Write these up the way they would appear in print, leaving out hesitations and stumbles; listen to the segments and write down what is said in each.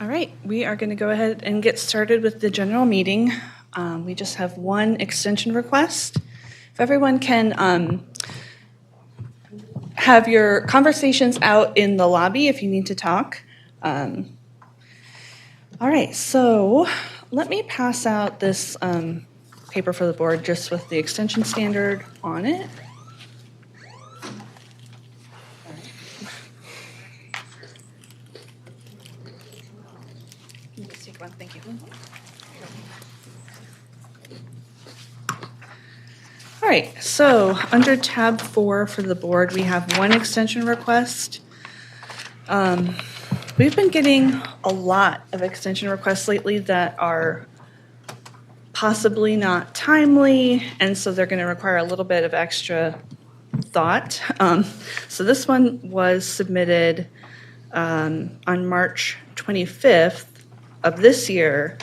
All right, we are going to go ahead and get started with the general meeting. We just have one extension request. If everyone can have your conversations out in the lobby if you need to talk. All right, so let me pass out this paper for the board just with the extension standard on it. Just take one, thank you. All right, so under tab 4 for the board, we have one extension request. We've been getting a lot of extension requests lately that are possibly not timely, and so they're going to require a little bit of extra thought. So this one was submitted on March 25th of this year.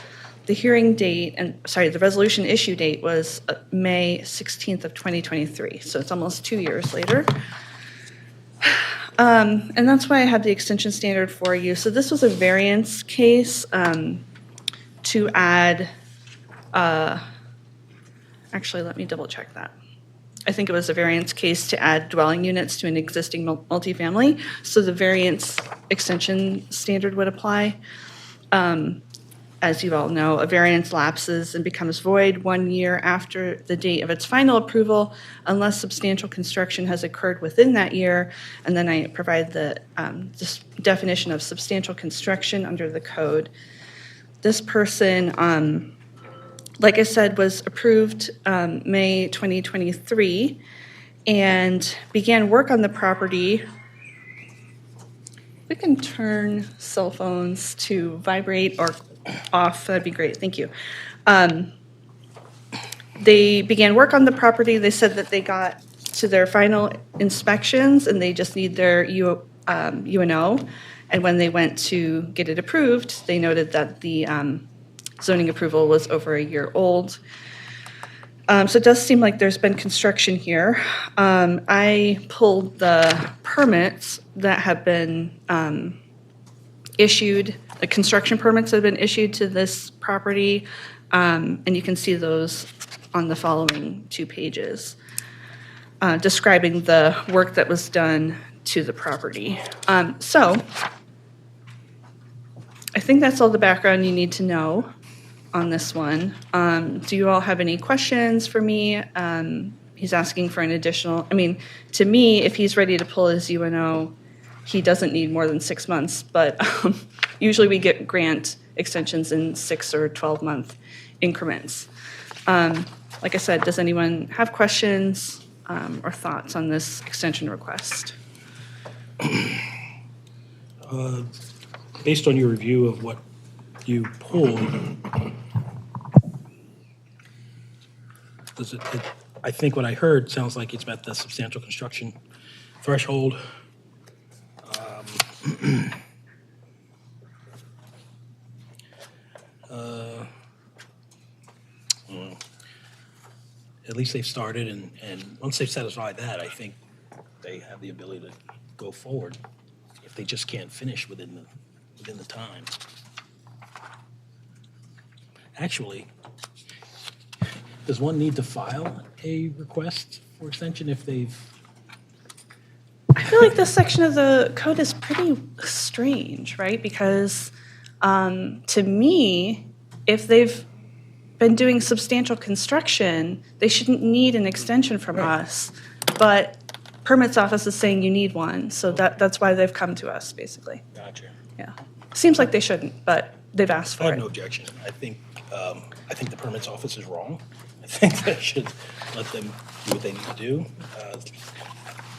The hearing date, the resolution issue date was May 16th of 2023, so it's almost 2 years later. And that's why I have the extension standard for you. So this was a variance case to add, actually, let me double check that. I think it was a variance case to add dwelling units to an existing multifamily. So the variance extension standard would apply. As you all know, a variance lapses and becomes void 1 year after the date of its final approval unless substantial construction has occurred within that year. And then I provide the definition of substantial construction under the code. This person, like I said, was approved May 2023 and began work on the property. We can turn cell phones to vibrate or off, that'd be great, thank you. They began work on the property. They said that they got to their final inspections and they just need their UNO. And when they went to get it approved, they noted that the zoning approval was over a year old. So it does seem like there's been construction here. I pulled the permits that have been issued, the construction permits that have been issued to this property, and you can see those on the following 2 pages, describing the work that was done to the property. So I think that's all the background you need to know on this one. Do you all have any questions for me? He's asking for an additional, to me, if he's ready to pull his UNO, he doesn't need more than 6 months, but usually we grant extensions in 6 or 12-month increments. Like I said, does anyone have questions or thoughts on this extension request? Based on your review of what you pulled, I think what I heard sounds like it's met the substantial construction threshold. At least they've started, and once they've satisfied that, I think they have the ability to go forward if they just can't finish within the time. Actually, does one need to file a request for extension if they've... I feel like this section of the code is pretty strange, right? Because to me, if they've been doing substantial construction, they shouldn't need an extension from us. But permits office is saying you need one, so that's why they've come to us, basically. Gotcha. Yeah. Seems like they shouldn't, but they've asked for it. I have no objection. I think the permits office is wrong. I think they should let them do what they need to do.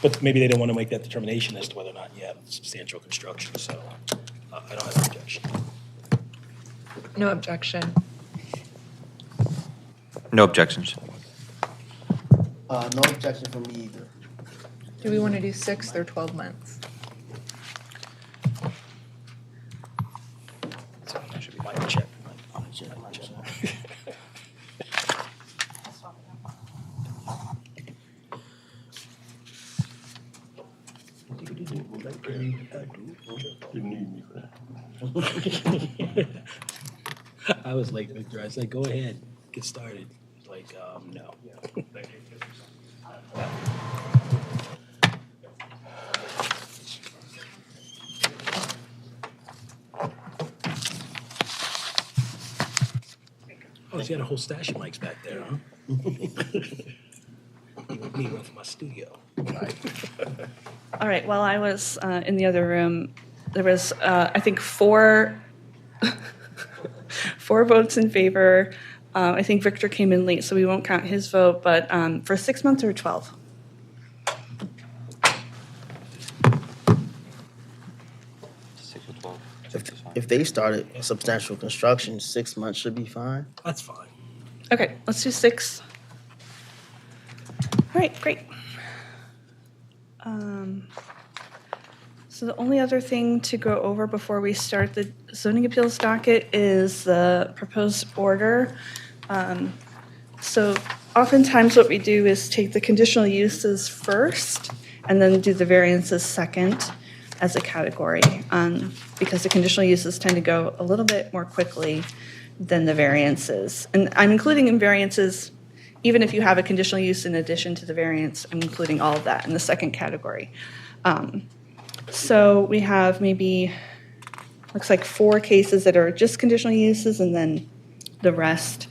But maybe they don't want to make that determination as to whether or not you have substantial construction, so I don't have an objection. No objection. No objections. No objection from me either. Do we want to do 6 or 12 months? So that should be my check. You need me for that. I was late, Victor. I said, go ahead, get started. He's like, no. Oh, so you had a whole stash of mics back there, huh? Me went for my studio. All right, while I was in the other room, there was, I think, four votes in favor. I think Victor came in late, so we won't count his vote, but for 6 months or 12? If they started substantial construction, 6 months should be fine. That's fine. Okay, let's do 6. All right, great. So the only other thing to go over before we start the zoning appeals docket is the proposed order. So oftentimes what we do is take the conditional uses first and then do the variances second as a category, because the conditional uses tend to go a little bit more quickly than the variances. And I'm including in variances, even if you have a conditional use in addition to the variance, I'm including all of that in the second category. So we have maybe, looks like 4 cases that are just conditional uses, and then the rest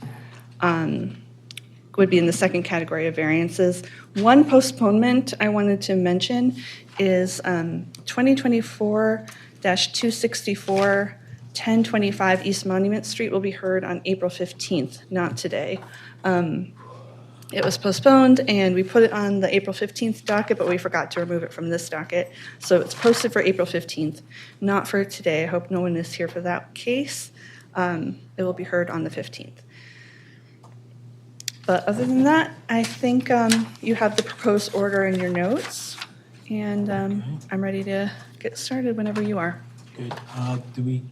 would be in the second category of variances. One postponement I wanted to mention is 2024-264, 1025 East Monument Street will be heard on April 15th, not today. It was postponed, and we put it on the April 15th docket, but we forgot to remove it from this docket. So it's posted for April 15th, not for today. I hope no one is here for that case. It will be heard on the 15th. But other than that, I think you have the proposed order in your notes, and I'm ready to get started whenever you are. Good. Do we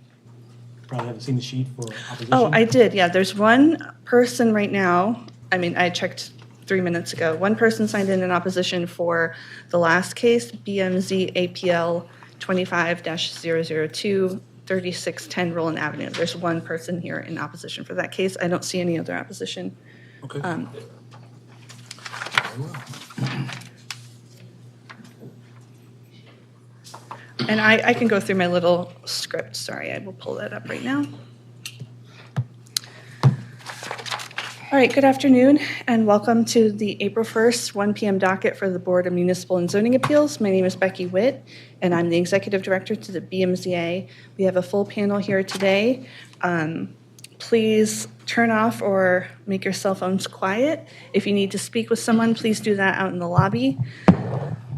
probably haven't seen the sheet for opposition? Oh, I did, yeah. There's one person right now. I mean, I checked 3 minutes ago. One person signed in opposition for the last case, BMZ APL 25-002, 3610 Roland Avenue. There's one person here in opposition for that case. I don't see any other opposition. Okay. Very well. And I can go through my little script. Sorry, I will pull that up right now. All right, good afternoon, and welcome to the April 1st, 1 p.m. docket for the Board of Municipal and Zoning Appeals. My name is Becky Witt, and I'm the Executive Director to the BMZA. We have a full panel here today. Please turn off or make your cell phones quiet. If you need to speak with someone, please do that out in the lobby.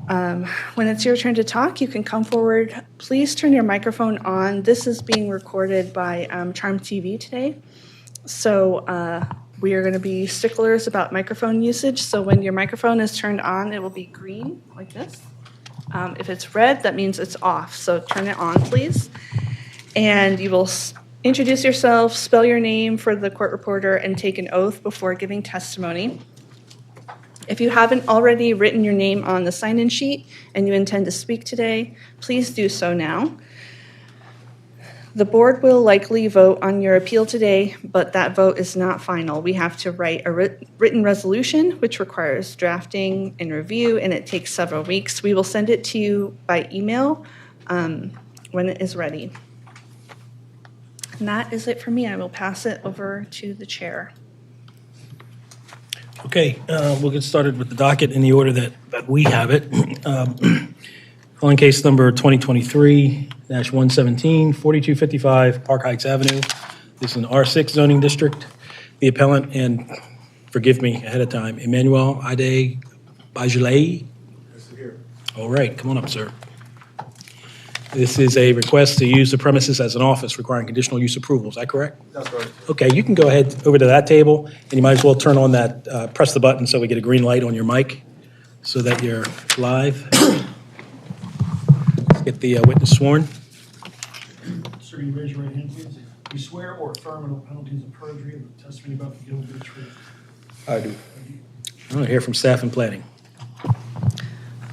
When it's your turn to talk, you can come forward. Please turn your microphone on. This is being recorded by Charm TV today. So we are going to be sticklers about microphone usage. So when your microphone is turned on, it will be green like this. If it's red, that means it's off. So turn it on, please. And you will introduce yourself, spell your name for the court reporter, and take an oath before giving testimony. If you haven't already written your name on the sign-in sheet and you intend to speak today, please do so now. The board will likely vote on your appeal today, but that vote is not final. We have to write a written resolution, which requires drafting and review, and it takes several weeks. We will send it to you by email when it is ready. And that is it for me. I will pass it over to the chair. Okay, we'll get started with the docket in the order that we have it. Calling case number 2023-117, 4255 Park Heights Avenue. This is an R6 zoning district. The appellant, and forgive me ahead of time, Emmanuel Ade Bajulay. All right, come on up, sir. This is a request to use the premises as an office requiring conditional use approval. Is that correct? That's right. Okay, you can go ahead over to that table, and you might as well turn on that, press the button so we get a green light on your mic so that you're live. Let's get the witness sworn. Sir, you raise your right hand, please. You swear or affirm under the penalties of perjury that the testimony about the guilt of the truth? I do. I want to hear from staff and planning.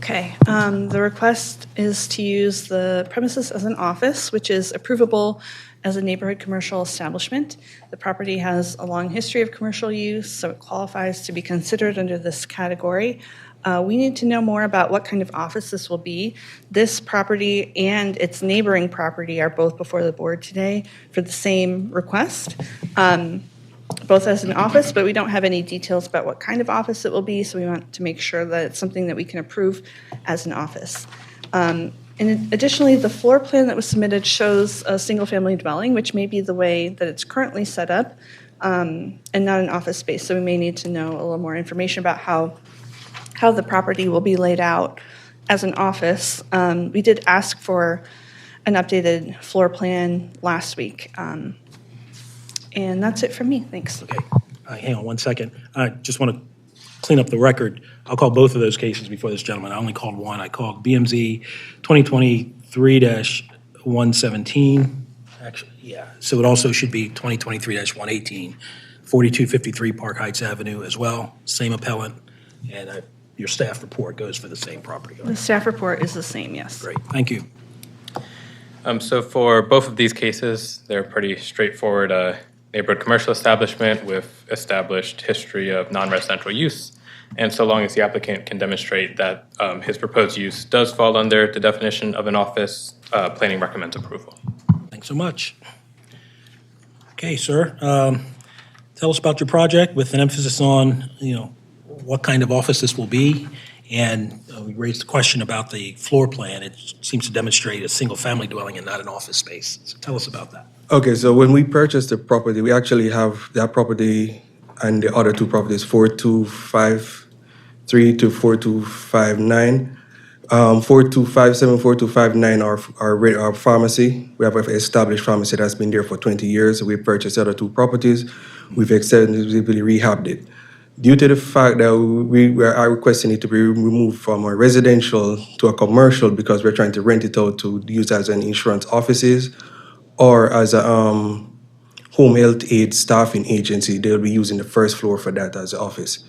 Okay, the request is to use the premises as an office, which is approvable as a neighborhood commercial establishment. The property has a long history of commercial use, so it qualifies to be considered under this category. We need to know more about what kind of office this will be. This property and its neighboring property are both before the board today for the same request. Both as an office, but we don't have any details about what kind of office it will be, so we want to make sure that it's something that we can approve as an office. And additionally, the floor plan that was submitted shows a single-family dwelling, which may be the way that it's currently set up, and not an office space, so we may need to know a little more information about how the property will be laid out as an office. We did ask for an updated floor plan last week. And that's it from me. Thanks. Okay, hang on one second. I just want to clean up the record. I'll call both of those cases before this gentleman. I only called one. I called BMZ 2023-117. Actually, yeah. So it also should be 2023-118, 4253 Park Heights Avenue as well. Same appellant. And your staff report goes for the same property. The staff report is the same, yes. Great, thank you. So for both of these cases, they're pretty straightforward neighborhood commercial establishment with established history of non-residential use. And so long as the applicant can demonstrate that his proposed use does fall under the definition of an office, planning recommends approval. Thanks so much. Okay, sir, tell us about your project with an emphasis on, what kind of office this will be. And we raised the question about the floor plan. It seems to demonstrate a single-family dwelling and not an office space. So tell us about that. Okay, so when we purchased the property, we actually have that property and the other two properties, 4253 to 4259. 4257, 4259 are pharmacy. We have an established pharmacy that's been there for 20 years. We purchased the other two properties. We've extensively rehabbed it. Due to the fact that we are requesting it to be removed from a residential to a commercial because we're trying to rent it out to use as an insurance offices or as a home health aid staffing agency, they'll be using the first floor for that as an office.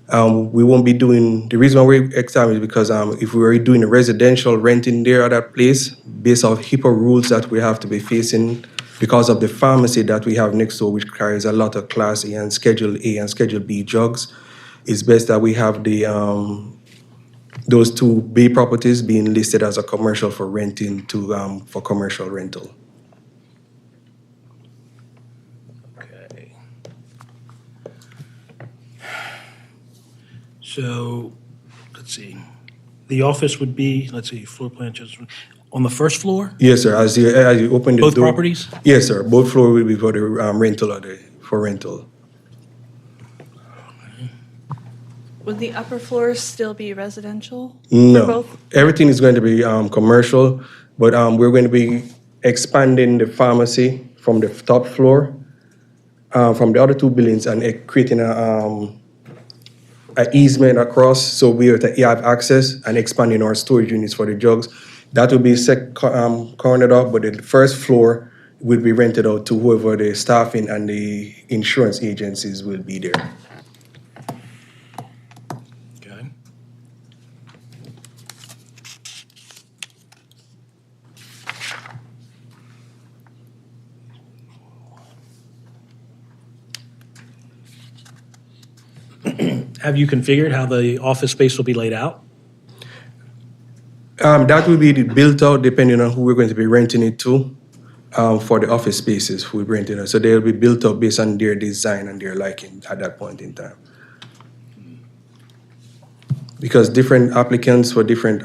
We won't be doing, the reason why we're examining is because if we were doing a residential renting there at that place, based off HIPAA rules that we have to be facing because of the pharmacy that we have next door, which carries a lot of Class A and Schedule A and Schedule B drugs, it's best that we have the those two B properties being listed as a commercial for renting to for commercial rental. Okay. So, let's see. The office would be, floor plan just on the first floor? Yes, sir. As you open the Both door. properties? Yes, sir. Both floors will be for the rental for rental. Would the upper floors still be residential? For No, both? everything is going to be commercial, but we're going to be expanding the pharmacy from the top floor, from the other two buildings, and creating an easement across so we have access and expanding our storage units for the drugs. That will be cornered off, but the first floor will be rented out to whoever the staffing and the insurance agencies will be there. Okay. Have you configured how the office space will be laid out? That will be built out depending on who we're going to be renting it to for the office spaces we're renting it. So they'll be built up based on their design and their liking at that point in time. Because different applicants for different,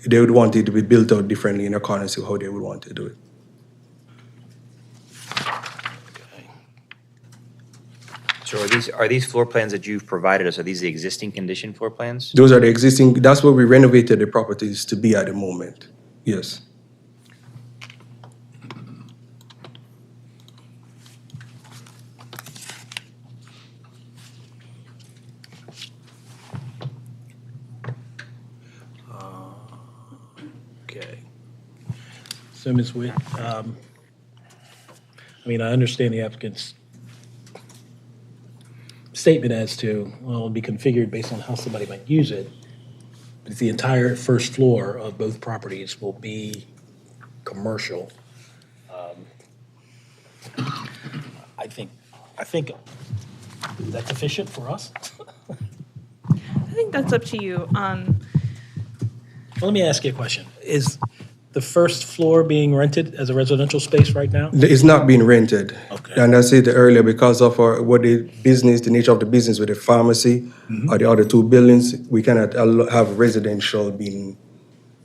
they would want it to be built out differently in accordance to how they would want to do it. So are these floor plans that you've provided us, are these the existing condition floor plans? Those are the existing, that's what we renovated the properties to be at the moment. Yes. Okay. So, Ms. Witt, I understand the applicant's statement as to, well, it'll be configured based on how somebody might use it. But the entire first floor of both properties will be commercial. I think that's efficient for us. I think that's up to you. Well, let me ask you a question. Is the first floor being rented as a residential space right now? It's not being rented. Okay. And I said earlier, because of the nature of the business with the pharmacy or the other two buildings, we cannot have residential being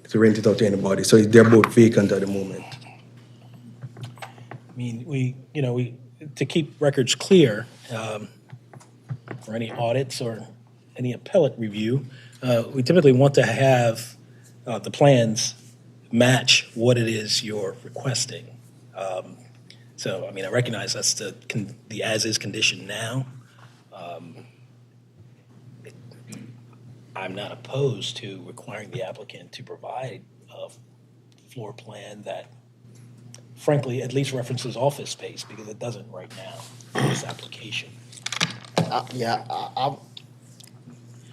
to rent it out to anybody. So they're both vacant at the moment. I mean, to keep records clear, for any audits or any appellate review, we typically want to have the plans match what it is you're requesting. So, I mean, I recognize that's the as-is condition now. I'm not opposed to requiring the applicant to provide a floor plan that frankly at least references office space, because it doesn't right now in this application.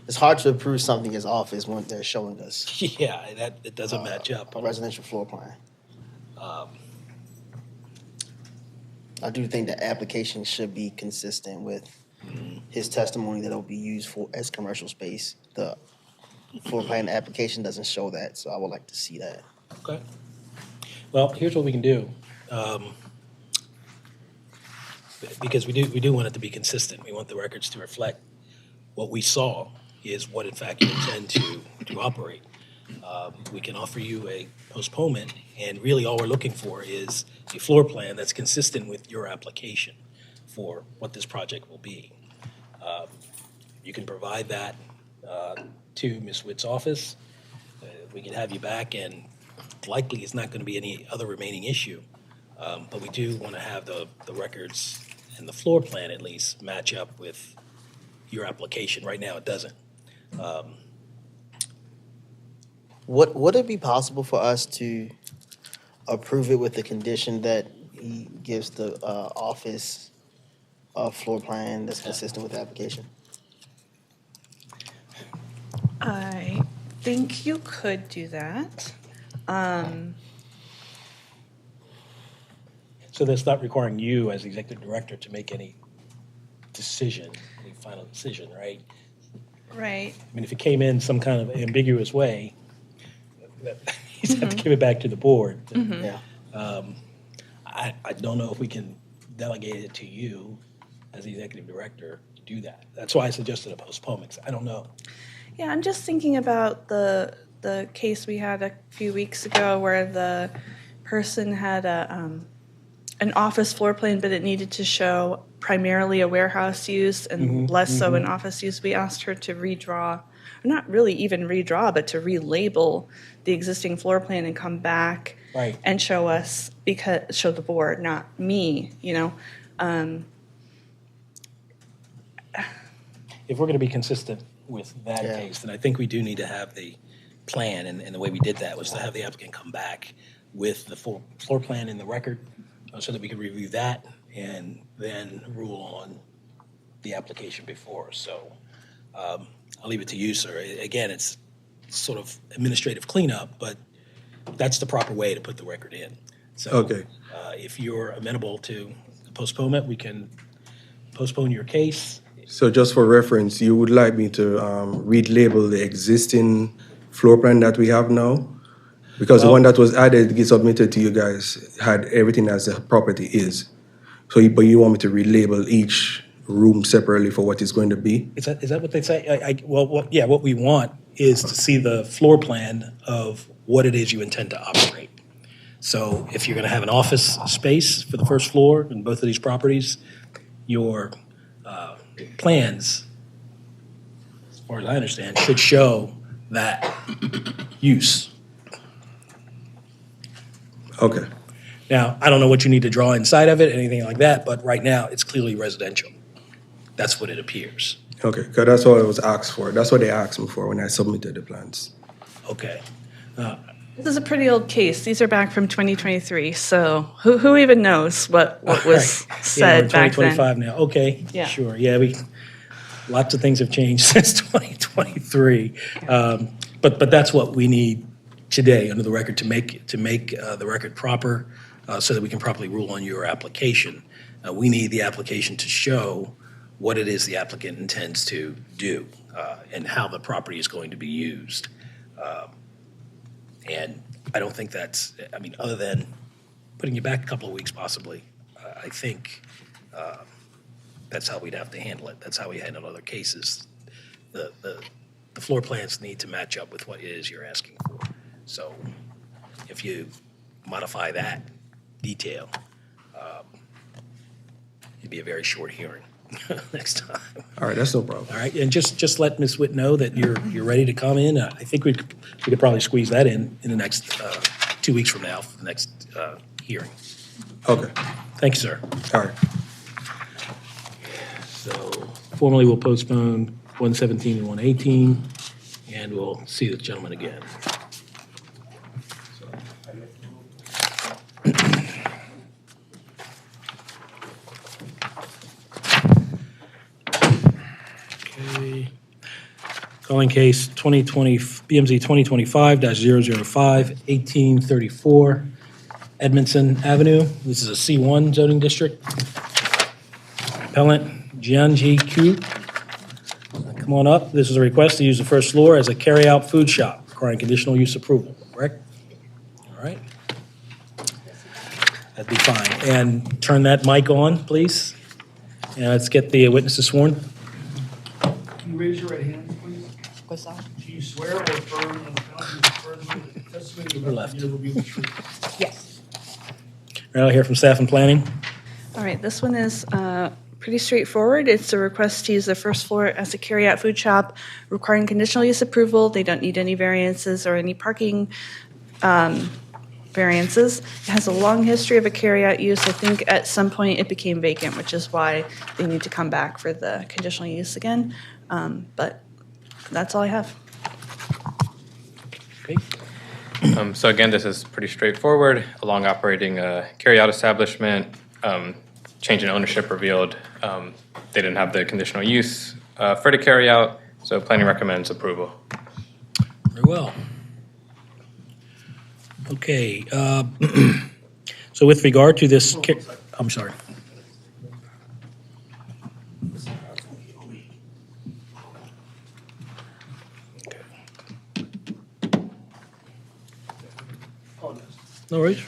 It's hard to approve something as office when they're showing us Yeah, it doesn't match up. a residential floor plan. I do think the application should be consistent with his testimony that it'll be used as commercial space. The floor plan application doesn't show that, so I would like to see that. Okay. Well, here's what we can do. Because we do want it to be consistent. We want the records to reflect what we saw is what in fact you intend to operate. We can offer you a postponement, and really all we're looking for is a floor plan that's consistent with your application for what this project will be. You can provide that to Ms. Witt's office. We can have you back, and likely it's not going to be any other remaining issue. But we do want to have the records and the floor plan at least match up with your application. Right now, it doesn't. Would it be possible for us to approve it with the condition that he gives the office a floor plan that's consistent with the application? I think you could do that. So that's not requiring you as executive director to make any decision, any final decision, right? Right. I mean, if it came in some kind of ambiguous way, he's have to give it back to the board. Yeah. I don't know if we can delegate it to you as the executive director to do that. That's why I suggested a postponement, 'cause I don't know. Yeah, I'm just thinking about the case we had a few weeks ago where the person had an office floor plan, but it needed to show primarily a warehouse use and less so an office use. We asked her to redraw, or not really even redraw, but to relabel the existing floor plan and come back Right. and show us, show the board, not me, you know. If we're going to be consistent with that Yeah. case, then I think we do need to have the plan, and the way we did that was to have the applicant come back with the floor plan in the record so that we could review that and then rule on the application before us. So I'll leave it to you, sir. Again, it's sort of administrative cleanup, but that's the proper way to put the record in. So Okay. if you're amenable to postponement, we can postpone your case. So just for reference, you would like me to relabel the existing floor plan that we have now? Because the one that was added, get submitted to you guys, had everything as the property is. So, but you want me to relabel each room separately for what it's going to be? Is that what they say? What we want is to see the floor plan of what it is you intend to operate. So if you're going to have an office space for the first floor in both of these properties, your plans, as far as I understand, should show that use. Okay. Now, I don't know what you need to draw inside of it, anything like that, but right now, it's clearly residential. That's what it appears. Okay, because that's what I was asked for. That's what they asked me for when I submitted the plans. Okay. This is a pretty old case. These are back from 2023, so who even knows what was Right. Yeah, said we're back then? 2025 now. Okay, Yeah. sure. Yeah, lots of things have changed since 2023. But that's what we need today under the record to make the record proper so that we can properly rule on your application. We need the application to show what it is the applicant intends to do and how the property is going to be used. And I don't think that's, I mean, other than putting you back a couple of weeks possibly, I think that's how we'd have to handle it. That's how we handle other cases. The floor plans need to match up with what it is you're asking for. So if you modify that detail, it'd be a very short hearing next time. All right, that's no problem. All right, and just let Ms. Witt know that you're ready to come in. I think we could probably squeeze that in the next 2 weeks from now, for the next hearing. Okay, Thank you, sir. all right. So formally, we'll postpone 117 and 118, and we'll see the gentleman again. Okay. Calling case 2020, BMZ 2025-005, 1834 Edmondson Avenue. This is a C1 zoning district. Appellant Jianji Q. Come on up. This is a request to use the first floor as a carry-out food shop, requiring conditional use approval, correct? All right. That'd be fine. And turn that mic on, please. And let's get the witnesses sworn. Can you raise your right hand, please? Do you swear or affirm on the penalty of perjury that the testimony you're about to give will be the truth? Yes. All right, I'll hear from staff and planning. All right, this one is pretty straightforward. It's a request to use the first floor as a carry-out food shop, requiring conditional use approval. They don't need any variances or any parking variances. It has a long history of a carry-out use. I think at some point it became vacant, which is why they need to come back for the conditional use again. But that's all I have. Okay. So again, this is pretty straightforward. A long operating carry-out establishment, change in ownership revealed they didn't have the conditional use for the carry-out, so planning recommends approval. Very well. Okay. So with regard to this, I'm sorry. No worries.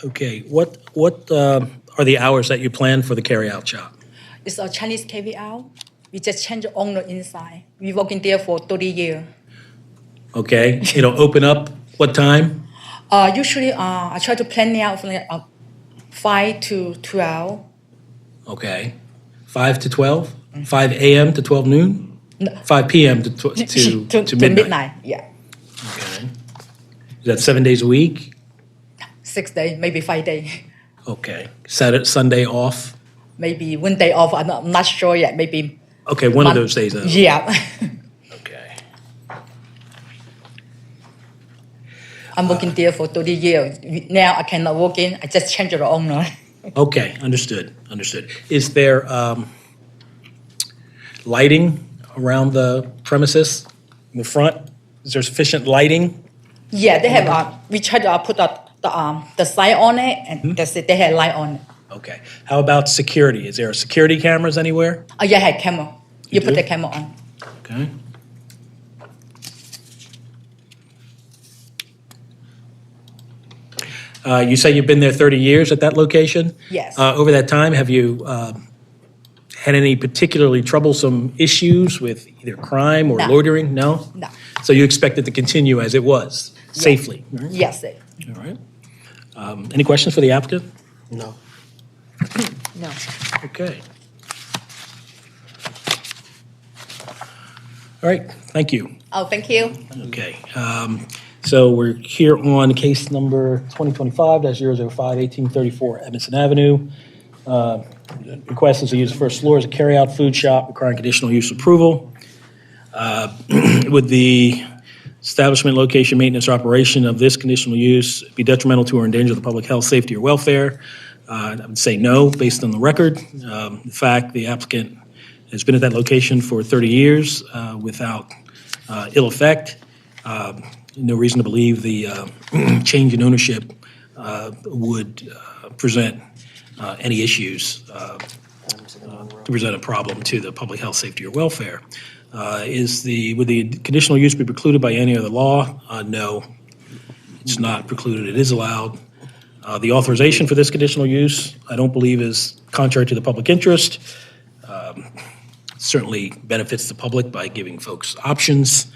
Okay, what are the hours that you plan for the carry-out shop? It's a Chinese KVL. We just change the owner inside. We working there for 30 years. Okay, it'll open up what time? Usually, I try to plan out from 5 to 12. Okay, 5 to 12? 5 a.m. to 12 noon? 5 p.m. to midnight? Yeah. Okay. Is that 7 days a week? 6 days, maybe 5 days. Okay. Saturday, Sunday off? Maybe one day off. I'm not sure yet. Maybe. Okay, one of those days. Yeah. Okay. I'm working there for 30 years. Now I cannot work in. I just change the owner. Okay, understood. Is there lighting around the premises in the front? Is there sufficient lighting? Yeah, they have. We try to put the sign on it, and that's it. They have light on it. Okay. How about security? Is there security cameras anywhere? Oh yeah, I have camera. You put do? the camera on. Okay. You say you've been there 30 years at that location? Yes. Over that time, have you had any particularly troublesome issues with either crime or No. loitering? No? No. So you expect it to continue as it was, safely? All right. Yes, sir. All right. Any questions for the applicant? No. No. Okay. All right, thank you. Oh, thank you. Okay, so we're here on case number 2025-005, 1834 Edmondson Avenue. Request is to use the first floor as a carry-out food shop requiring conditional use approval. Would the establishment, location, maintenance, or operation of this conditional use be detrimental to or endanger the public health, safety, or welfare? I would say no, based on the record. In fact, the applicant has been at that location for 30 years without ill effect. No reason to believe the change in ownership would present any issues, to present a problem to the public health, safety, or welfare. Would the conditional use be precluded by any other law? No, it's not precluded. It is allowed. The authorization for this conditional use, I don't believe, is contrary to the public interest. Certainly benefits the public by giving folks options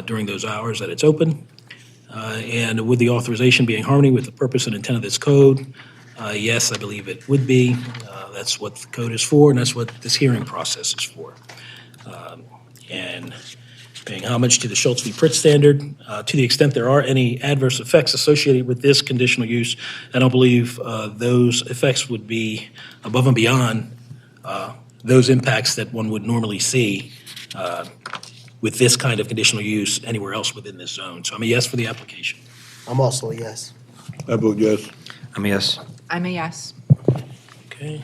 during those hours that it's open. And would the authorization be in harmony with the purpose and intent of this code? Yes, I believe it would be. That's what the code is for, and that's what this hearing process is for. And paying homage to the Schultz v. Pritt standard, to the extent there are any adverse effects associated with this conditional use, I don't believe those effects would be above and beyond those impacts that one would normally see with this kind of conditional use anywhere else within this zone. So I'm a yes for the application. I'm also a yes. I vote yes. I'm a yes. I'm a yes. Okay.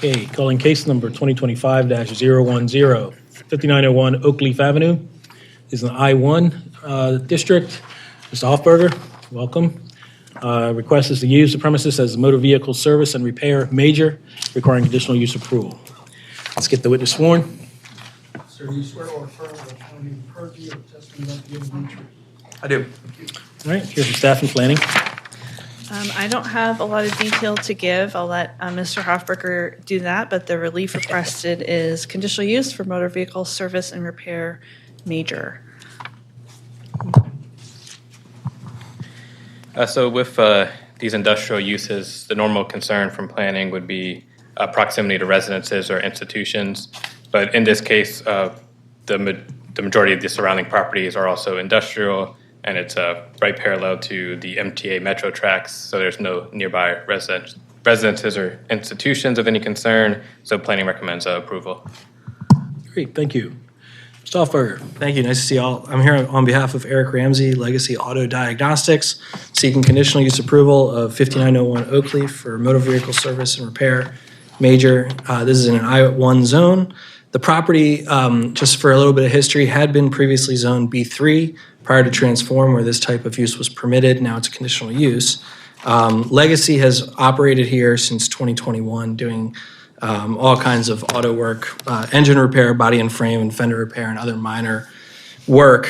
Okay, calling case number 2025-010, 5901 Oakleaf Avenue is an I-1 district. Mr. Hoffberger, welcome. Request is to use the premises as a motor vehicle service and repair major, requiring conditional use approval. Let's get the witness sworn. Sir, do you swear or affirm that the county purview of testimony about the given truth? I do. All right, here's the staff and planning. I don't have a lot of detail to give. I'll let Mr. Hoffberger do that, but the relief requested is conditional use for motor vehicle service and repair major. So with these industrial uses, the normal concern from planning would be proximity to residences or institutions. But in this case, the majority of the surrounding properties are also industrial, and it's right parallel to the MTA metro tracks, so there's no nearby residences or institutions of any concern, so planning recommends approval. Great, thank you. Mr. Hoffberger. Thank you. Nice to see you all. I'm here on behalf of Eric Ramsey, Legacy Auto Diagnostics, seeking conditional use approval of 5901 Oakleaf for motor vehicle service and repair major. This is in an I-1 zone. The property, just for a little bit of history, had been previously zoned B3 prior to transform, where this type of use was permitted. Now it's a conditional use. Legacy has operated here since 2021, doing all kinds of auto work, engine repair, body and frame, and fender repair, and other minor work.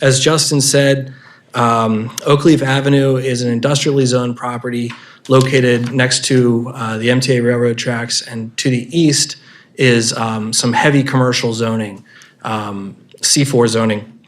As Justin said, Oakleaf Avenue is an industrially zoned property located next to the MTA railroad tracks, and to the east is some heavy commercial zoning, C4 zoning.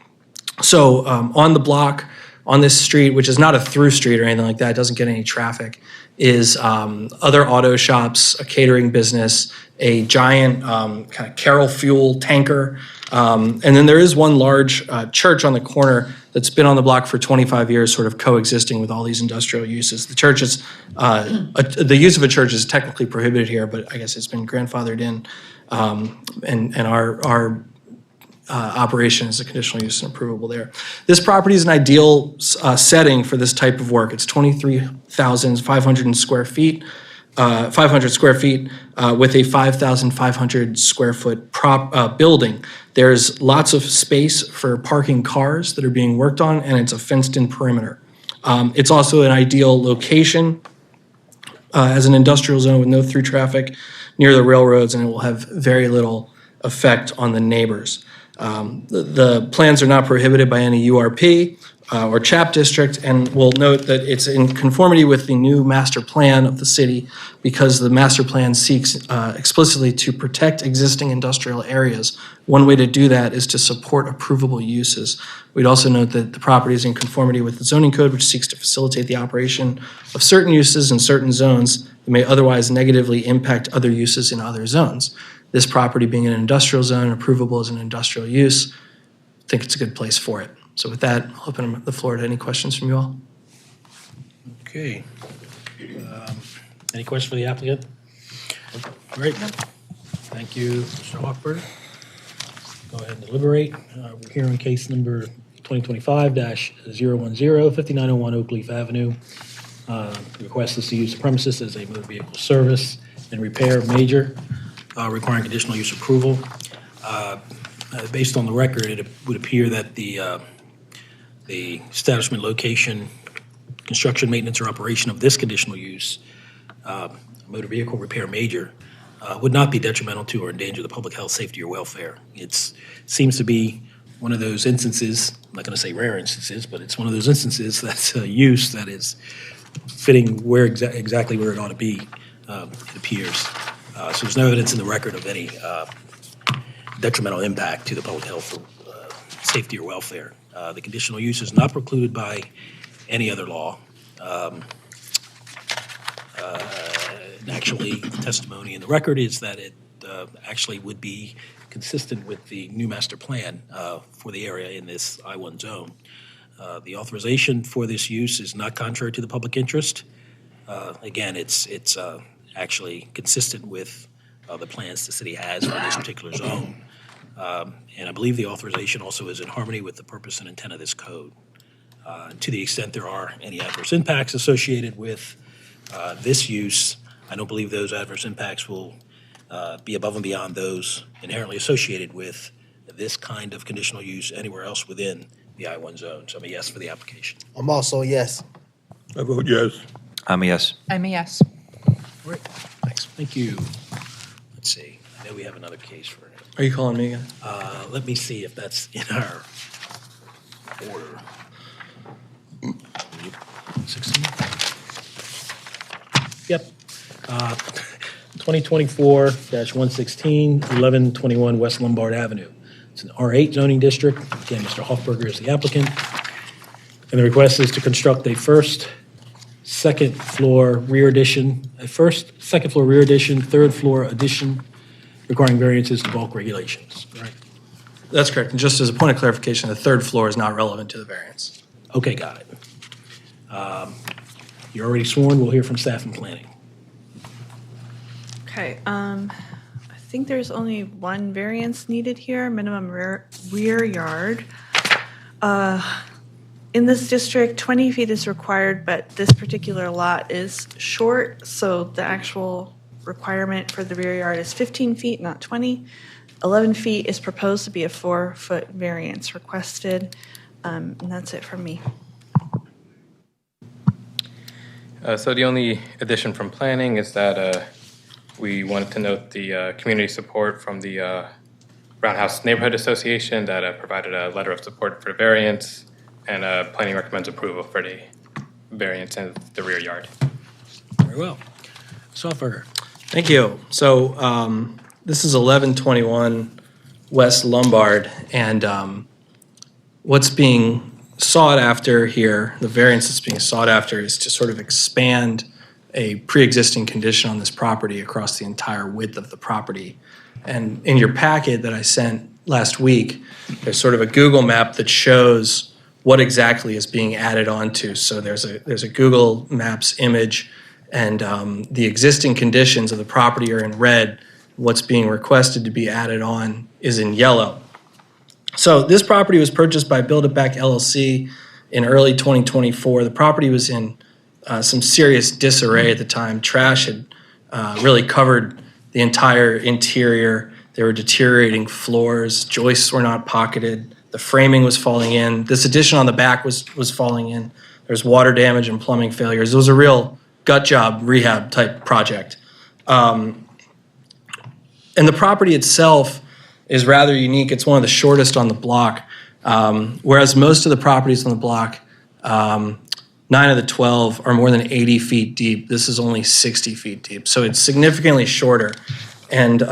So on the block, on this street, which is not a through street or anything like that, it doesn't get any traffic, is other auto shops, a catering business, a giant kind of Carol fuel tanker, and then there is one large church on the corner that's been on the block for 25 years, sort of coexisting with all these industrial uses. The church is, the use of a church is technically prohibited here, but I guess it's been grandfathered in, and our operation is a conditional use and approvable there. This property is an ideal setting for this type of work. It's 23,500 square feet, 500 square feet with a 5,500 square foot building. There's lots of space for parking cars that are being worked on, and it's a fenced-in perimeter. It's also an ideal location as an industrial zone with no through traffic near the railroads, and it will have very little effect on the neighbors. The plans are not prohibited by any URP or CHAP district, and we'll note that it's in conformity with the new master plan of the city, because the master plan seeks explicitly to protect existing industrial areas. One way to do that is to support approvable uses. We'd also note that the property is in conformity with the zoning code, which seeks to facilitate the operation of certain uses in certain zones that may otherwise negatively impact other uses in other zones. This property being an industrial zone, approvable as an industrial use, I think it's a good place for it. So with that, I'll open the floor to any questions from you all. Okay. Any questions for the applicant? All right. Thank you, Mr. Hoffberger. Go ahead and deliberate. We're here on case number 2025-010, 5901 Oakleaf Avenue. The request is to use the premises as a motor vehicle service and repair major, requiring conditional use approval. Based on the record, it would appear that the establishment location, construction, maintenance, or operation of this conditional use, motor vehicle repair major, would not be detrimental to or endanger the public health, safety, or welfare. It seems to be one of those instances, I'm not going to say rare instances, but it's one of those instances that's a use that is fitting where exactly where it ought to be, it appears. So there's no evidence in the record of any detrimental impact to the public health, or safety, or welfare. The conditional use is not precluded by any other law. Actually, the testimony in the record is that it actually would be consistent with the new master plan for the area in this I-1 zone. The authorization for this use is not contrary to the public interest. Again, it's actually consistent with the plans the city has for this particular zone. And I believe the authorization also is in harmony with the purpose and intent of this code. To the extent there are any adverse impacts associated with this use, I don't believe those adverse impacts will be above and beyond those inherently associated with this kind of conditional use anywhere else within the I-1 zone. So I'm a yes for the application. I'm also a yes. I vote yes. I'm a yes. I'm a yes. Great, thanks. Thank you. Let's see. I know we have another case for it. Are you calling me again? Let me see if that's in our order. 16? Yep. 2024-116, 1121 West Lombard Avenue. It's an R8 zoning district. Again, Mr. Hoffberger is the applicant. And the request is to construct a second floor rear addition, third floor addition, requiring variances to bulk regulations. Right. That's correct. And just as a point of clarification, the third floor is not relevant to the variance. Okay, got it. You're already sworn. We'll hear from staff and planning. Okay, I think there's only one variance needed here, minimum rear yard. In this district, 20 feet is required, but this particular lot is short, so the actual requirement for the rear yard is 15 feet, not 20. 11 feet is proposed to be a 4-foot variance requested, and that's it from me. So the only addition from planning is that we wanted to note the community support from the Roundhouse Neighborhood Association that provided a letter of support for the variance, and planning recommends approval for the variance in the rear yard. Very well. Software. Thank you. So this is 1121 West Lombard, and what's being sought after here, the variance that's being sought after, is to sort of expand a pre-existing condition on this property across the entire width of the property. And in your packet that I sent last week, there's sort of a Google map that shows what exactly is being added onto. So there's a Google Maps image, and the existing conditions of the property are in red. What's being requested to be added on is in yellow. So this property was purchased by Build It Back LLC in early 2024. The property was in some serious disarray at the time. Trash had really covered the entire interior. There were deteriorating floors. Joists were not pocketed. The framing was falling in. This addition on the back was falling in. There's water damage and plumbing failures. It was a real gut job rehab type project. And the property itself is rather unique. It's one of the shortest on the block, whereas most of the properties on the block, 9 of the 12 are more than 80 feet deep. This is only 60 feet deep, so it's significantly shorter. And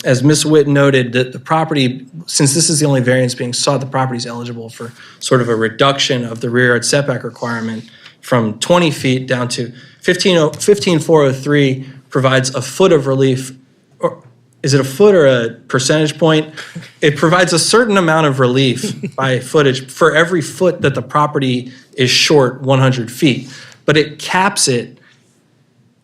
as Ms. Witt noted, the property, since this is the only variance being sought, the property is eligible for sort of a reduction of the rear yard setback requirement from 20 feet down to 15403 provides a foot of relief. Or is it a foot or a percentage point? It provides a certain amount of relief by footage for every foot that the property is short 100 feet, but it caps it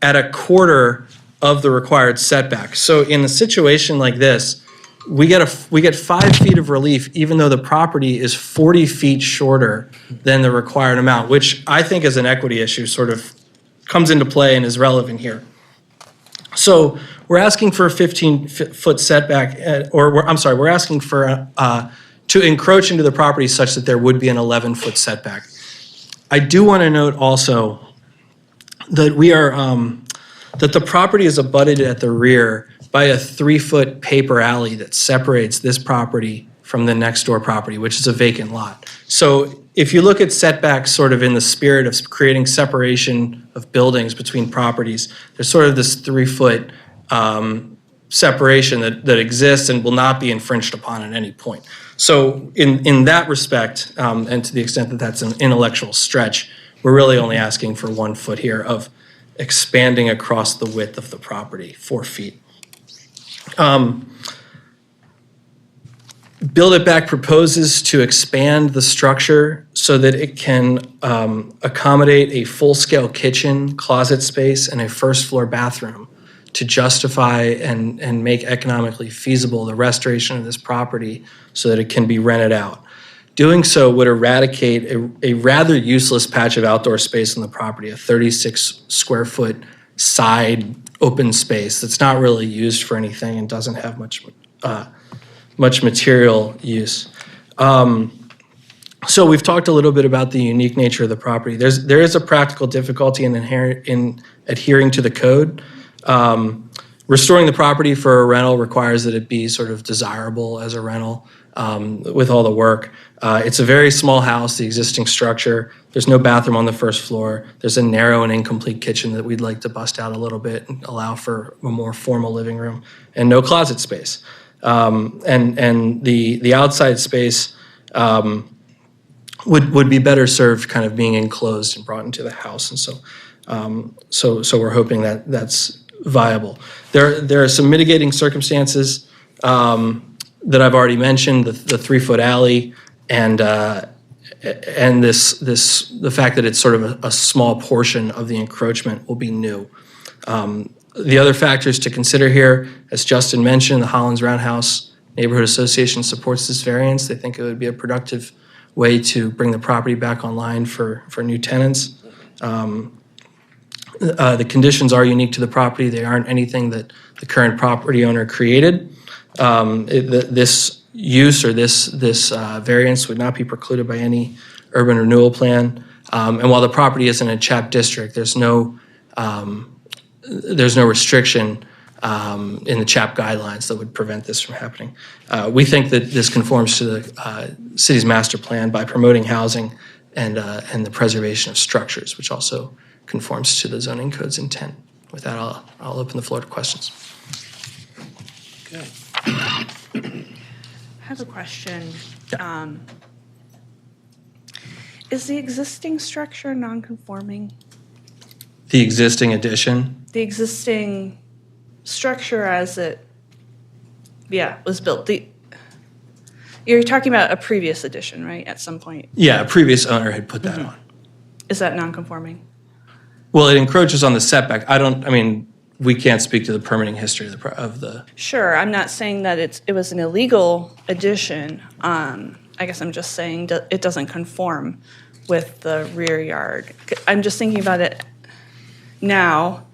at a quarter of the required setback. So in a situation like this, we get 5 feet of relief even though the property is 40 feet shorter than the required amount, which I think is an equity issue, sort of comes into play and is relevant here. So we're asking for a 15-foot setback, we're asking for to encroach into the property such that there would be an 11-foot setback. I do want to note also that that the property is abutted at the rear by a 3-foot paper alley that separates this property from the next door property, which is a vacant lot. So if you look at setbacks sort of in the spirit of creating separation of buildings between properties, there's sort of this 3-foot separation that exists and will not be infringed upon at any point. So in that respect, and to the extent that that's an intellectual stretch, we're really only asking for 1 foot here of expanding across the width of the property, 4 feet. Build It Back proposes to expand the structure so that it can accommodate a full-scale kitchen, closet space, and a first-floor bathroom to justify and make economically feasible the restoration of this property so that it can be rented out. Doing so would eradicate a rather useless patch of outdoor space on the property, a 36-square-foot side open space that's not really used for anything and doesn't have much material use. So we've talked a little bit about the unique nature of the property. There is a practical difficulty in adhering to the code. Restoring the property for a rental requires that it be sort of desirable as a rental with all the work. It's a very small house, the existing structure. There's no bathroom on the first floor. There's a narrow and incomplete kitchen that we'd like to bust out a little bit and allow for a more formal living room, and no closet space. And the outside space would be better served kind of being enclosed and brought into the house. And so we're hoping that that's viable. There are some mitigating circumstances that I've already mentioned, the 3-foot alley and the fact that it's sort of a small portion of the encroachment will be new. The other factors to consider here, as Justin mentioned, the Hollins Roundhouse Neighborhood Association supports this variance. They think it would be a productive way to bring the property back online for new tenants. The conditions are unique to the property. They aren't anything that the current property owner created. This use or this variance would not be precluded by any urban renewal plan. And while the property is in a CHAP district, there's no restriction in the CHAP guidelines that would prevent this from happening. We think that this conforms to the city's master plan by promoting housing and the preservation of structures, which also conforms to the zoning code's intent. With that, I'll open the floor to questions. Okay. I have a question. Is the existing structure non-conforming? The existing addition? The existing structure as it, was built. You're talking about a previous addition, right, at some point? Yeah, a previous owner had put that on. Is that non-conforming? Well, it encroaches on the setback. We can't speak to the permitting history of the. Sure, I'm not saying that it was an illegal addition. I guess I'm just saying that it doesn't conform with the rear yard. I'm just thinking about it now.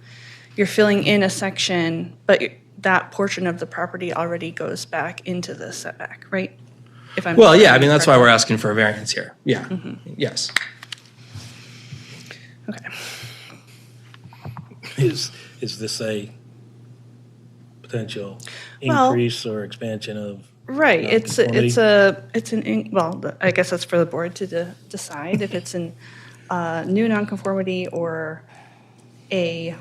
You're filling in a section, but that portion of the property already goes back into the setback, right? Well, yeah, that's why we're asking for a variance here. Yeah, yes. Okay. Is this a potential increase or expansion of? Right, nonconformity? I guess that's for the board to decide if it's a new nonconformity or a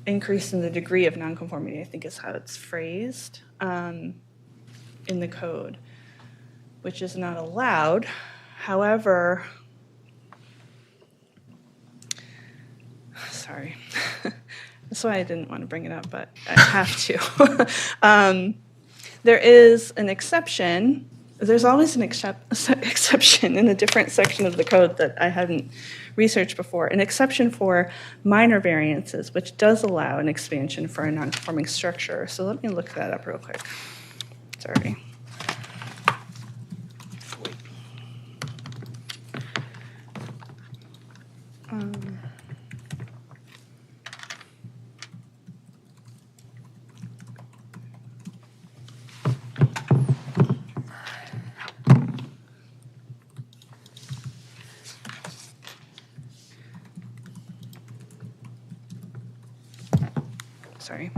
increase in the degree of nonconformity, I think is how it's phrased in the code, which is not allowed. However, sorry, that's why I didn't want to bring it up, but I have to. There is an exception. There's always an exception in a different section of the code that I hadn't researched before, an exception for minor variances, which does allow an expansion for a non-conforming structure. So let me look that up real quick. Sorry. sorry.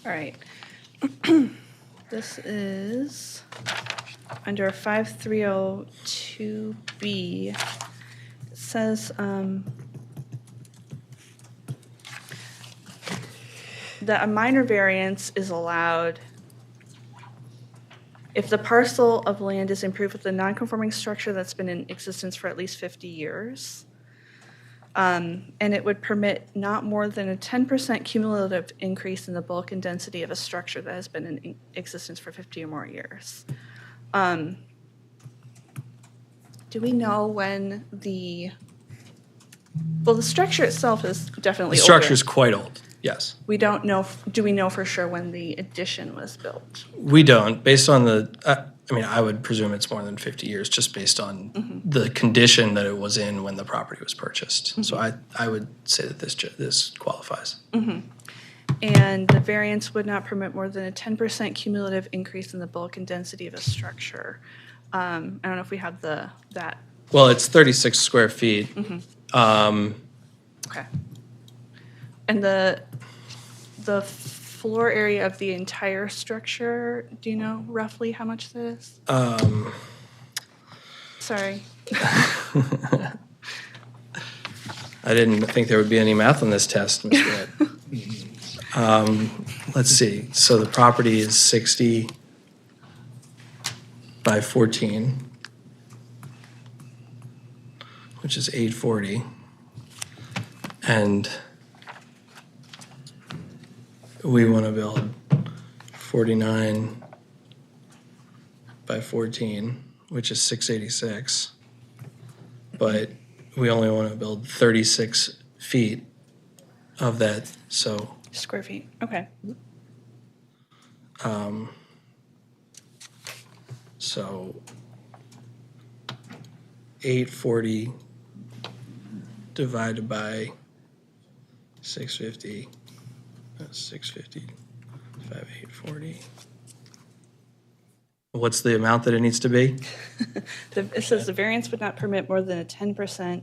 All right. This is under 5302B. It says that a minor variance is allowed if the parcel of land is improved with a non-conforming structure that's been in existence for at least 50 years. And it would permit not more than a 10% cumulative increase in the bulk and density of a structure that has been in existence for 50 or more years. Do we know when the structure itself is definitely The older. structure is quite old, yes. We don't know, do we know for sure when the addition was built? We don't, based on the, I would presume it's more than 50 years, just based on the condition that it was in when the property was purchased. So I would say that this qualifies. And the variance would not permit more than a 10% cumulative increase in the bulk and density of a structure. I don't know if we have that. Well, it's 36 square feet. Okay. And the floor area of the entire structure, do you know roughly how much that is? Sorry. I didn't think there would be any math on this test, Ms. Witt. Let's see, so the property is 60 by 14, which is 840. And we want to build 49 by 14, which is 686. But we only want to build 36 feet of that, so. Square feet, okay. So 840 divided by 650, that's 650, 840. What's the amount that it needs to be? It says the variance would not permit more than a 10%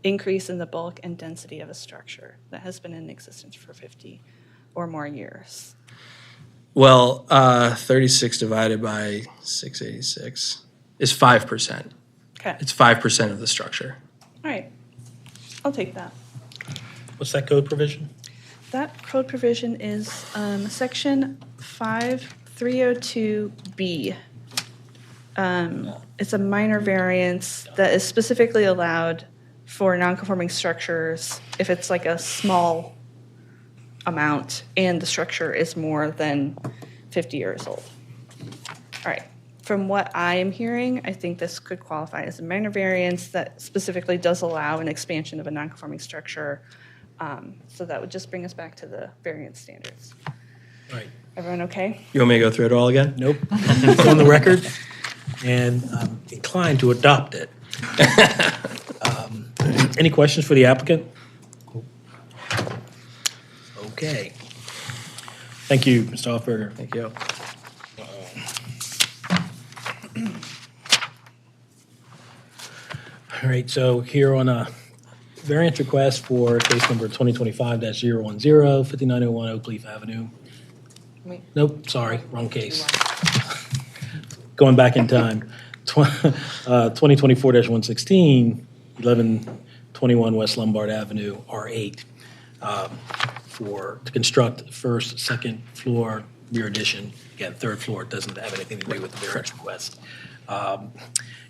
increase in the bulk and density of a structure that has been in existence for 50 or more years. Well, 36 divided by 686 is 5%. Okay, It's 5% of the structure. all right. I'll take that. What's that code provision? That code provision is section 5302B. It's a minor variance that is specifically allowed for non-conforming structures if it's like a small amount and the structure is more than 50 years old. All right. From what I am hearing, I think this could qualify as a minor variance that specifically does allow an expansion of a non-conforming structure. So that would just bring us back to the variance standards. Right. Everyone okay? You want me to go through it all again? Nope. It's on the record, and I'm inclined to adopt it. Any questions for the applicant? Okay. Thank you, Mr. Hoffberger. Thank you. All right, so here on a variance request for case number 2025-010, 5901 Oak Leaf Avenue. Nope, sorry, wrong case. Going back in time. 2024-116, 1121 West Lombard Avenue, R8, to construct first, second floor rear addition. Again, third floor doesn't have anything to do with the variance request.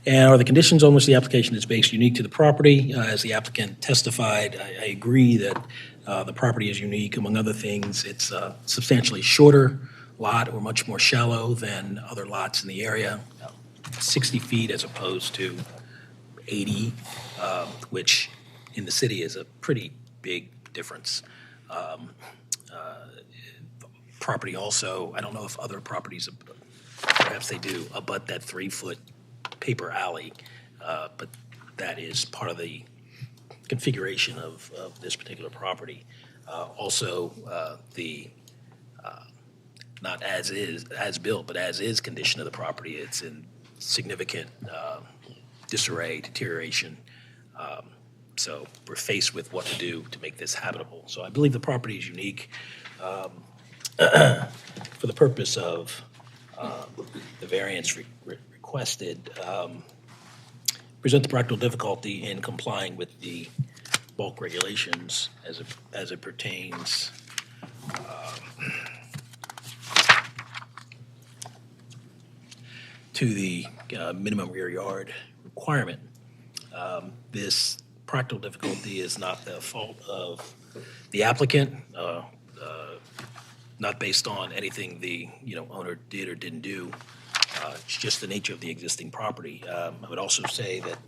And are the conditions on which the application is based unique to the property? As the applicant testified, I agree that the property is unique. Among other things, it's a substantially shorter lot or much more shallow than other lots in the area, 60 feet as opposed to 80, which in the city is a pretty big difference. Property also, I don't know if other properties perhaps they do abut that 3-foot paper alley, but that is part of the configuration of this particular property. Also, the not as built, but as is condition of the property, it's in significant disarray, deterioration. So we're faced with what to do to make this habitable. So I believe the property is unique for the purpose of the variance requested. Present the practical difficulty in complying with the bulk regulations as it pertains to the minimum rear yard requirement. This practical difficulty is not the fault of the applicant, not based on anything the owner did or didn't do. It's just the nature of the existing property. I would also say that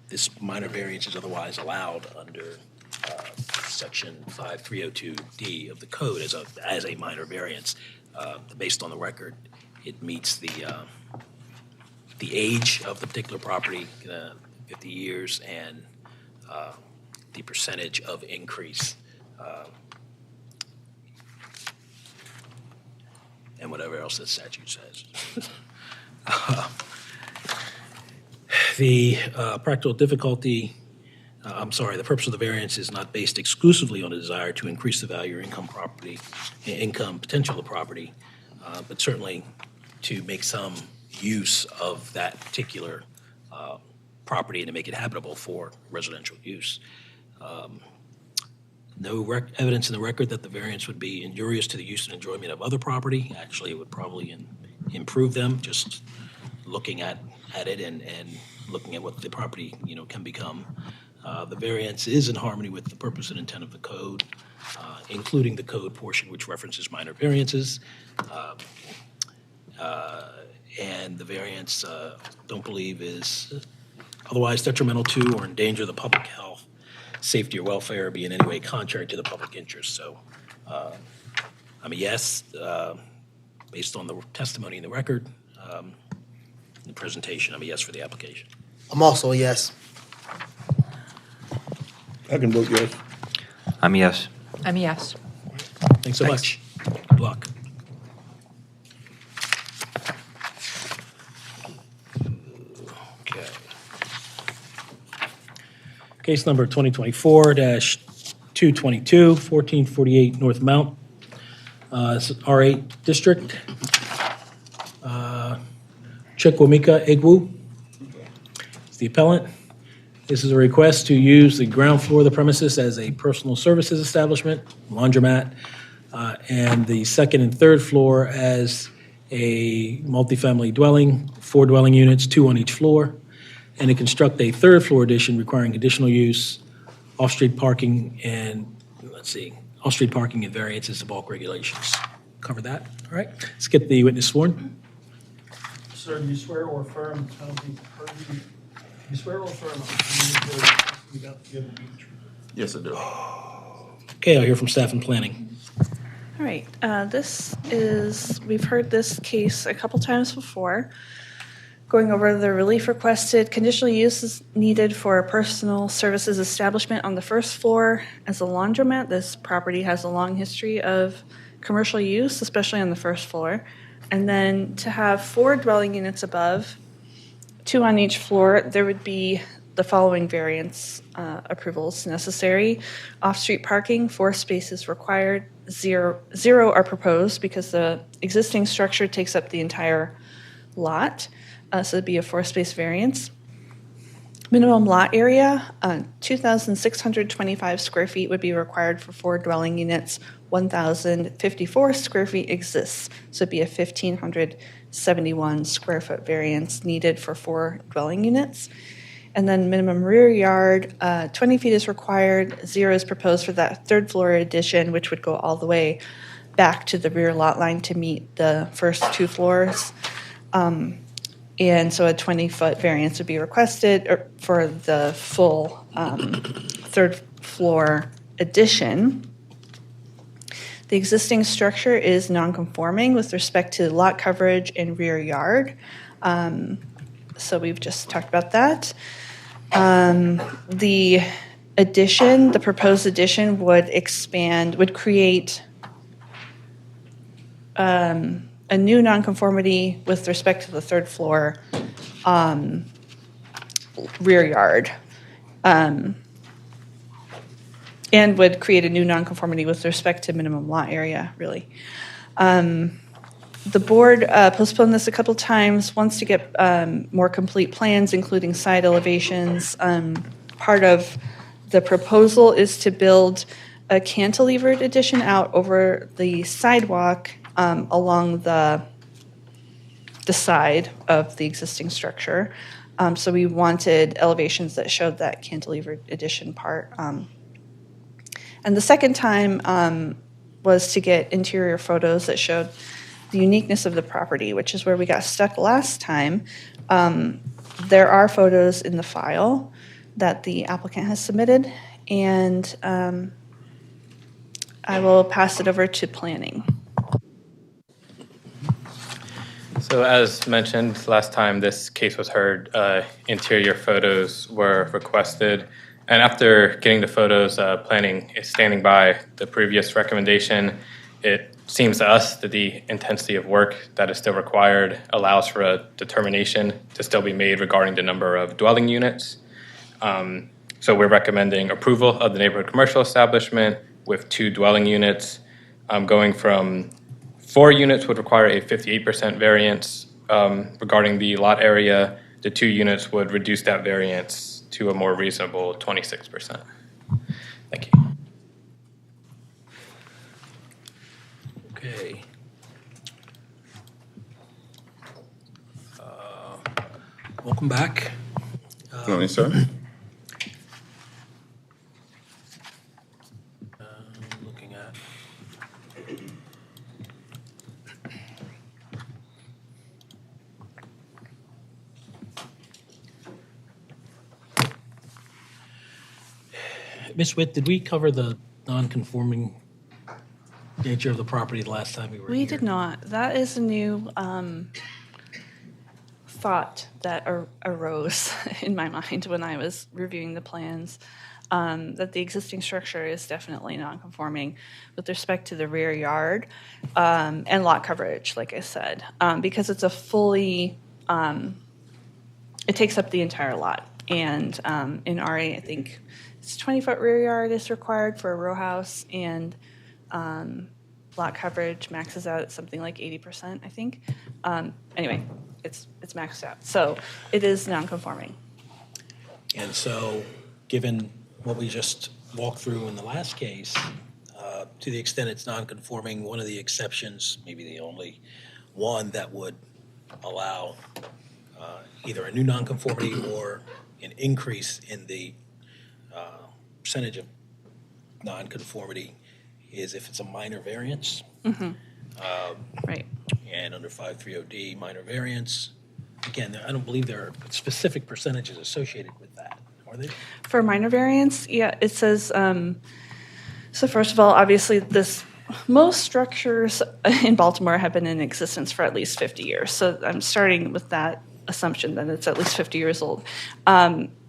this minor variance is otherwise allowed under Section 5302D of the code as a minor variance. Based on the record, it meets the age of the particular property, 50 years, and the percentage of increase, and whatever else the statute says. The practical difficulty, the purpose of the variance is not based exclusively on a desire to increase the value or income potential of the property, but certainly to make some use of that particular property and to make it habitable for residential use. No evidence in the record that the variance would be injurious to the use and enjoyment of other property. Actually, it would probably improve them, just looking at it and looking at what the property can become. The variance is in harmony with the purpose and intent of the code, including the code portion which references minor variances. And the variance, don't believe, is otherwise detrimental to or endanger the public health, safety, or welfare, or be in any way contrary to the public interest. So I'm a yes, based on the testimony in the record, the presentation. I'm a yes for the application. I'm also a yes. I can vote yes. I'm a yes. I'm a yes. Thanks so much. Good luck. Okay. Case number 2024-222, 1448 North Mount. This is R8 District. Chukwemeka Egwu is the appellant. This is a request to use the ground floor of the premises as a personal services establishment, laundromat, and the second and third floor as a multifamily dwelling, 4 dwelling units, 2 on each floor, and to construct a third floor addition requiring conditional use, off-street parking, and off-street parking and variances to bulk regulations. Cover that. All right. Let's get the witness sworn. Sir, do you swear or affirm the penalty you swear or affirm you got the beach? Yes, I do. Okay, I'll hear from staff and planning. All right, we've heard this case a couple times before. Going over the relief requested, conditional use is needed for a personal services establishment on the first floor as a laundromat. This property has a long history of commercial use, especially on the first floor. And then to have 4 dwelling units above, 2 on each floor, there would be the following variance approvals necessary. Off-street parking, 4 spaces required, 0 are proposed because the existing structure takes up the entire lot. So it'd be a 4-space variance. Minimum lot area, 2,625 square feet would be required for 4 dwelling units. 1,054 square feet exists, so it'd be a 1,571 square foot variance needed for 4 dwelling units. And then minimum rear yard, 20 feet is required, 0 is proposed for that 3rd floor addition, which would go all the way back to the rear lot line to meet the first 2 floors. And so a 20-foot variance would be requested for the full 3rd floor addition. The existing structure is non-conforming with respect to lot coverage and rear yard. So we've just talked about that. The addition, the proposed addition would create a new nonconformity with respect to the third floor rear yard. And would create a new nonconformity with respect to minimum lot area, really. The board postponed this a couple times, wants to get more complete plans, including side elevations. Part of the proposal is to build a cantilevered addition out over the sidewalk along the side of the existing structure. So we wanted elevations that showed that cantilevered addition part. And the second time was to get interior photos that showed the uniqueness of the property, which is where we got stuck last time. There are photos in the file that the applicant has submitted, and I will pass it over to planning. So as mentioned last time this case was heard, interior photos were requested. And after getting the photos, planning is standing by the previous recommendation. It seems to us that the intensity of work that is still required allows for a determination to still be made regarding the number of dwelling units. So we're recommending approval of the neighborhood commercial establishment with 2 dwelling units. Going from 4 units would require a 58% variance regarding the lot area. The 2 units would reduce that variance to a more reasonable 26%. Thank you. Okay. Welcome back. Morning, sir. Looking at. Ms. Witt, did we cover the non-conforming nature of the property the last time we were here? We did not. That is a new thought that arose in my mind when I was reviewing the plans, that the existing structure is definitely non-conforming with respect to the rear yard and lot coverage, like I said, because it's a fully, it takes up the entire lot. And in RA, I think it's 20-foot rear yard is required for a row house, and lot coverage maxes out at something like 80%, I think. Anyway, it's maxed out. So it is non-conforming. And so, given what we just walked through in the last case, to the extent it's non-conforming, one of the exceptions, maybe the only one that would allow either a new non-conformity or an increase in the percentage of non-conformity is if it's a minor variance. Right. And under 530D, minor variance. Again, I don't believe there are specific percentages associated with that, are they? For minor variance, yeah, it says, so first of all, obviously most structures in Baltimore have been in existence for at least 50 years. So I'm starting with that assumption that it's at least 50 years old.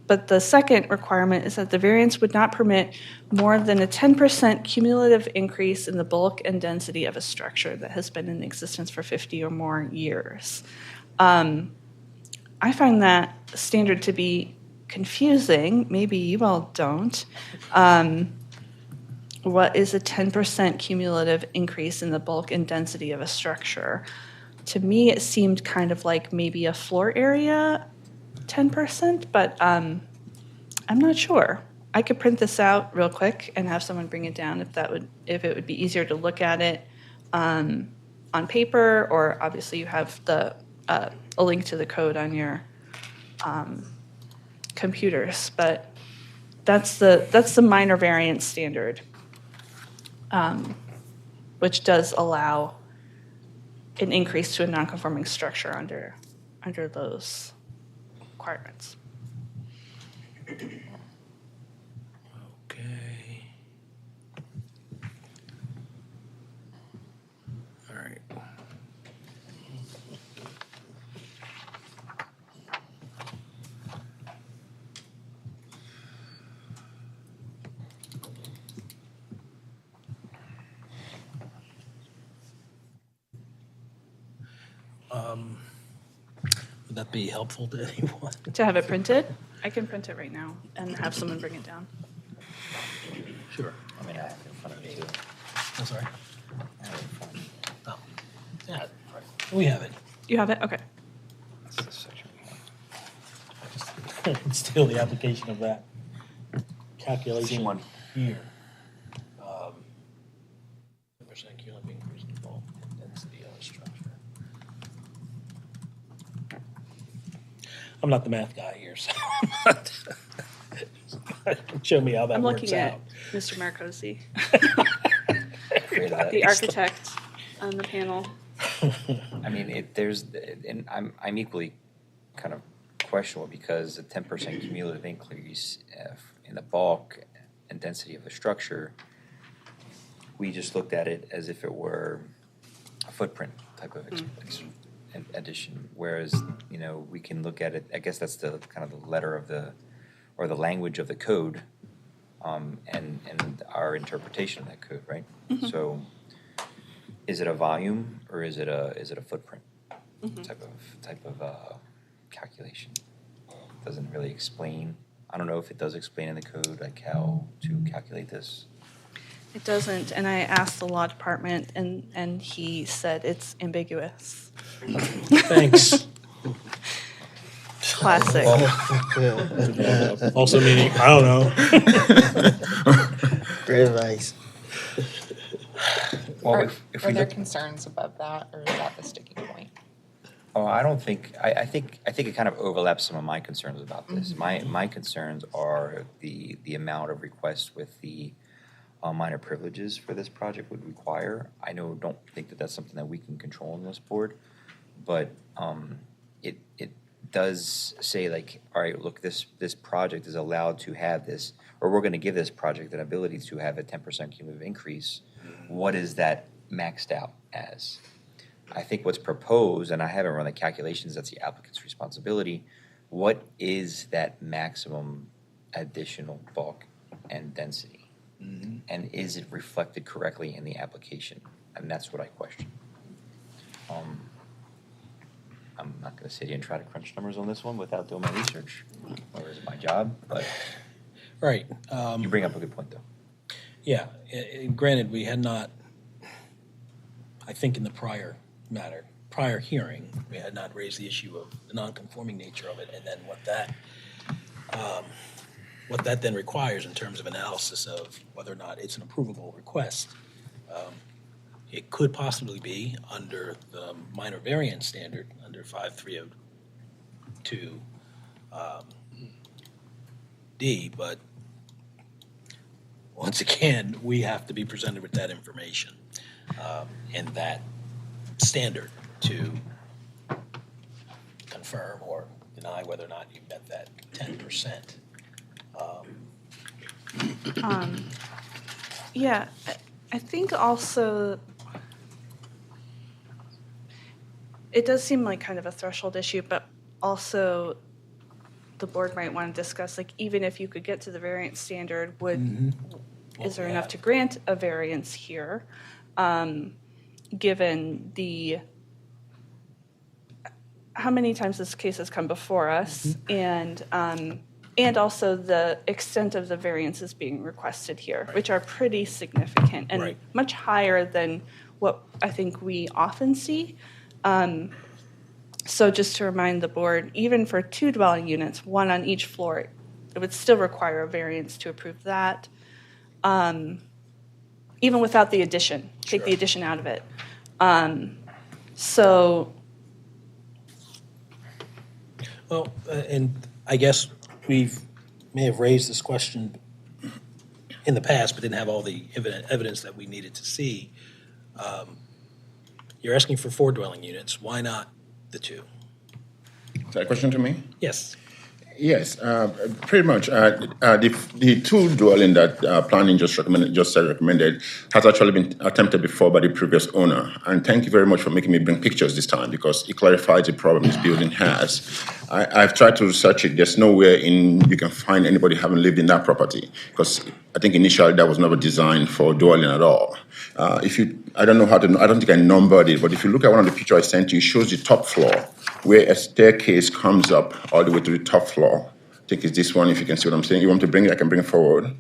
But the second requirement is that the variance would not permit more than a 10% cumulative increase in the bulk and density of a structure that has been in existence for 50 or more years. I find that standard to be confusing. Maybe you all don't. What is a 10% cumulative increase in the bulk and density of a structure? To me, it seemed kind of like maybe a floor area 10%, but I'm not sure. I could print this out real quick and have someone bring it down if it would be easier to look at it on paper, or obviously you have a link to the code on your computers. But that's the minor variance standard, which does allow an increase to a non-conforming structure under those requirements. Okay. Would that be helpful to anyone? To have it printed? I can print it right now and have someone bring it down. Sure. I mean, I have it in front of me too. I'm sorry. I have it in front of me. Oh, yeah, right. We have it. You have it? Okay. That's the section we have. It's still the application of that calculation Seen one. here. 10% cumulative increase in bulk density of a structure. I'm not the math guy here, so show me how that I'm works looking at out. Mr. Marcosi, Afraid of that. the architect on the panel. I mean, and I'm equally kind of questionable because a 10% cumulative increase in the bulk and density of the structure, we just looked at it as if it were a footprint type of addition, whereas, you know, we can look at it, I guess that's the kind of the letter of or the language of the code, and our interpretation of that code, right? So, is it a volume or is it a footprint type of calculation? Doesn't really explain. I don't know if it does explain in the code like how to calculate this. It doesn't, and I asked the law department, and he said it's ambiguous. Thanks. Classic. Also meaning, I don't know. Great advice. Well, Are, if are we there look, concerns above that, or is that the sticking point? oh, I don't think, I think it kind of overlaps some of my concerns about this. My concerns are the amount of requests with the minor privileges for this project would require. I don't think that that's something that we can control in this board, but it does say like, all right, look, this project is allowed to have this, or we're going to give this project an ability to have a 10% cumulative increase. What is that maxed out as? I think what's proposed, and I haven't run the calculations, that's the applicant's responsibility. What is that maximum additional bulk and density? And is it reflected correctly in the application? And that's what I question. I'm not going to sit here and try to crunch numbers on this one without doing my research, or is it my job? But Right. you bring up a good point, though. Yeah, granted, we had not, I think in the prior hearing, we had not raised the issue of the non-conforming nature of it, and then what that then requires in terms of analysis of whether or not it's an approvable request. It could possibly be under the minor variance standard, under 5302 D, but once again, we have to be presented with that information and that standard to confirm or deny whether or not you met that 10%. Yeah, I think also it does seem like kind of a threshold issue, but also the board might want to discuss, like, even if you could get to the variance standard, is there enough to grant a variance here, given how many times this case has come before us, and also the extent of the variances being requested here, which are pretty significant and much higher than what I think we often see. So just to remind the board, even for 2 dwelling units, 1 on each floor, it would still require a variance to approve that, even without the addition. Take the addition out of it. Well, and I guess we may have raised this question in the past, but didn't have all the evidence that we needed to see. You're asking for 4 dwelling units. Why not the 2? Is that a question to me? Yes. Yes, pretty much. The 2 dwelling that planning just recommended has actually been attempted before by the previous owner. And thank you very much for making me bring pictures this time because it clarifies the problem this building has. I've tried to research it. There's nowhere you can find anybody having lived in that property because I think initially that was never designed for dwelling at all. I don't know how to, I don't think I numbered it, but if you look at one of the pictures I sent you, it shows the top floor, where a staircase comes up all the way to the top floor. I think it's this one, if you can see what I'm saying. You want to bring it, I can bring it forward.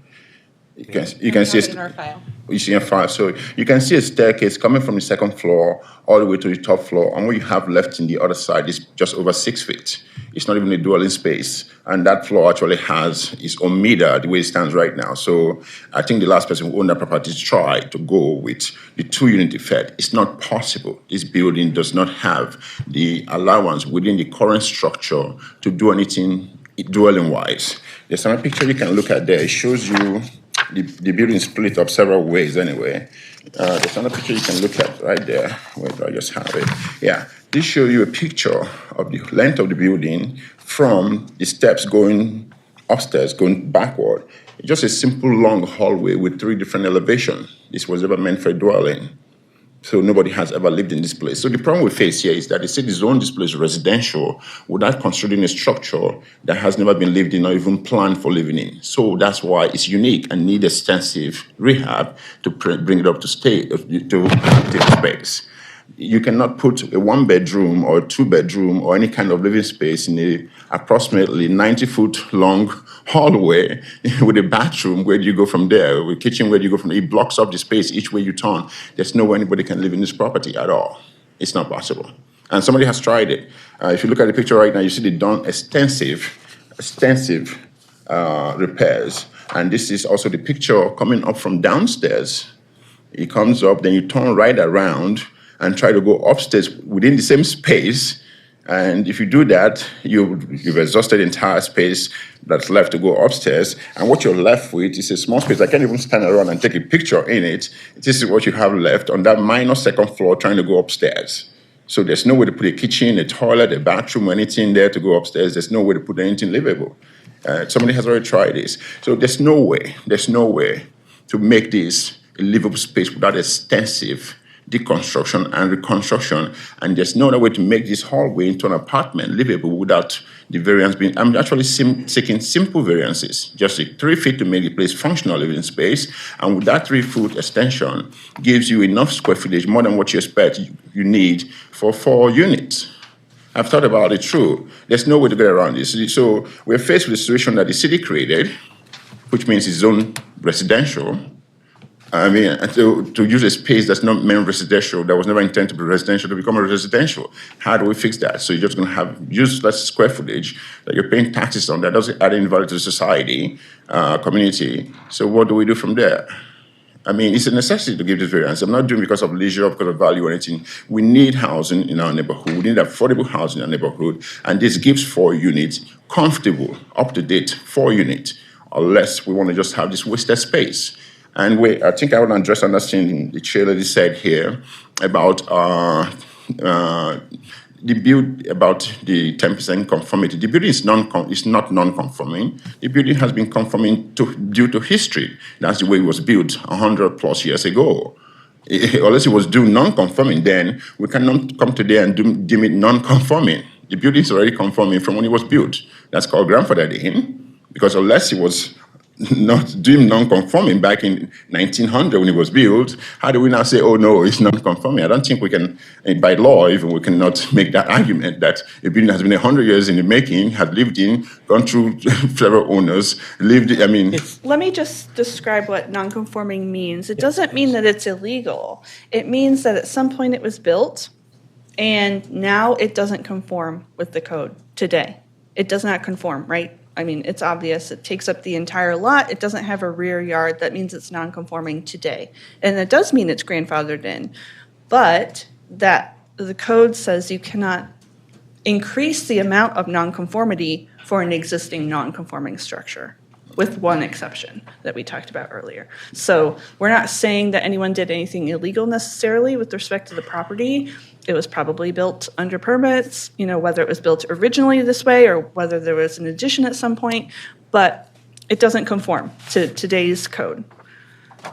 You can see Have it in our file. you see a file. So you can see a staircase coming from the second floor all the way to the top floor. And what you have left in the other side is just over 6 feet. It's not even a dwelling space. And that floor actually has its own meter the way it stands right now. So I think the last person who owned that property tried to go with the 2-unit effect. It's not possible. This building does not have the allowance within the current structure to do anything dwelling-wise. There's another picture you can look at there. It shows you the building is split up several ways anyway. There's another picture you can look at right there. Where do I just have it? Yeah, this shows you a picture of the length of the building from the steps going upstairs, going backward. It's just a simple long hallway with 3 different elevations. This was never meant for a dwelling. So nobody has ever lived in this place. So the problem we face here is that the city zone this place residential without constructing a structure that has never been lived in or even planned for living in. So that's why it's unique and need extensive rehab to bring it up to space. You cannot put a 1-bedroom or a 2-bedroom or any kind of living space in a approximately 90-foot long hallway with a bathroom. Where do you go from there? With a kitchen, where do you go from there? It blocks up the space each way you turn. There's no way anybody can live in this property at all. It's not possible. And somebody has tried it. If you look at the picture right now, you see they've done extensive repairs. And this is also the picture coming up from downstairs. It comes up, then you turn right around and try to go upstairs within the same space. And if you do that, you've exhausted the entire space that's left to go upstairs. And what you're left with is a small space. I can't even stand around and take a picture in it. This is what you have left on that minor second floor trying to go upstairs. So there's no way to put a kitchen, a toilet, a bathroom, or anything there to go upstairs. There's no way to put anything livable. Somebody has already tried this. So there's no way to make this a livable space without extensive deconstruction and reconstruction, and there's no other way to make this hallway into an apartment livable without the variance being. I'm actually seeking simple variances, just 3 feet to make the place functional living space, and with that 3-foot extension gives you enough square footage, more than what you expect you need for 4 units. I've thought about it through. There's no way to get around this. So we're faced with a situation that the city created, which means it's zone residential. I mean, to use a space that's not meant residential, that was never intended to be residential, to become a residential. How do we fix that? So you're just going to have useless square footage that you're paying taxes on that doesn't add any value to the society, community. So what do we do from there? I mean, it's a necessity to give this variance. I'm not doing it because of leisure or because of value or anything. We need housing in our neighborhood. We need affordable housing in our neighborhood. And this gives 4 units, comfortable, up-to-date 4 units, unless we want to just have this wasted space. And I think I want to address understanding the chair lady said here about the build about the 10% conformity. The building is not non-conforming. The building has been conforming due to history. That's the way it was built 100+ years ago. Unless it was due non-conforming, then we cannot come today and deem it non-conforming. The building is already conforming from when it was built. That's called grandfathered in, because unless it was not deemed non-conforming back in 1900 when it was built, how do we now say, oh no, it's non-conforming? I don't think we can, by law even, we cannot make that argument that a building has been 100 years in the making, had lived in, gone through several owners, I mean. Let me just describe what non-conforming means. It doesn't mean that it's illegal. It means that at some point it was built and now it doesn't conform with the code today. It does not conform, right? I mean, it's obvious. It takes up the entire lot. It doesn't have a rear yard. That means it's non-conforming today. And that does mean it's grandfathered in. But that the code says you cannot increase the amount of non-conformity for an existing non-conforming structure, with one exception that we talked about earlier. So we're not saying that anyone did anything illegal necessarily with respect to the property. It was probably built under permits, whether it was built originally this way or whether there was an addition at some point, but it doesn't conform to today's code.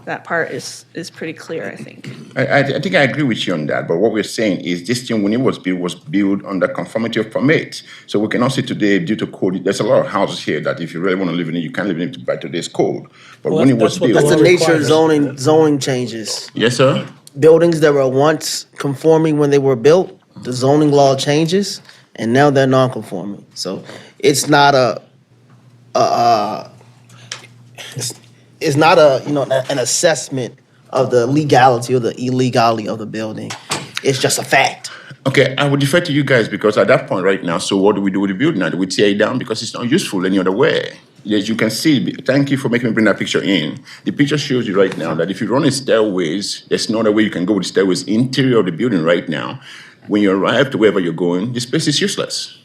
That part is pretty clear, I think. I think I agree with you on that, but what we're saying is this thing, when it was built under conformity of permit. So we cannot say today, due to code, there's a lot of houses here that if you really want to live in it, you can't live in it by today's code. But Well, when it was that's what the built. That's the law nature of requires. zoning changes. Yes, sir? Buildings that were once conforming when they were built, the zoning law changes, and now they're non-conforming. So it's not it's not an assessment of the legality or the illegality of the building. It's just a fact. Okay, I would defer to you guys because at that point right now, so what do we do with the building now? Do we tear it down because it's not useful any other way? As you can see, thank you for making me bring that picture in. The picture shows you right now that if you run a stairways, there's no other way you can go with the stairways interior of the building right now. When you arrive to wherever you're going, this place is useless.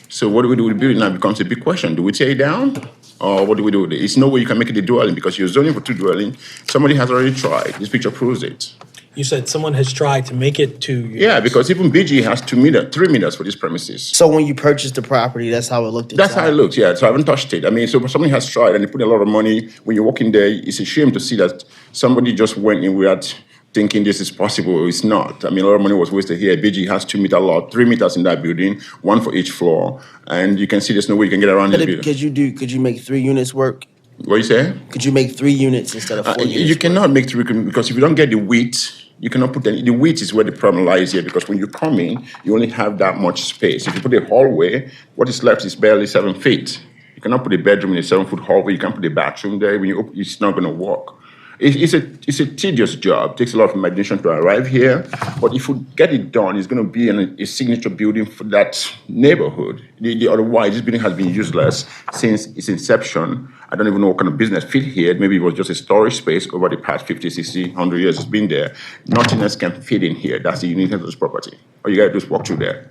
So what do we do with the building now becomes a big question. Do we tear it down? Or what do we do with it? It's no way you can make it a dwelling because you're zoning for 2 dwelling. Somebody has already tried. This picture proves it. You said someone has tried to make it to. Yeah, because even BG has 3 meters for these premises. So when you purchased the property, that's how it looked inside. That's how it looks, yeah. So I haven't touched it. I mean, so somebody has tried and they put a lot of money. When you walk in there, it's a shame to see that somebody just went in without thinking this is possible. It's not. I mean, a lot of money was wasted here. BG has 2 meter lot, 3 meters in that building, 1 for each floor. And you can see there's no way you can get around this building. Could you make 3 units work? What you say? Could you make 3 units instead of 4 units? You cannot make 3 because if you don't get the width, you cannot put any. The width is where the problem lies here because when you come in, you only have that much space. If you put a hallway, what is left is barely 7 feet. You cannot put a bedroom in a 7-foot hallway. You can't put a bathroom there. When you open, it's not going to work. It's a tedious job. It takes a lot of imagination to arrive here. But if you get it done, it's going to be a signature building for that neighborhood. Otherwise, this building has been useless since its inception. I don't even know what kind of business fit here. Maybe it was just a storage space over the past 50, 60, 100 years it's been there. Nothing else can fit in here. That's the uniqueness of this property. All you got to do is walk through there.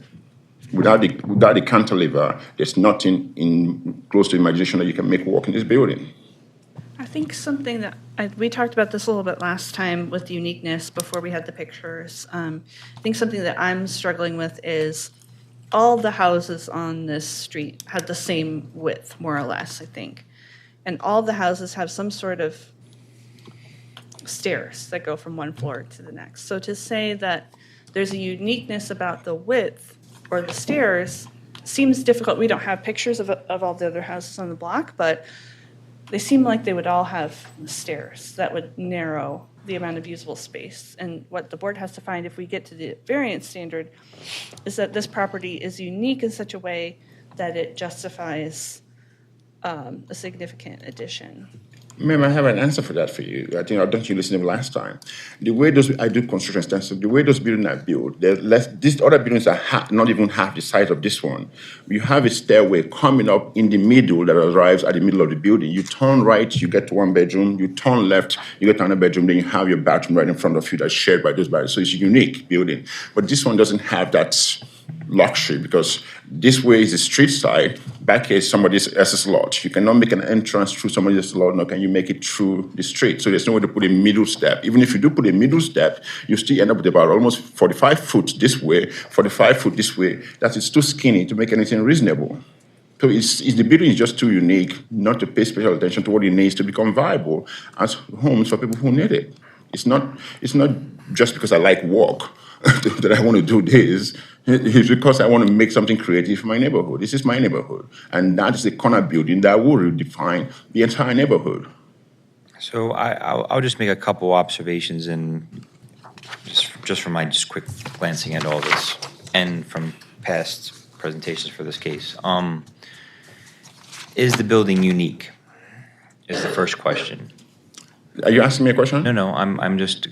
Without the cantilever, there's nothing close to imagination that you can make work in this building. I think something that, we talked about this a little bit last time with uniqueness before we had the pictures. I think something that I'm struggling with is all the houses on this street had the same width, more or less, I think. And all the houses have some sort of stairs that go from one floor to the next. So to say that there's a uniqueness about the width or the stairs seems difficult. We don't have pictures of all the other houses on the block, but they seem like they would all have stairs that would narrow the amount of usable space. And what the board has to find if we get to the variance standard is that this property is unique in such a way that it justifies a significant addition. Ma'am, I have an answer for that for you. I think I don't you listen to last time. The way I do construction stencil, the way those buildings are built, these other buildings are not even half the size of this one. You have a stairway coming up in the middle that arrives at the middle of the building. You turn right, you get to 1 bedroom. You turn left, you get to another bedroom. Then you have your bathroom right in front of you that's shared by those bedrooms. So it's a unique building. But this one doesn't have that luxury because this way is the street side, back here is somebody else's lot. You cannot make an entrance through somebody else's lot, nor can you make it through the street. So there's no way to put a middle step. Even if you do put a middle step, you still end up with about almost 45 foot this way, 45 foot this way. It's too skinny to make anything reasonable. So the building is just too unique not to pay special attention to what it needs to become viable as homes for people who need it. It's not just because I like work that I want to do this. It's because I want to make something creative for my neighborhood. This is my neighborhood. And that is the corner building that will redefine the entire neighborhood. So I'll just make a couple observations and just from my quick glancing at all this and from past presentations for this case. Is the building unique? Is the first question. Are you asking me a question? No, I'm just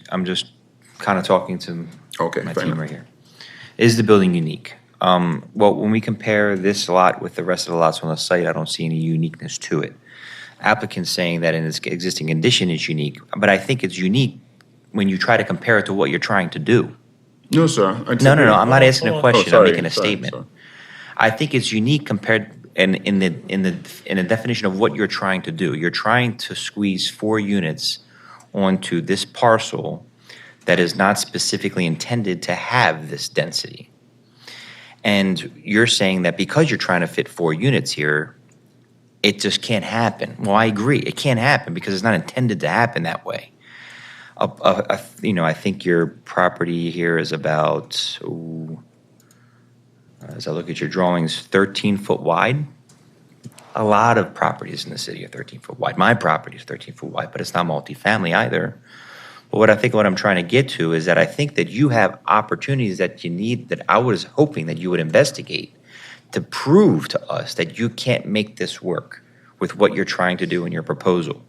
kind of talking to my team enough. right here. Is the building unique? Well, when we compare this lot with the rest of the lots on the site, I don't see any uniqueness to it. Applicant's saying that in its existing condition it's unique, but I think it's unique when you try to compare it to what you're trying to do. No, sir. No, I'm not asking a question. I'm making a statement. Sorry. I think it's unique compared in the definition of what you're trying to do. You're trying to squeeze 4 units onto this parcel that is not specifically intended to have this density. And you're saying that because you're trying to fit 4 units here, it just can't happen. Well, I agree. It can't happen because it's not intended to happen that way. I think your property here is about, as I look at your drawings, 13 foot wide. A lot of properties in the city are 13 foot wide. My property is 13 foot wide, but it's not multifamily either. But what I'm trying to get to is that I think that you have opportunities that you need, that I was hoping that you would investigate to prove to us that you can't make this work with what you're trying to do in your proposal.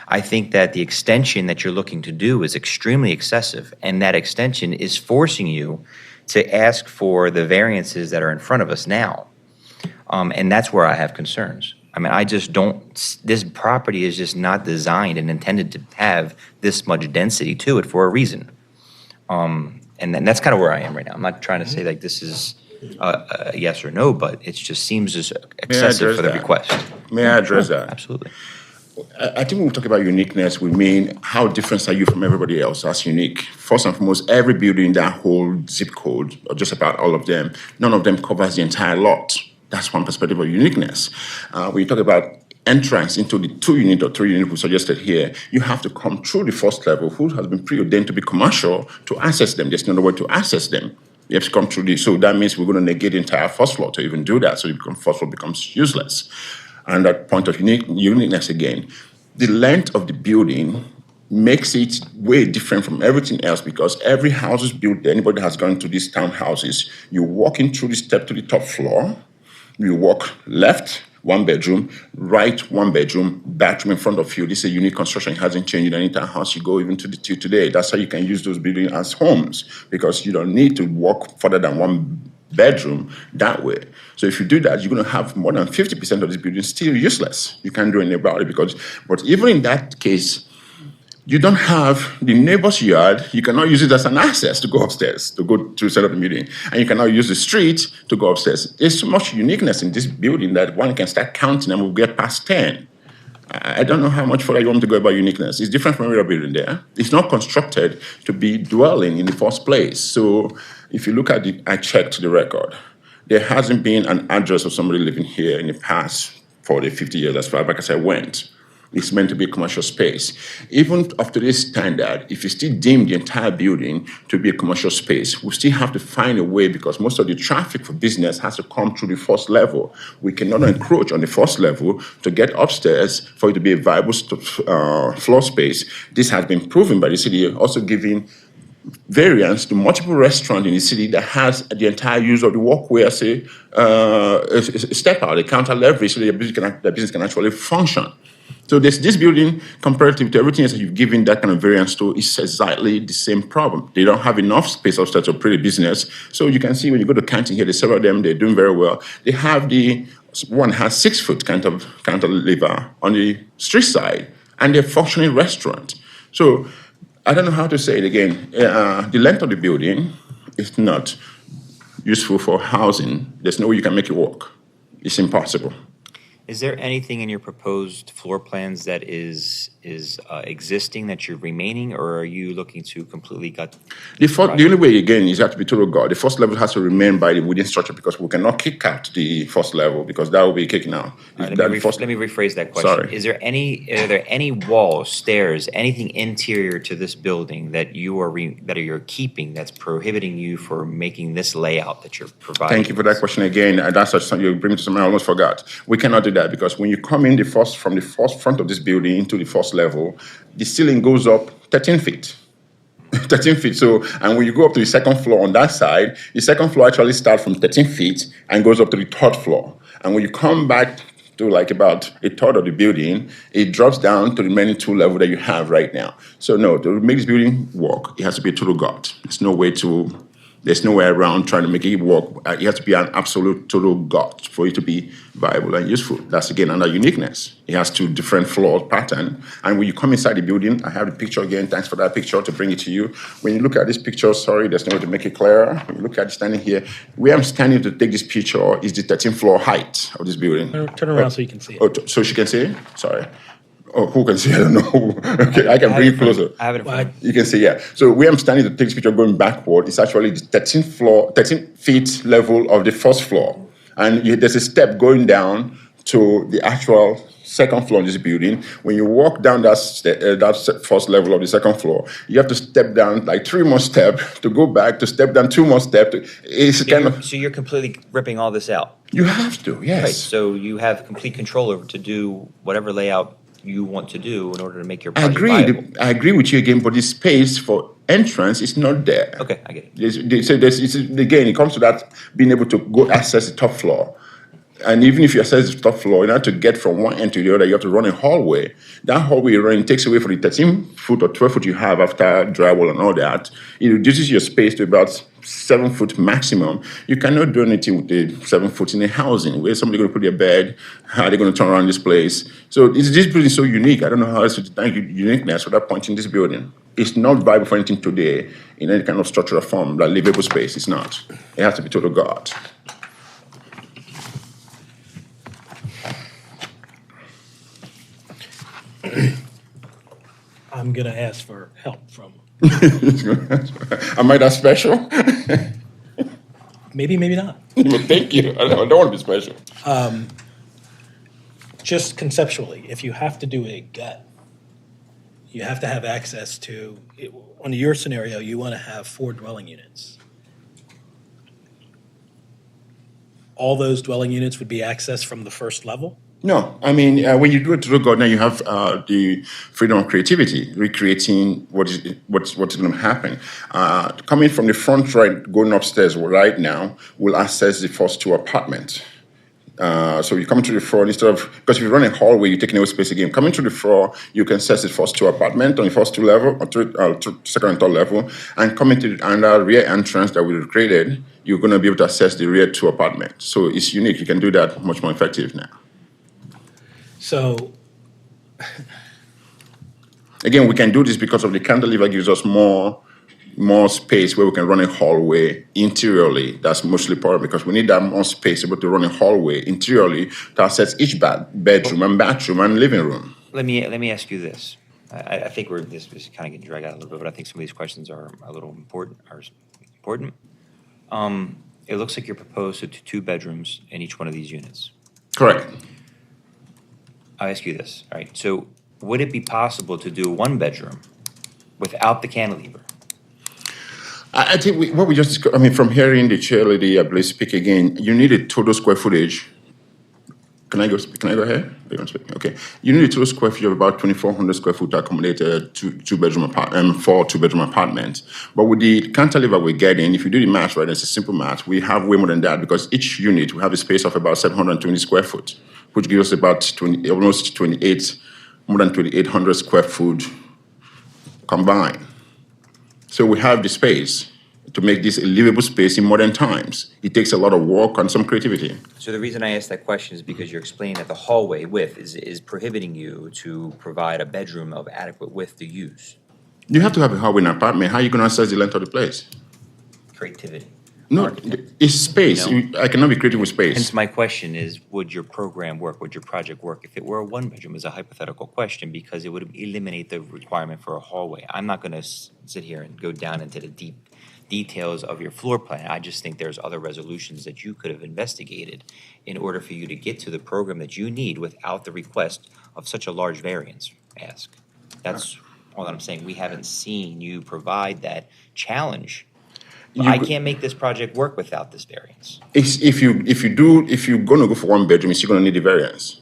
I think that the extension that you're looking to do is extremely excessive, and that extension is forcing you to ask for the variances that are in front of us now. And that's where I have concerns. I mean, I just don't, this property is just not designed and intended to have this much density to it for a reason. And then that's kind of where I am right now. I'm not trying to say like this is a yes or no, but it just seems as excessive for the request. May I address that? Absolutely. I think when we talk about uniqueness, we mean how different are you from everybody else? That's unique. First and foremost, every building in that whole zip code, or just about all of them, none of them covers the entire lot. That's one perspective of uniqueness. When you talk about entrance into the 2 unit or 3 unit we suggested here, you have to come through the first level, who has been preordained to be commercial, to access them. There's no other way to access them. You have to come through so that means we're going to negate the entire first floor to even do that. So first floor becomes useless. And that point of uniqueness again, the length of the building makes it way different from everything else because every house is built, anybody that has gone to these townhouses, you're walking through the step to the top floor, you walk left, 1 bedroom, right, 1 bedroom, bathroom in front of you. This is a unique construction. It hasn't changed in any townhouse you go even to today. That's how you can use those buildings as homes because you don't need to walk further than 1 bedroom that way. So if you do that, you're going to have more than 50% of this building still useless. You can't do anything about it but even in that case, you don't have the neighbor's yard. You cannot use it as an access to go upstairs, to go to set up the meeting. And you cannot use the street to go upstairs. There's so much uniqueness in this building that one can start counting and we'll get past 10. I don't know how much further you want me to go about uniqueness. It's different from every other building there. It's not constructed to be dwelling in the first place. So if you look at I checked the record. There hasn't been an address of somebody living here in the past 40, 50 years as far back as I went. It's meant to be a commercial space. Even up to this standard, if you still deem the entire building to be a commercial space, we still have to find a way because most of the traffic for business has to come through the first level. We cannot encroach on the first level to get upstairs for it to be a viable floor space. This has been proven by the city, also giving variance to multiple restaurants in the city that has the entire use of the walkway as a step out, a counter leverage, so that the business can actually function. So this building, comparative to everything else that you've given that kind of variance to, is exactly the same problem. They don't have enough space upstairs to operate a business. So you can see when you go to Canton here, there's several of them, they're doing very well. They have one has 6-foot cantilever on the street side, and they're functioning restaurant. So I don't know how to say it again. The length of the building is not useful for housing. There's no way you can make it work. It's impossible. Is there anything in your proposed floor plans that is existing that you're remaining, or are you looking to completely gut? The only way, again, is that to be total God. The first level has to remain by the wooden structure because we cannot kick out the first level because that will be kicking out. Let me rephrase that question. Sorry. Are there any walls, stairs, anything interior to this building that you're keeping that's prohibiting you from making this layout that you're providing? Thank you for that question again. That's something you bring me to something I almost forgot. We cannot do that because when you come in from the first front of this building into the first level, the ceiling goes up 13 feet. 13 feet. So, and when you go up to the second floor on that side, the second floor actually starts from 13 feet and goes up to the third floor. And when you come back to like about a third of the building, it drops down to the remaining 2 levels that you have right now. So no, to make this building work, it has to be a total God. There's no way around trying to make it work. It has to be an absolute total God for it to be viable and useful. That's again under uniqueness. It has 2 different floor pattern. And when you come inside the building, I have the picture again. Thanks for that picture to bring it to you. When you look at this picture, sorry, there's no way to make it clearer. When you look at it standing here, where I'm standing to take this picture is the 13th floor height of this building. Turn around so you can see it. So she can see it? Sorry. Oh, who can see? I don't know. Okay, I can bring it closer. I have it in front. You can see, yeah. So where I'm standing to take this picture going backward, it's actually the 13 feet level of the first floor. And there's a step going down to the actual second floor of this building. When you walk down that first level of the second floor, you have to step down like 3 more steps to go back, to step down 2 more steps. It's kind of, So you're completely ripping all this out? you have to, yes. Right, so you have complete control over to do whatever layout you want to do in order to make your I project agree. viable. I agree with you again, but the space for entrance is not there. Okay, I get it. Again, it comes to that being able to go access the top floor. And even if you access the top floor, in order to get from one end to the other, you have to run a hallway. That hallway you're running takes away from the 13-foot or 12-foot you have after drywall and all that. It reduces your space to about 7-foot maximum. You cannot do anything with the 7 foot in a housing. Where's somebody going to put their bed? How are they going to turn around this place? So this building is so unique. I don't know how else to thank uniqueness for that point in this building. It's not viable for anything today in any kind of structural form, like livable space. It's not. It has to be total God. I'm gonna ask for help from, Am I that special? maybe, maybe not. Thank you. I don't want to be special. Just conceptually, if you have to do a gut, you have to have access to, under your scenario, you want to have 4 dwelling units. All those dwelling units would be accessed from the first level? No, I mean, when you do it through God, now you have the freedom of creativity, recreating what's going to happen. Coming from the front right, going upstairs right now, will access the first 2 apartments. So you come to the floor instead of, because if you run a hallway, you're taking away space again. Coming to the floor, you can access the first 2 apartments on the first 2 level, or second and third level, and coming to the rear entrance that we created, you're going to be able to access the rear 2 apartments. So it's unique. You can do that much more effective now. So, again, we can do this because of the cantilever gives us more space where we can run a hallway interiorly. That's mostly part because we need that more space able to run a hallway interiorly to access each bedroom and bathroom and living room. Let me ask you this. I think this is kind of getting dragged out a little bit, but I think some of these questions are a little important. It looks like you're proposed to 2 bedrooms in each one of these units. Correct. I'll ask you this, all right? So would it be possible to do 1 bedroom without the cantilever? I think what we just discussed, I mean, from hearing the chair lady, I believe, speak again, you need a total square footage. Can I go ahead? Are you going to speak? Okay. You need a total square footage of about 2,400 square foot to accommodate a 2-bedroom apartment, 4 2-bedroom apartments. But with the cantilever we're getting, if you do the math, right, it's a simple math, we have way more than that because each unit, we have a space of about 720 square foot, which gives us about more than 2,800 square foot combined. So we have the space to make this a livable space in modern times. It takes a lot of work and some creativity. So the reason I asked that question is because you're explaining that the hallway width is prohibiting you to provide a bedroom of adequate width to use. You have to have a hallway in an apartment. How are you going to assess the length of the place? Creativity. No, Architect. it's space. You know? I cannot be creative with space. Hence my question is, would your program work, would your project work if it were a 1-bedroom? Is a hypothetical question because it would eliminate the requirement for a hallway. I'm not going to sit here and go down into the deep details of your floor plan. I just think there's other resolutions that you could have investigated in order for you to get to the program that you need without the request of such a large variance ask. That's all that I'm saying. We haven't seen you provide that challenge. I can't make this project work without this variance. If you're going to go for 1 bedroom, you're going to need the variance.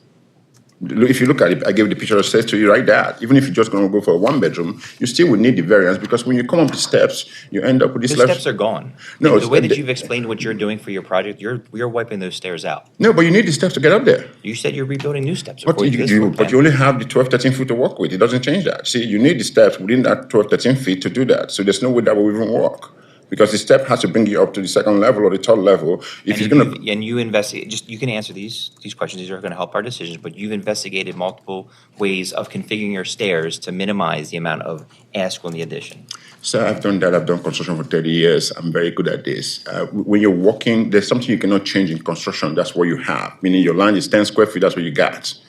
If you look at it, I gave the picture that says to you right there. Even if you're just going to go for a 1 bedroom, you still would need the variance because when you come up the steps, you end up with this. The steps are gone. No, the way that you've explained what you're doing for your project, you're wiping those stairs out. No, but you need the steps to get up there. You said you're rebuilding new steps. But you only have the 12, 13 feet to work with. It doesn't change that. See, you need the steps within that 12, 13 feet to do that. So there's no way that will even work. Because the step has to bring you up to the second level or the third level. You investigate, you can answer these questions. These are going to help our decisions. But you've investigated multiple ways of configuring your stairs to minimize the amount of ask on the addition. So I've done that. I've done construction for 30 years. I'm very good at this. When you're walking, there's something you cannot change in construction. That's what you have. Meaning your line is 10 square feet. That's what you got.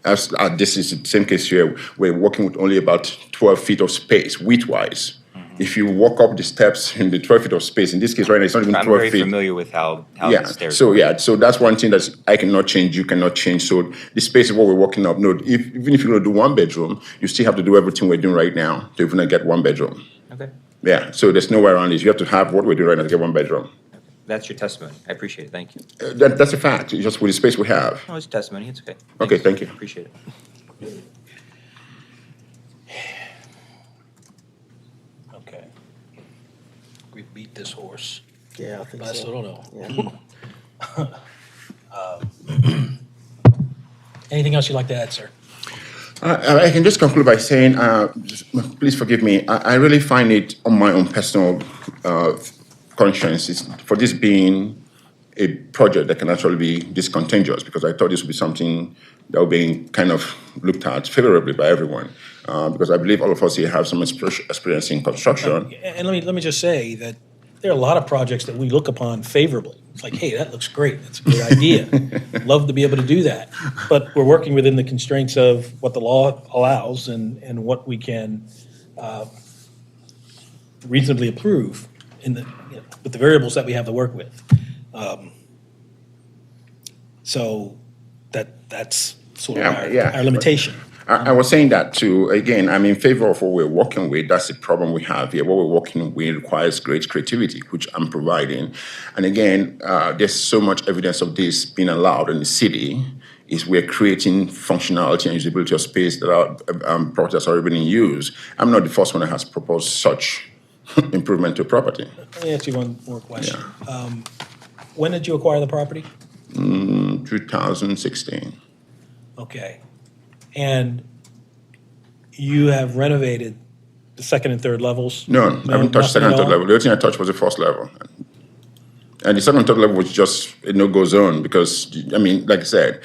This is the same case here. We're working with only about 12 feet of space, width-wise. if you walk up the steps in the 12 feet of space, in this case right now, it's not even I'm 12 very feet. familiar with how Yeah, the stairs so work. yeah, so that's one thing that I cannot change, you cannot change. So the space is what we're working up. No, even if you're gonna do one bedroom, you still have to do everything we're doing right now to even get one bedroom. Okay, Yeah, so there's no way around this. You have to have what we're doing right now to get one bedroom. that's your testimony. I appreciate it. Thank you. That's a fact, it's just with the space we have. No, it's testimony. It's okay. Okay, Thanks. thank you. Appreciate it. Okay. We beat this horse. Yeah, I think I so. still don't know. Yeah. Anything else you'd like to add, sir? I can just conclude by saying, please forgive me, I really find it on my own personal conscience for this being a project that can actually be discontinuous, because I thought this would be something that would be kind of looked at favorably by everyone, because I believe all of us here have some experience in construction. And let me just say that there are a lot of projects that we look upon favorably. It's like, hey, that looks great. That's a great idea. Love to be able to do that. But we're working within the constraints of what the law allows and what we can reasonably approve with the variables that we have to work with. So that's sort of our limitation. I was saying that too. Again, I'm in favor of what we're working with. That's the problem we have here. What we're working with requires great creativity, which I'm providing. And again, there's so much evidence of this being allowed in the city. Is we're creating functionality and usability of space that are properties already been in use. I'm not the first one that has proposed such improvement to property. Let me ask you one more question. When did you acquire the property? 2016. Okay. And you have renovated the second and third levels? No, I haven't touched second and nothing at third all? level. The only thing I touched was the first level. And the second and third level was just a no-go zone because, I mean, like I said,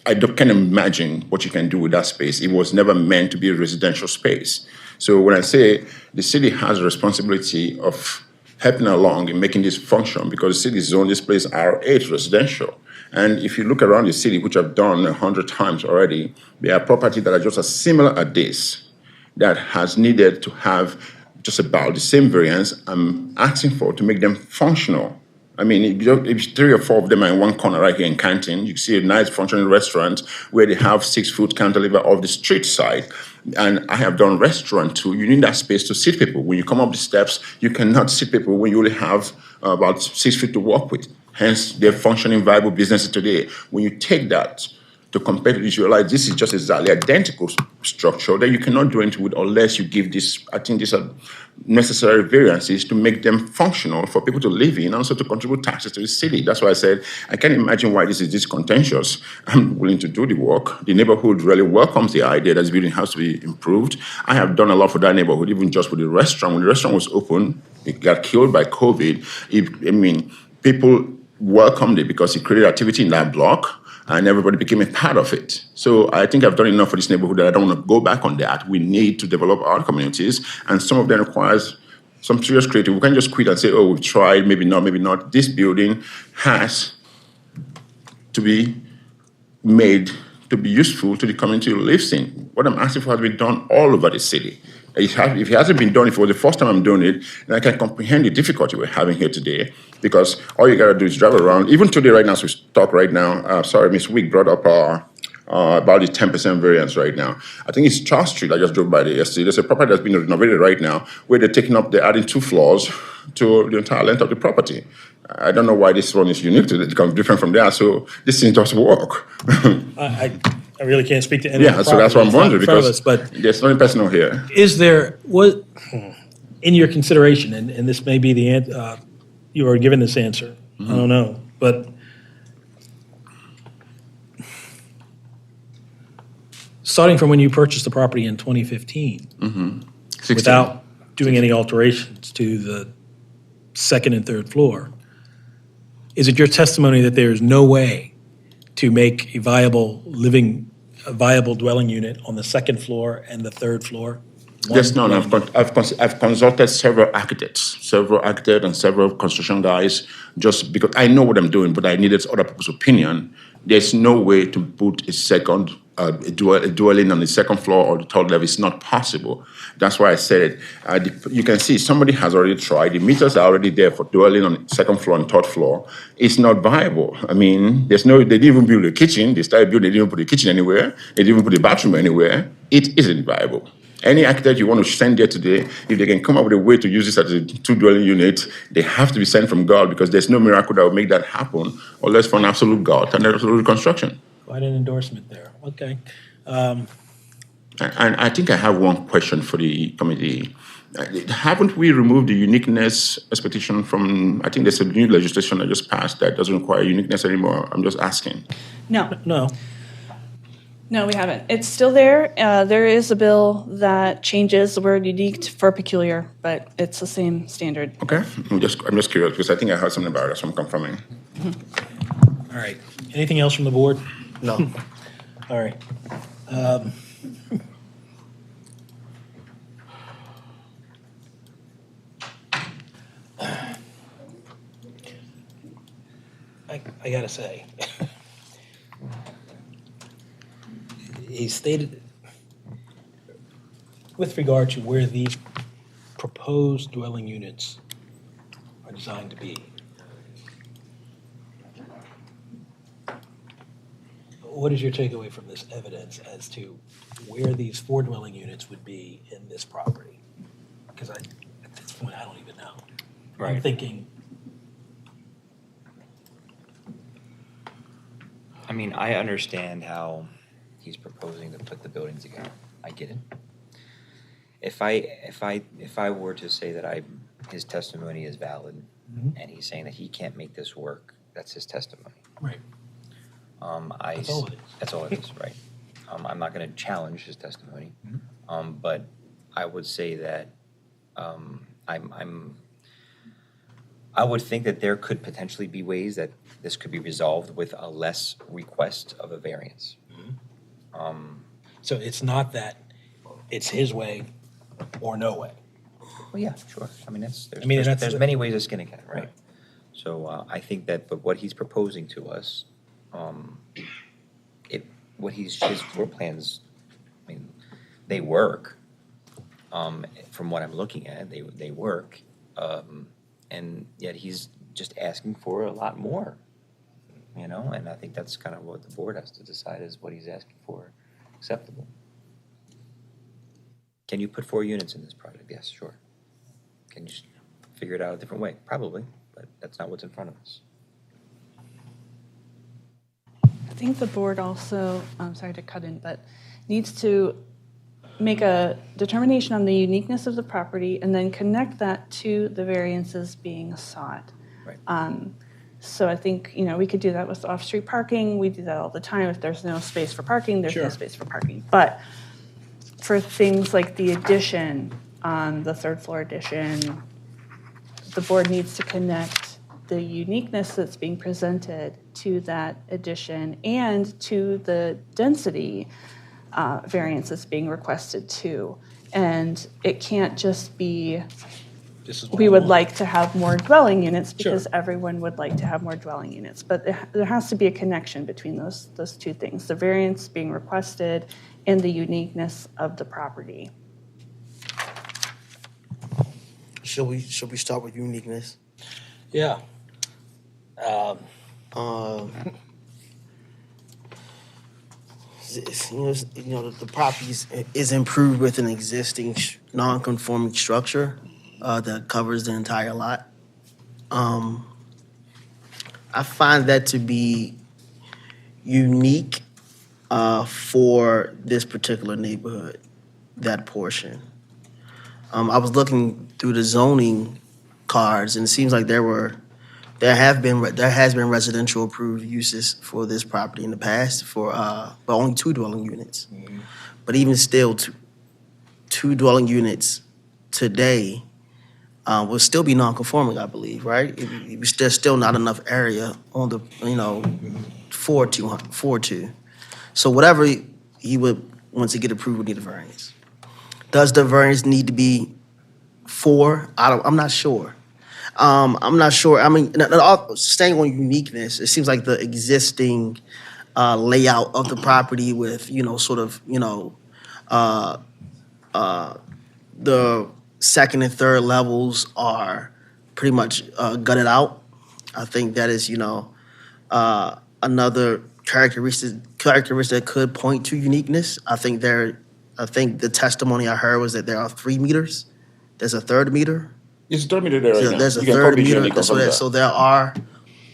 I can't imagine what you can do with that space. It was never meant to be a residential space. So when I say the city has a responsibility of helping along in making this function, because the city zoned this place R8 residential. And if you look around the city, which I've done 100 times already, there are properties that are just as similar as this that has needed to have just about the same variance I'm asking for to make them functional. I mean, if 3 or 4 of them are in one corner right here in Canton, you see a nice functioning restaurant where they have 6-foot cantilever off the street side. And I have done restaurant too. You need that space to seat people. When you come up the steps, you cannot seat people when you only have about 6 feet to walk with. Hence, they're functioning, viable businesses today. When you take that to compare to this, you realize this is just exactly identical structure that you cannot do anything with unless you give this, I think these are necessary variances to make them functional for people to live in and also to contribute taxes to the city. That's why I said, I can't imagine why this is this contentious. I'm willing to do the work. The neighborhood really welcomes the idea that this building has to be improved. I have done a lot for that neighborhood, even just with the restaurant. When the restaurant was open, it got killed by COVID. People welcomed it because it created activity in that block and everybody became a part of it. So I think I've done enough for this neighborhood that I don't want to go back on that. We need to develop our communities, and some of them requires some serious creativity. We can't just quit and say, oh, we've tried, maybe not, maybe not. This building has to be made to be useful to the community it lives in. What I'm asking for has been done all over the city. If it hasn't been done, if it was the first time I'm doing it, then I can comprehend the difficulty we're having here today, because all you gotta do is drive around. Even today, right now, as we talk right now, sorry, Ms. Wick brought up about the 10% variance right now. I think it's Charles Street, I just drove by there yesterday. There's a property that's being renovated right now where they're adding 2 floors to the entire length of the property. I don't know why this one is unique to it, becomes different from there, so this thing does work. I really can't speak to any of the so that's what I'm property wondering, that's not in front of because us, but there's nothing personal here. is there, in your consideration, and this may be the you are given this answer, I don't know, but starting from when you purchased the property in 2015, without doing any alterations to the second and third floor, is it your testimony that there is no way to make a viable dwelling unit on the second floor and the third floor? Yes, no, I've consulted several architects and several construction guys, just because I know what I'm doing, but I needed other people's opinion. There's no way to put a second a dwelling on the second floor or the third level is not possible. That's why I said it. You can see somebody has already tried. The meters are already there for dwelling on the second floor and third floor. It's not viable. I mean, they didn't even build a kitchen. They started building, they didn't put the kitchen anywhere. They didn't even put the bathroom anywhere. It isn't viable. Any architect you want to send there today, if they can come up with a way to use this as a two-dwelling unit, they have to be sent from God, because there's no miracle that will make that happen unless for an absolute God and absolute reconstruction. Quite an endorsement there. Okay. And I think I have one question for the committee. Haven't we removed the uniqueness expectation from, I think there's a new legislation that just passed that doesn't require uniqueness anymore. I'm just asking. No. No, we haven't. It's still there. There is a bill that changes the word unique for peculiar, but it's the same standard. Okay, I'm just curious because I think I heard something about it, so I'm confirming. All right. Anything else from the board? No. All right. I gotta say, he stated, with regard to where these proposed dwelling units are designed to be, what is your takeaway from this evidence as to where these 4 dwelling units would be in this property? Because at this point, I don't even know. I'm thinking, I mean, I understand how he's proposing to put the buildings together. I get it. If I were to say that his testimony is valid, and he's saying that he can't make this work, that's his testimony. right, That's all it is. That's all it is, right. I'm not going to challenge his testimony, but I would say that I would think that there could potentially be ways that this could be resolved with a less request of a variance. So it's not that it's his way or no way. Well, yeah, sure. I mean, that's- there's many ways of skinning it, right? So I think that, but what he's proposing to us, his floor plans, I mean, they work. From what I'm looking at, they work, and yet he's just asking for a lot more, you know. And I think that's kind of what the board has to decide, is what he's asking for acceptable. Can you put 4 units in this project? Yes, sure. Can you just figure it out a different way? Probably, but that's not what's in front of us. I think the board also, I'm sorry to cut in, but needs to make a determination on the uniqueness of the property and then connect that to the variances being sought. Right. So I think, we could do that with off-street parking. We do that all the time. If there's no space for parking, there's no Sure. space for parking. But for things like the addition, the third floor addition, the board needs to connect the uniqueness that's being presented to that addition and to the density variance that's being requested too. And it can't just be, This is what we I would want. like to have more dwelling units because Sure. everyone would like to have more dwelling units. But there has to be a connection between those 2 things, the variance being requested and the uniqueness of the property. Should we start with uniqueness? Yeah. The property is improved with an existing non-conforming structure that covers the entire lot. I find that to be unique for this particular neighborhood, that portion. I was looking through the zoning cards, and it seems like there has been residential approved uses for this property in the past but only 2 dwelling units. But even still, 2 dwelling units today will still be non-conforming, I believe, right? There's still not enough area on the, for 2. So whatever he would, once he get approved, would need a variance. Does the variance need to be 4? I'm not sure. I'm not sure. I mean, staying on uniqueness, it seems like the existing layout of the property with, the second and third levels are pretty much gutted out. I think that is, another characteristic that could point to uniqueness. I think the testimony I heard was that there are 3 meters. There's a third meter. It's 3 meters there right now. There's a You can third call BG and meter. they confirm that. So there are,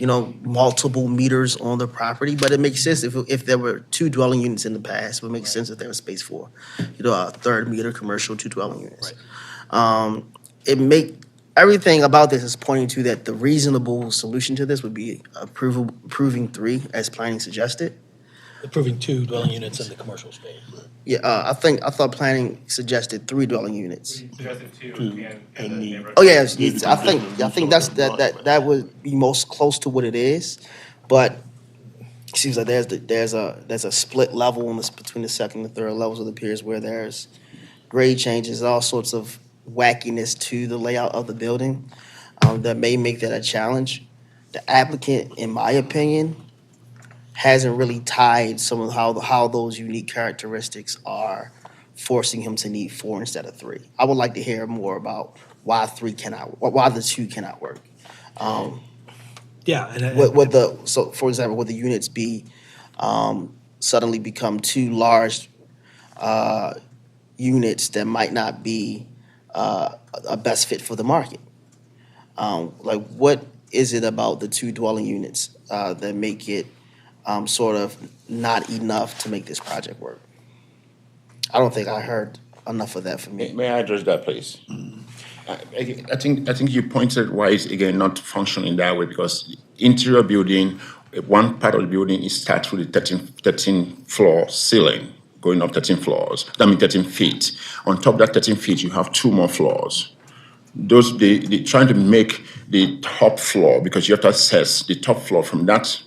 multiple meters on the property, but it makes sense if there were 2 dwelling units in the past, it would make sense if there was space for, a third meter commercial, 2 dwelling units. Everything about this is pointing to that the reasonable solution to this would be approving 3 as planning suggested. Approving 2 dwelling units in the commercial space. Yeah, I thought planning suggested 3 dwelling units. Oh yeah, I think that would be most close to what it is, but it seems like there's a split level between the second and third levels of the piers where there's grade changes, all sorts of wackiness to the layout of the building that may make that a challenge. The applicant, in my opinion, hasn't really tied some of how those unique characteristics are forcing him to need 4 instead of 3. I would like to hear more about why the 2 cannot work. For example, would the units be suddenly become 2 large units that might not be a best fit for the market? What is it about the 2 dwelling units that make it sort of not enough to make this project work? I don't think I heard enough of that from you. May I address that, please? I think you pointed why it's, again, not functioning that way, because interior building, one part of the building starts with the 13 floor ceiling, going up 13 floors. 13 feet. On top of that 13 feet, you have 2 more floors. They're trying to make the top floor, because you have to assess the top floor from that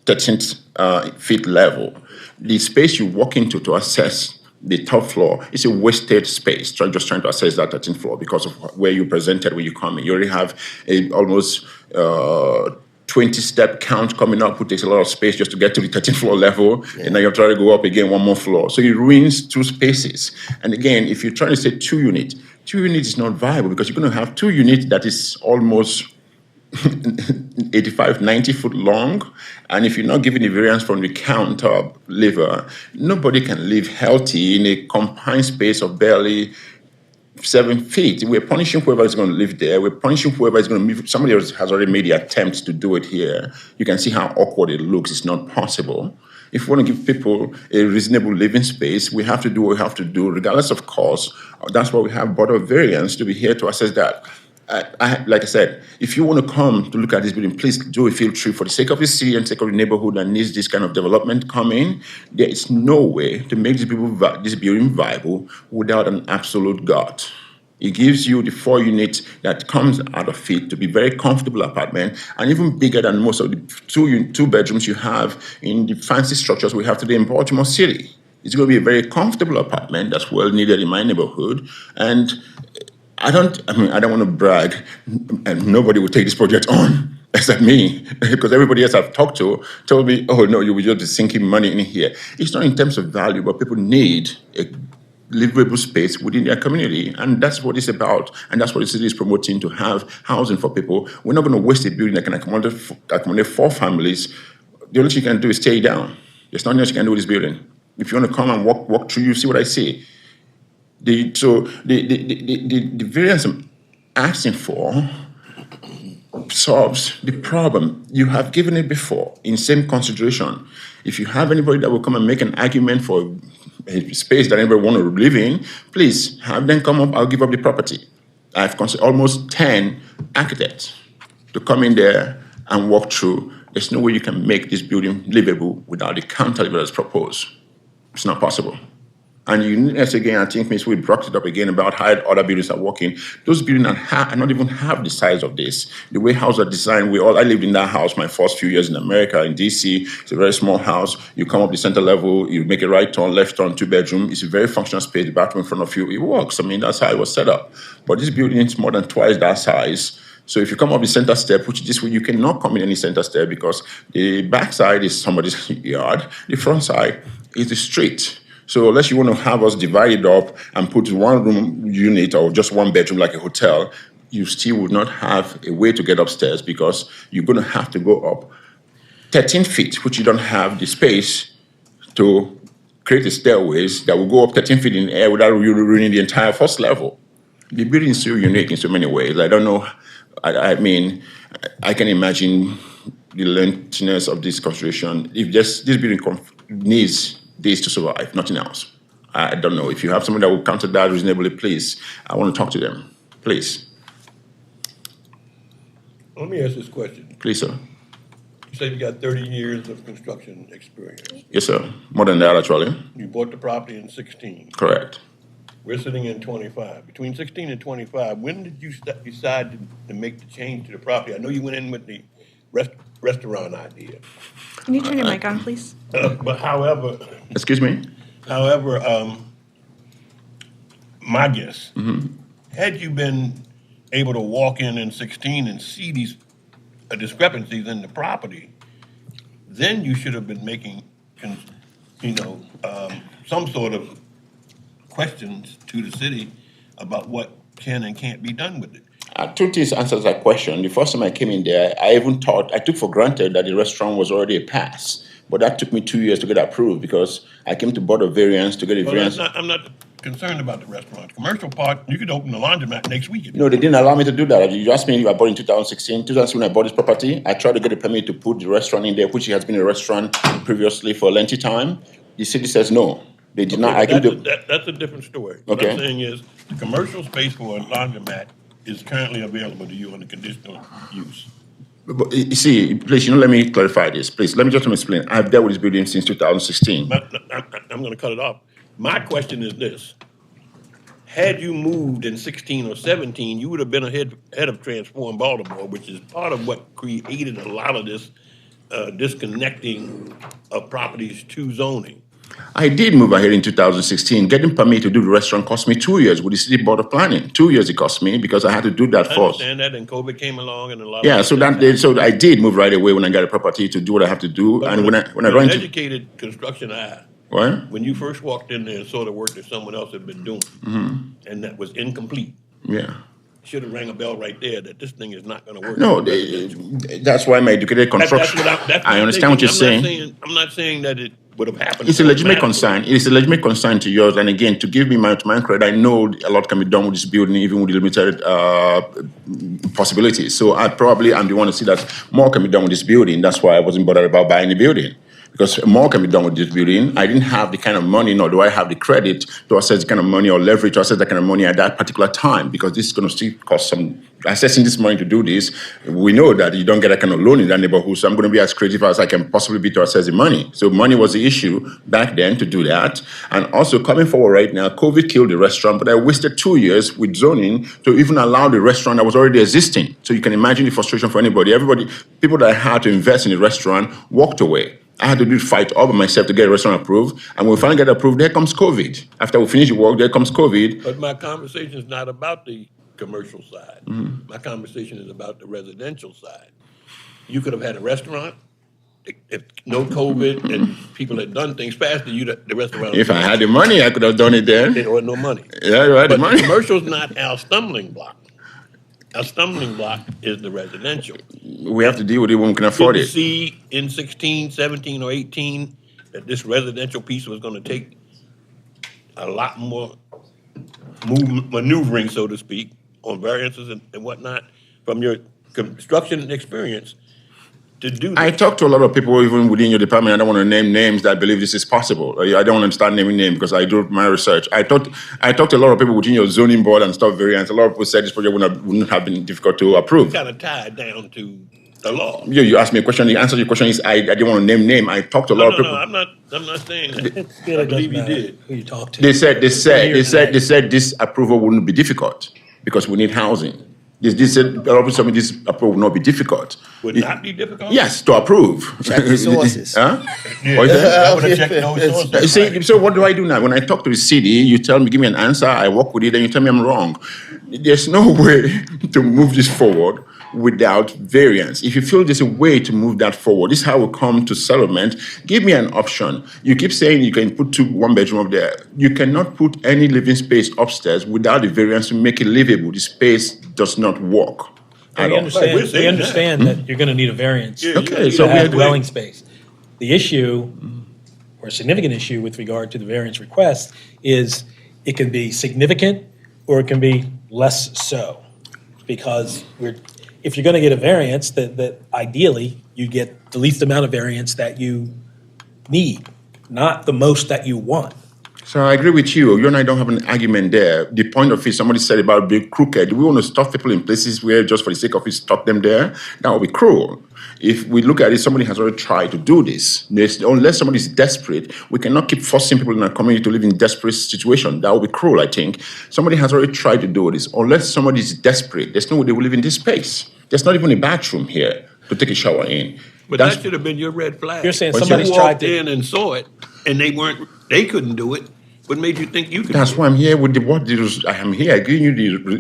13th feet level. The space you walk into to assess the top floor is a wasted space. Just trying to assess that 13th floor because of where you presented when you come in. You already have a almost 20-step count coming up, which takes a lot of space just to get to the 13th floor level, and now you have to try to go up again 1 more floor. So it ruins 2 spaces. And again, if you're trying to say 2 units is not viable, because you're going to have 2 units that is almost 85, 90 foot long, and if you're not giving the variance from the counter lever, nobody can live healthy in a confined space of barely 7 feet. We're punishing whoever is going to live there. We're punishing whoever is going to move. Somebody else has already made the attempt to do it here. You can see how awkward it looks. It's not possible. If we want to give people a reasonable living space, we have to do what we have to do, regardless of cost. That's why we have Board of Variance to be here to assess that. Like I said, if you want to come to look at this building, please do a field trip for the sake of the city and sake of the neighborhood that needs this kind of development coming. There is no way to make this building viable without an absolute gut. It gives you the 4 units that comes out of it to be very comfortable apartment, and even bigger than most of the 2 bedrooms you have in the fancy structures we have today in Baltimore City. It's going to be a very comfortable apartment that's well needed in my neighborhood, and I don't want to brag, and nobody will take this project on except me, because everybody else I've talked to told me, oh no, you will just be sinking money in here. It's not in terms of value, but people need a livable space within their community, and that's what it's about, and that's what the city is promoting, to have housing for people. We're not going to waste a building that can accommodate 4 families. The only thing you can do is tear it down. There's nothing else you can do with this building. If you want to come and walk through, you see what I see. The variance I'm asking for solves the problem. You have given it before in same consideration. If you have anybody that will come and make an argument for a space that anybody want to live in, please have them come up. I'll give up the property. I've considered almost 10 architects to come in there and walk through. There's no way you can make this building livable without the cantilever that's proposed. It's not possible. And uniqueness, again, I think Ms. We brought it up again about how other buildings are working. Those buildings are not even half the size of this. The way houses are designed, I lived in that house my first few years in America, in DC. It's a very small house. You come up the center level, you make a right turn, left turn, 2 bedroom. It's a very functional space, the bathroom in front of you. It works. That's how it was set up. But this building is more than twice that size. So if you come up the center step, which this way you cannot come in any center step because the back side is somebody's yard, the front side is the street. So unless you want to have us divided up and put one room unit or just one bedroom like a hotel, you still would not have a way to get upstairs because you're going to have to go up 13 feet, which you don't have the space to create a stairways that will go up 13 feet in the air without ruining the entire first level. The building is so unique in so many ways. I don't know. I mean, I can imagine the lengthiness of this construction. If just this building needs this to survive, nothing else. I don't know. If you have someone that will counter that reasonably, please, I want to talk to them. Please. Let me ask this question. Please, sir. You say you got 30 years of construction experience. Yes, sir. More than that, actually. You bought the property in 16. Correct. We're sitting in 25. Between 16 and 25, when did you decide to make the change to the property? I know you went in with the restaurant idea. Can you turn your mic on, please? But however... Excuse me? However, my guess, had you been able to walk in 16 and see these discrepancies in the property, then you should have been making, some sort of questions to the city about what can and can't be done with it. Two things answers that question. The first time I came in there, I took for granted that the restaurant was already a pass. But that took me 2 years to get approved because I came to Board of Variance to get a variance. I'm not concerned about the restaurant. Commercial part, you could open the laundromat next week. No, they didn't allow me to do that. You asked me if I bought in 2016. 2016, when I bought this property, I tried to get a permit to put the restaurant in there, which has been a restaurant previously for a lengthy time. The city says no. They did not. That's a different story. What Okay. I'm saying is the commercial space for a laundromat is currently available to you under conditional use. But you see, please, let me clarify this. Please, let me just explain. I've dealt with this building since 2016. I'm going to cut it off. My question is this. Had you moved in 16 or 17, you would have been head of Transform Baltimore, which is part of what created a lot of this disconnecting of properties to zoning. I did move ahead in 2016. Getting permit to do the restaurant cost me 2 years with the City Board of Planning. 2 years it cost me because I had to do that I first. understand that, and COVID came along and a lot Yeah, of so I did move right away when I got a property to do what I have to do. But And when I with got an into educated construction eye, what? when you first walked in there and saw the work that someone else had been doing, and that was incomplete, Yeah. should have rang a bell right there that this thing is not going to work. No, that's why my educated construction. I understand what you're saying. I'm not saying that it would have happened. It's a legitimate automatically. concern. It's a legitimate concern to yours. And again, to give me my credit, I know a lot can be done with this building, even with the limited possibilities. So I'm the one to see that more can be done with this building. That's why I wasn't bothered about buying the building. Because more can be done with this building. I didn't have the kind of money, nor do I have the credit to assess the kind of money or leverage to assess that kind of money at that particular time, because this is going to still cost some, assessing this money to do this. We know that you don't get that kind of loan in that neighborhood, so I'm going to be as creative as I can possibly be to assess the money. So money was the issue back then to do that. And also coming forward right now, COVID killed the restaurant, but I wasted 2 years with zoning to even allow the restaurant that was already existing. So you can imagine the frustration for anybody. People that had to invest in the restaurant walked away. I had to do fight all by myself to get a restaurant approved. And when we finally get approved, there comes COVID. After we finish the work, there comes COVID. But my conversation is not about the commercial side. My conversation is about the residential side. You could have had a restaurant, if no COVID and people had done things faster, the restaurant. If I had the money, I could have done it then. There was no money. Yeah, you had the But money. the commercial's not our stumbling block. Our stumbling block is the residential. We have to deal with it when we can afford Didn't it. see in 16, 17, or 18 that this residential piece was going to take a lot more maneuvering, so to speak, on variances and whatnot from your construction experience to do that. I talked to a lot of people, even within your department. I don't want to name names that believe this is possible. I don't want to start naming names because I do my research. I talked to a lot of people within your zoning board and stuff variants. A lot of people said this project wouldn't have been difficult to approve. Kind of tied down to the law. You asked me a question. The answer to your question is I didn't want to name. I talked to a lot of people. No, I'm not saying that. I believe you did. Who you talk to. They said this approval wouldn't be difficult because we need housing. They said a lot of people told me this approval would not be difficult. Would not be difficult? Yes, to approve. Check the sources. Huh? Yeah, What is that? I would have checked those sources. See, so what do I do now? When I talk to the city, you tell me, give me an answer, I work with it, and you tell me I'm wrong. There's no way to move this forward without variance. If you feel there's a way to move that forward, this is how we come to settlement. Give me an option. You keep saying you can put one bedroom up there. You cannot put any living space upstairs without the variance to make it livable. The space does not work at We're all. saying They understand that you're gonna need a variance Yeah, to Okay, so we have agree. dwelling space. The issue, or a significant issue with regard to the variance request, is it can be significant or it can be less so. Because if you're gonna get a variance, that ideally, you get the least amount of variance that you need, not the most that you want. So I agree with you. You and I don't have an argument there. The point of it, somebody said about being crooked. We want to stuff people in places where just for the sake of it, stuff them there. That would be cruel. If we look at it, somebody has already tried to do this. Unless somebody is desperate, we cannot keep forcing people in our community to live in desperate situation. That would be cruel, I think. Somebody has already tried to do this. Unless somebody is desperate, there's no way they will live in this space. There's not even a bathroom here to take a shower in. But that should have been your red flag. You're saying What's somebody's You tried walked to. in and saw it, and they couldn't do it. What made you think you could That's do it? why I'm here with I am here giving you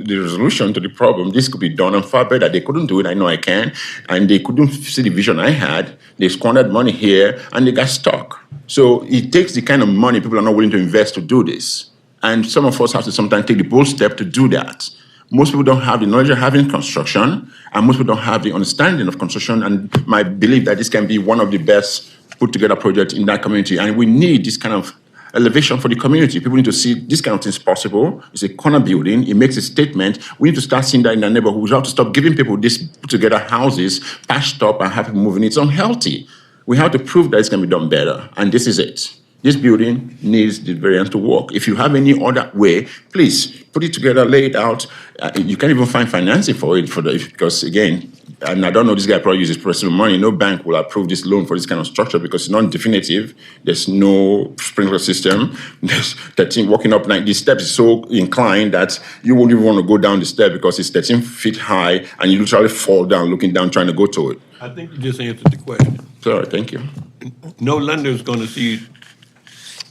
the resolution to the problem. This could be done and far better. They couldn't do it. I know I can. And they couldn't see the vision I had. They squandered money here and they got stuck. So it takes the kind of money people are not willing to invest to do this. And some of us have to sometimes take the bold step to do that. Most people don't have the knowledge of having construction, and most people don't have the understanding of construction, and my belief that this can be one of the best put together projects in that community. And we need this kind of elevation for the community. People need to see this kind of things possible. It's a corner building. It makes a statement. We need to start seeing that in the neighborhood. We have to stop giving people this put together houses, patched up, and have people moving. It's unhealthy. We have to prove that it's going to be done better. And this is it. This building needs the variance to work. If you have any other way, please put it together, lay it out. You can't even find financing for it because again, and I don't know, this guy probably uses personal money. No bank will approve this loan for this kind of structure because it's non-definitive. There's no sprinkler system. There's 13 walking up like these steps is so inclined that you won't even want to go down the step because it's 13 feet high and you literally fall down looking down trying to go to it. I think you just answered the question. Sorry, thank you. No lender's going to see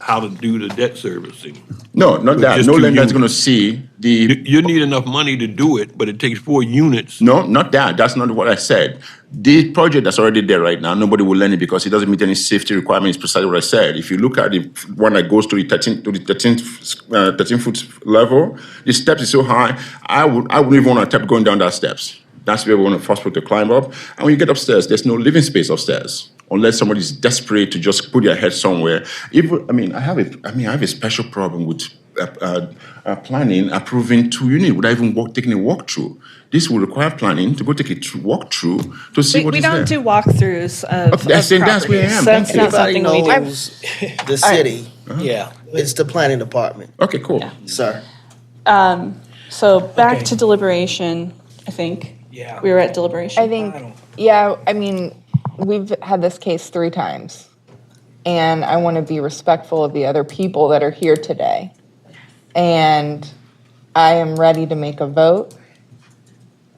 how to do the debt servicing. No, not With that. just No two lender is units. going to see the. You need enough money to do it, but it takes 4 units. No, not that. That's not what I said. The project that's already there right now, nobody will lend it because it doesn't meet any safety requirements. Precisely what I said. If you look at the one that goes to the 13 foot level, the steps is so high. I wouldn't even want to attempt going down that steps. That's where we want to force people to climb up. And when you get upstairs, there's no living space upstairs unless somebody's desperate to just put their head somewhere. I have a special problem with planning approving 2 units without even taking a walkthrough. This will require planning to go take a walkthrough to see what We is don't there. do walkthrough of That's where I am. properties. Thank That's you. not Everybody something we do. knows the city. Yeah. It's the planning department, Okay, cool. sir. So back Okay. to deliberation, I think. Yeah. We were at deliberation. I think, yeah, I mean, we've had this case 3 times. And I want to be respectful of the other people that are here today. And I am ready to make a vote.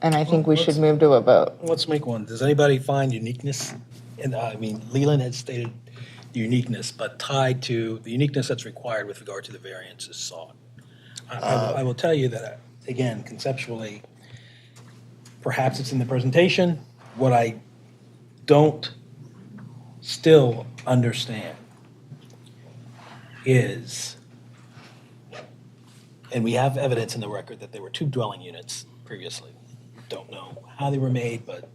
And I think we should move to a vote. Let's make one. Does anybody find uniqueness? And Leland had stated uniqueness, but tied to the uniqueness that's required with regard to the variances sought. I will tell you that, again, conceptually, perhaps it's in the presentation. What I don't still understand is, and we have evidence in the record that there were 2 dwelling units previously. Don't know how they were made, but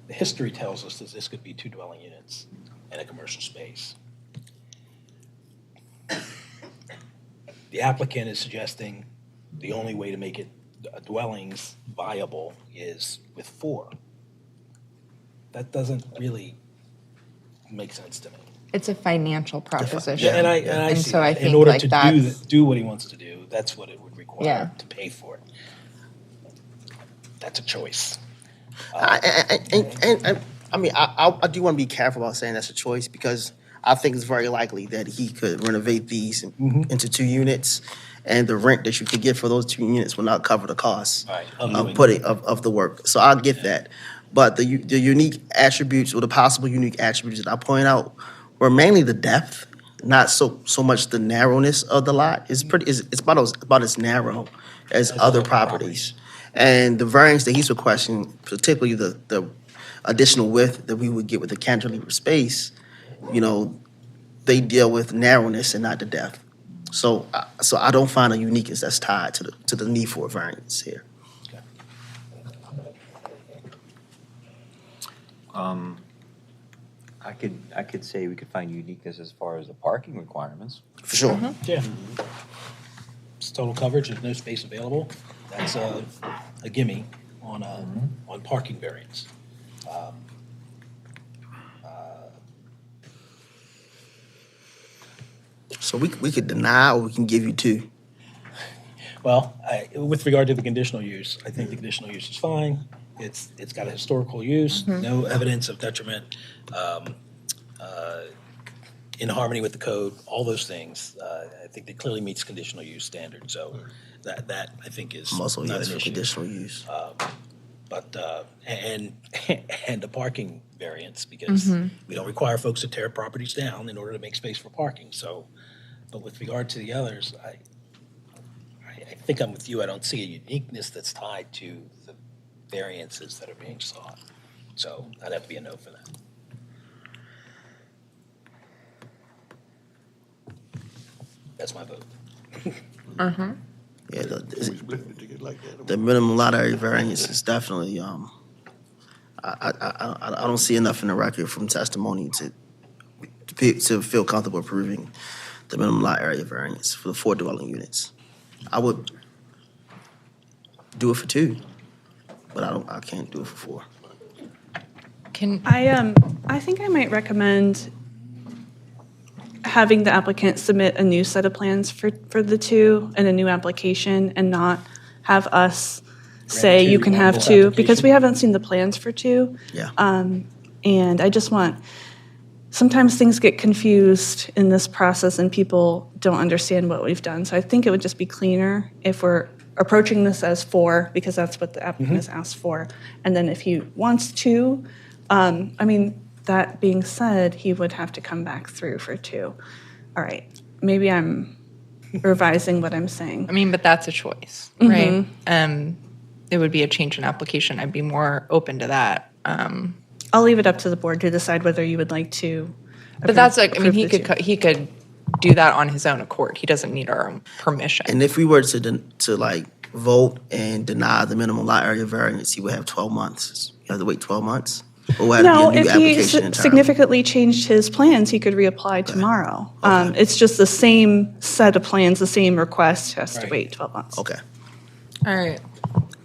the history tells us that this could be 2 dwelling units in a commercial space. The applicant is suggesting the only way to make it dwellings viable is with 4. That doesn't really make sense to me. It's a financial proposition. And I And see so I that. think In order like to that's- do what he wants to do, that's what it would require Yeah. to pay for it. That's a choice. I do want to be careful about saying that's a choice because I think it's very likely that he could renovate these into 2 units, and the rent that you could get for those 2 units will not cover the cost Right. of the work. So I'll get that. But the unique attributes or the possible unique attributes that I point out were mainly the depth, not so much the narrowness of the lot. It's about as narrow as other properties. And the variance that he's requesting, particularly the additional width that we would get with the cantilever space, you know, they deal with narrowness and not the depth. So I don't find a uniqueness that's tied to the need for a variance here. I could say we could find uniqueness as far as the parking requirements. For sure. Yeah. It's total coverage, there's no space available. That's a gimme on parking variance. So we could deny or we can give you 2. Well, with regard to the conditional use, I think the conditional use is fine. It's got a historical use, no evidence of detriment, in harmony with the code, all those things. I think it clearly meets conditional use standards, so that I think is I'm also not yes an for issue. conditional use. But and the parking variance, because we don't require folks to tear properties down in order to make space for parking. So, but with regard to the others, I think I'm with you. I don't see a uniqueness that's tied to the variances that are being sought. So I'd have to be a no for that. That's my vote. Yeah, Splitting the ticket like that. the minimum lot area variance is definitely, I don't see enough in the record from testimony to feel comfortable approving the minimum lot area variance for the 4 dwelling units. I would do it for 2, but I can't do it for 4. I think I might recommend having the applicant submit a new set of plans for the 2 and a new application, and not have us say you can have 2, because we haven't seen the plans for 2. Yeah. And I just want, sometimes things get confused in this process and people don't understand what we've done. So I think it would just be cleaner if we're approaching this as 4, because that's what the applicant has asked for. And then if he wants 2, that being said, he would have to come back through for 2. All right, maybe I'm revising what I'm saying. I mean, but that's a choice, right? It would be a change in application. I'd be more open to that. I'll leave it up to the board to decide whether you would like to. But that's like, I mean, approve the 2. he could do that on his own accord. He doesn't need our permission. And if we were to vote and deny the minimum lot area variance, he would have 12 months. You have to wait 12 months? Or would No, have to be a new if he application entirely? significantly changed his plans, he could reapply tomorrow. It's just the same set of plans, the same request, has to Right. wait 12 months. Okay. All right.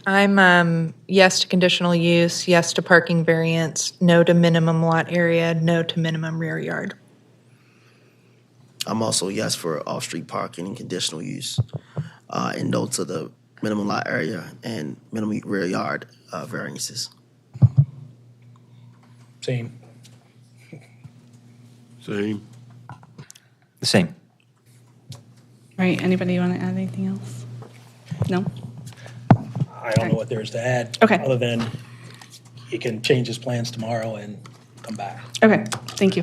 I'm yes to conditional use, yes to parking variance, no to minimum lot area, no to minimum rear yard. I'm also yes for off-street parking and conditional use, and no to the minimum lot area and minimum rear yard variances. Same. Same. The same. Right, anybody want to add anything else? No? I don't know what there is to add. Okay. Other than he can change his plans tomorrow and come back. Okay, thank you.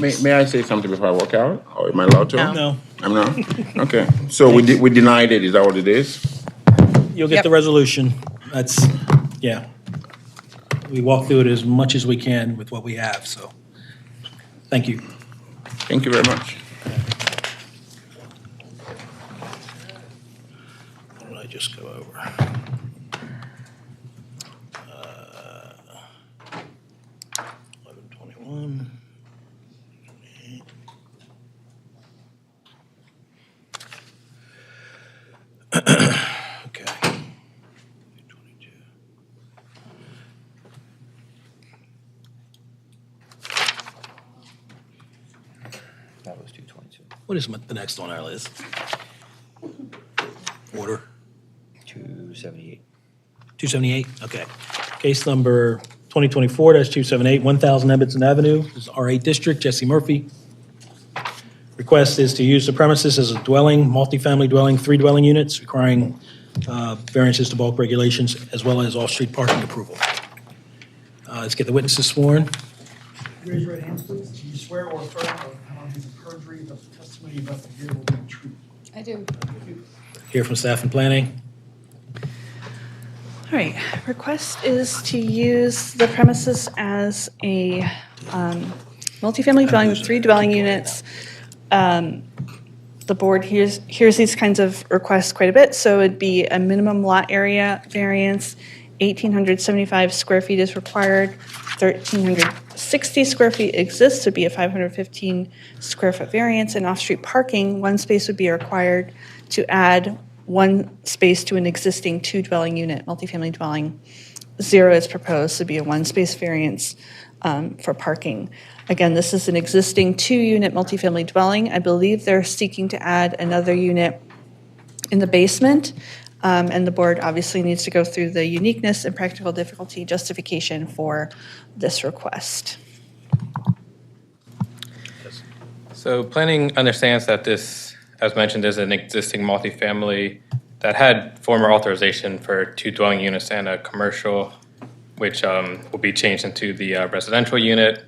May I say something before I walk out? Or am I allowed to? No, I'm not? Okay. So we denied it, is that what it is? you'll get Yep. the resolution. That's, yeah. We walk through it as much as we can with what we have, so, thank you. Thank you very much. What did I just go over? 1121. Okay. 22. That was 222. What is the next on our list? Order? 278. 278, okay. Case number 2024-278, 1000 Ebbetson Avenue, this is R8 District, Jesse Murphy. Request is to use the premises as a dwelling, multifamily dwelling, 3 dwelling units, requiring variances to bulk regulations, as well as off-street parking approval. Let's get the witnesses sworn. Raise your right hands, please. Do you swear or affirm or come on these perjury that the testimony about to hear will be the truth? I do. Here from staff and planning. All right, request is to use the premises as a multifamily dwelling with 3 dwelling units. The board hears these kinds of requests quite a bit, so it'd be a minimum lot area variance, 1,875 square feet is required, 1,360 square feet exists, would be a 515 square foot variance, and off-street parking, 1 space would be required to add 1 space to an existing 2 dwelling unit multifamily dwelling. 0 is proposed to be a 1 space variance for parking. Again, this is an existing 2-unit multifamily dwelling. I believe they're seeking to add another unit in the basement. And the board obviously needs to go through the uniqueness and practical difficulty justification for this request. So planning understands that this, as mentioned, is an existing multifamily that had former authorization for 2 dwelling units and a commercial, which will be changed into the residential unit.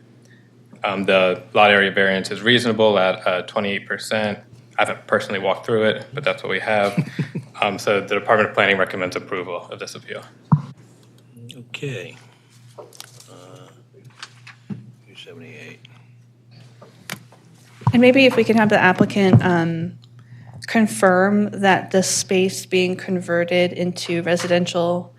The lot area variance is reasonable at 28%. I haven't personally walked through it, but that's what we have. So the Department of Planning recommends approval of this appeal. Okay. 278. And maybe if we can have the applicant confirm that the space being converted into residential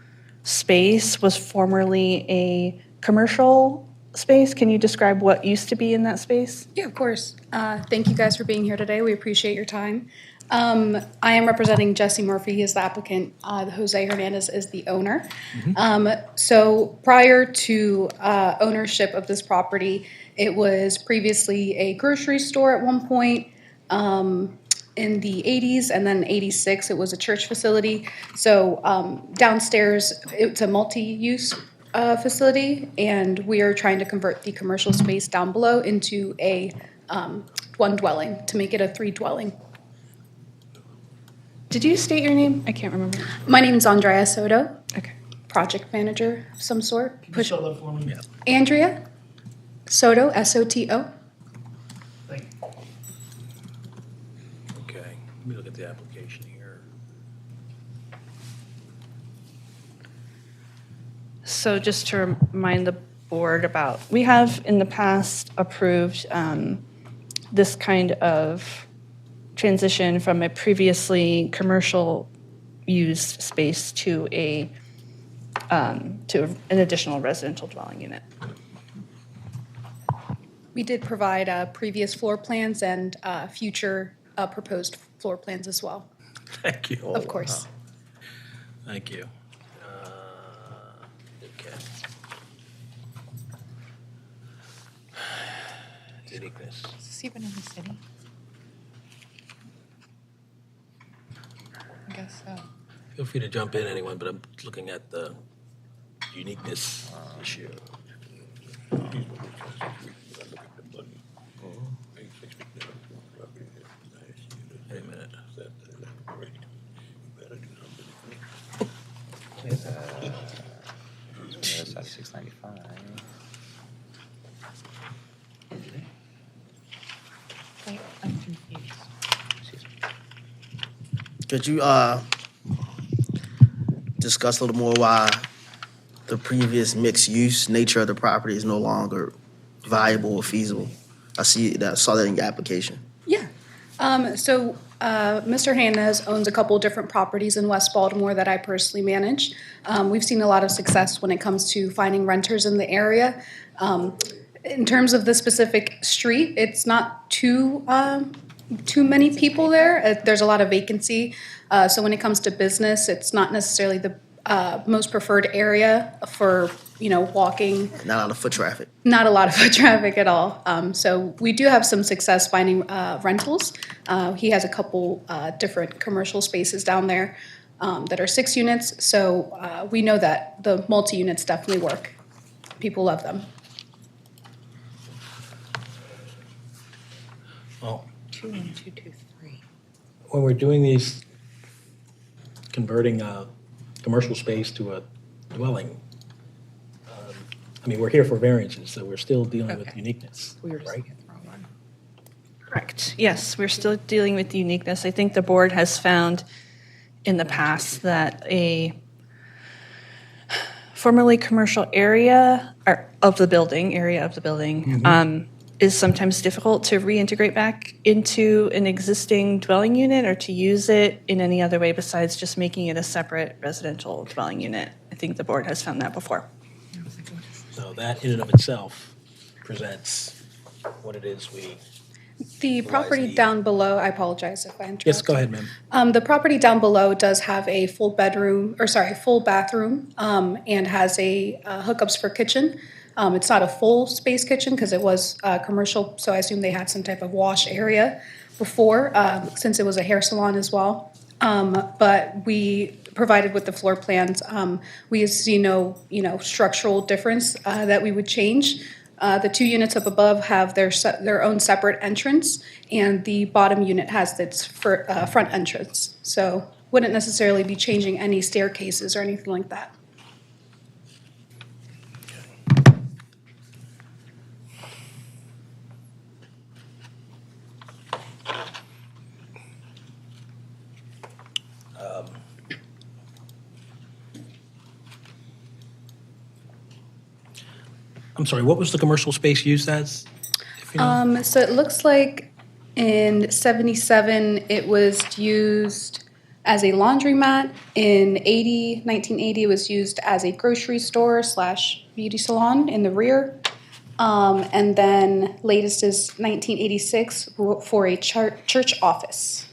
space was formerly a commercial space. Can you describe what used to be in that space? Yeah, of course. Thank you guys for being here today. We appreciate your time. I am representing Jesse Murphy. He is the applicant. Jose Hernandez is the owner. So prior to ownership of this property, it was previously a grocery store at one point. In the 80s, and then 86, it was a church facility. So downstairs, it's a multi-use facility, and we are trying to convert the commercial space down below into a 1 dwelling to make it a 3 dwelling. Did you state your name? I can't remember. My name is Andrea Soto. Okay. Project manager of some sort. Can you spell that for me? Yeah. Andrea Soto, S-O-T-O. Thank you. Okay, let me look at the application here. So just to remind the board about, we have in the past approved this kind of transition from a previously commercial used space to an additional residential dwelling unit. We did provide previous floor plans and future proposed floor plans as well. Thank you. Of course. Thank you. Okay. Uniqueness. Is this even in the city? I guess so. Feel free to jump in, anyone, but I'm looking at the uniqueness issue. Wait a minute. That's 695. Wait, I'm confused. Could you discuss a little more why the previous mixed-use nature of the property is no longer viable or feasible? I saw that in your application. Yeah. So Mr. Hernandez owns a couple different properties in West Baltimore that I personally manage. We've seen a lot of success when it comes to finding renters in the area. In terms of the specific street, it's not too many people there. There's a lot of vacancy. So when it comes to business, it's not necessarily the most preferred area for walking. Not a lot of foot traffic. Not a lot of foot traffic at all. So we do have some success finding rentals. He has a couple different commercial spaces down there that are 6 units. So we know that the multi-units definitely work. People love them. Oh, 21223. when we're doing these, converting a commercial space to a dwelling, I mean, we're here for variances, so we're still dealing with Okay. uniqueness, We were just right? looking at the wrong one. Correct. Yes, we're still dealing with the uniqueness. I think the board has found in the past that formerly commercial area or area of the building is sometimes difficult to reintegrate back into an existing dwelling unit or to use it in any other way besides just making it a separate residential dwelling unit. I think the board has found that before. So that in and of itself presents what it is we. The property down below, I apologize if I interrupted. Yes, go ahead, ma'am. The property down below does have a full bathroom, and has a hookups for kitchen. It's not a full space kitchen because it was commercial, so I assume they had some type of wash area before, since it was a hair salon as well. But we provided with the floor plans, we see no, structural difference that we would change. The 2 units up above have their own separate entrance, and the bottom unit has its front entrance. So wouldn't necessarily be changing any staircases or anything like that. I'm sorry, what was the commercial space used as? If you know? So it looks like in 77, it was used as a laundromat. In 1980, it was used as a grocery store / beauty salon in the rear. And then latest is 1986 for a church office.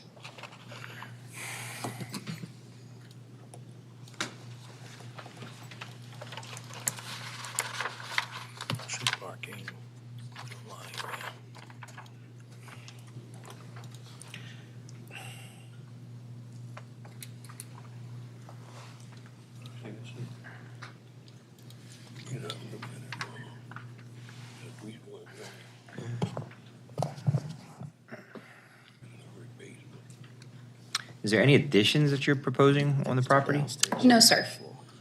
Is there any additions that you're proposing on the property? No, sir.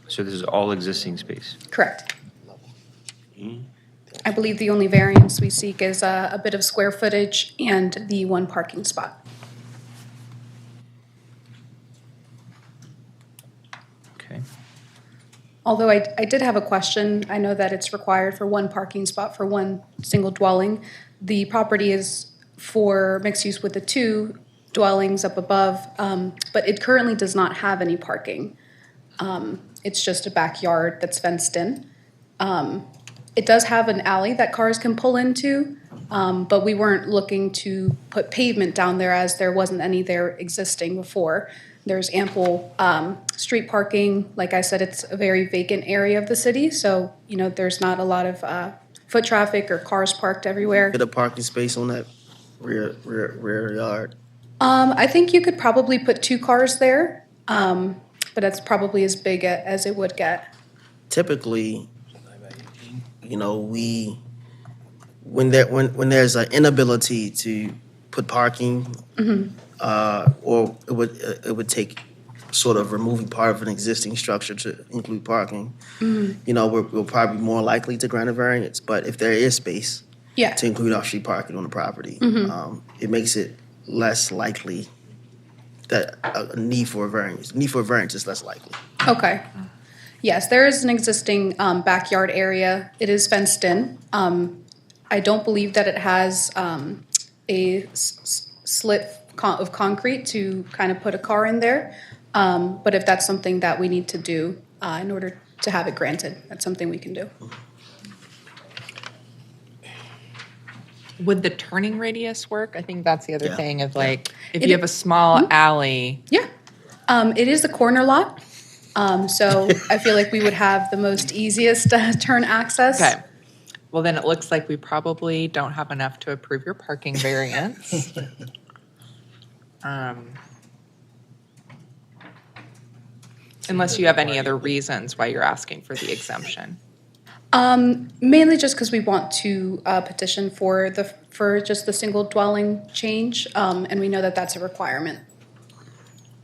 So this is all existing space? Correct. I believe the only variance we seek is a bit of square footage and the 1 parking spot. Okay. Although I did have a question. I know that it's required for 1 parking spot for 1 single dwelling. The property is for mixed use with the 2 dwellings up above, but it currently does not have any parking. It's just a backyard that's fenced in. It does have an alley that cars can pull into, but we weren't looking to put pavement down there as there wasn't any there existing before. There's ample street parking. Like I said, it's a very vacant area of the city, so there's not a lot of foot traffic or cars parked everywhere. Get a parking space on that rear yard. I think you could probably put 2 cars there, but that's probably as big as it would get. Typically, when there's an inability to put parking, or it would take sort of removing part of an existing structure to include parking. We'll probably be more likely to grant a variance. But if there is space to include off-street parking on the property, it makes it less likely that a need for a variance. Need for a variance is less likely. Okay. Yes, there is an existing backyard area. It is fenced in. I don't believe that it has a slit of concrete to kind of put a car in there. But if that's something that we need to do in order to have it granted, that's something we can do. Would the turning radius work? I think that's the other thing of if you have a small alley. Yeah. It is a corner lot. So I feel like we would have the most easiest turn access. Okay. Well, then it looks like we probably don't have enough to approve your parking variance. Unless you have any other reasons why you're asking for the exemption. Mainly just because we want to petition for just the single dwelling change, and we know that that's a requirement.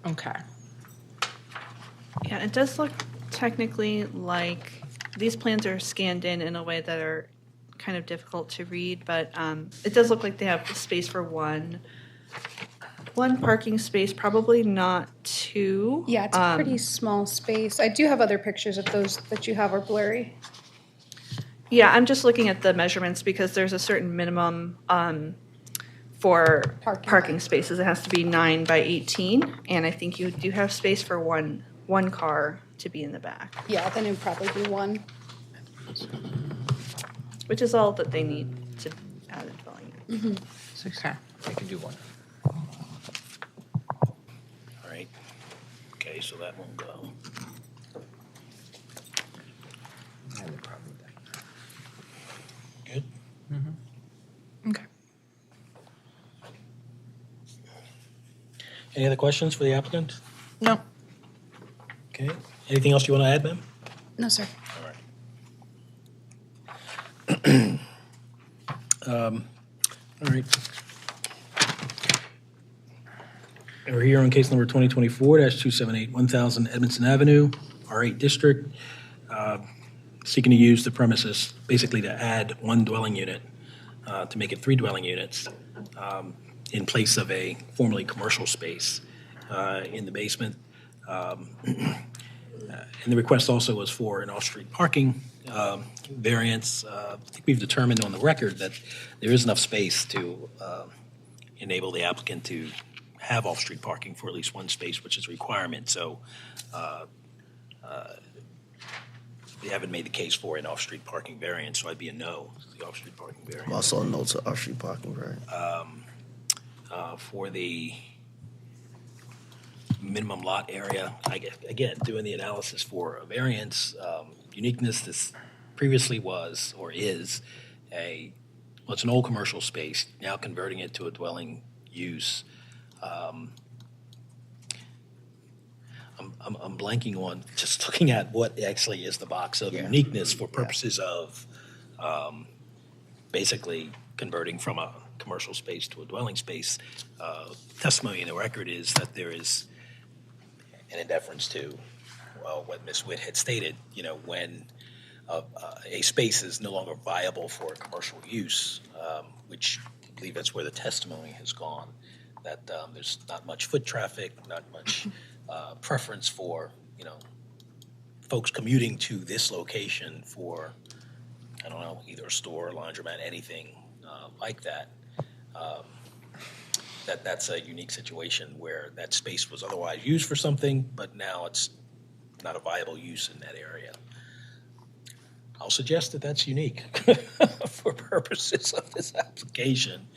Okay. Yeah, it does look technically like these plans are scanned in a way that are kind of difficult to read, but it does look like they have space for 1 one parking space, probably not two. Yeah, it's a pretty small space. I do have other pictures of those that you have are blurry. Yeah, I'm just looking at the measurements because there's a certain minimum for parking spaces. It has to be 9 by 18, and I think you do have space for one car to be in the back, Yeah, then it'd probably be one. which is all that they need to add a dwelling unit. Okay. I can do one. All right. Okay, so that won't go. I have no problem with that. Good? Okay. Any other questions for the applicant? No. Okay. Anything else you want to add, ma'am? No, sir. All right. All right. We're here on case number 2024-278, 1000 Edmondson Avenue, R8 District, seeking to use the premises basically to add one dwelling unit, to make it 3 dwelling units, in place of a formerly commercial space in the basement. And the request also was for an off-street parking variance. I think we've determined on the record that there is enough space to enable the applicant to have off-street parking for at least one space, which is a requirement. So we haven't made the case for an off-street parking variance, so I'd be a no to the off-street parking variance. I'm also a no to off-street parking, right? For the minimum lot area, again, doing the analysis for a variance, uniqueness, this previously was or is it's an old commercial space, now converting it to a dwelling use. I'm blanking on just looking at what actually is the box of uniqueness for purposes of basically converting from a commercial space to a dwelling space. Testimony in the record is that there is, and in deference to what Ms. Witt had stated, when a space is no longer viable for commercial use, which I believe that's where the testimony has gone, that there's not much foot traffic, not much preference for, folks commuting to this location for, I don't know, either a store, laundromat, anything like that. That's a unique situation where that space was otherwise used for something, but now it's not a viable use in that area. I'll suggest that that's unique for purposes of this application.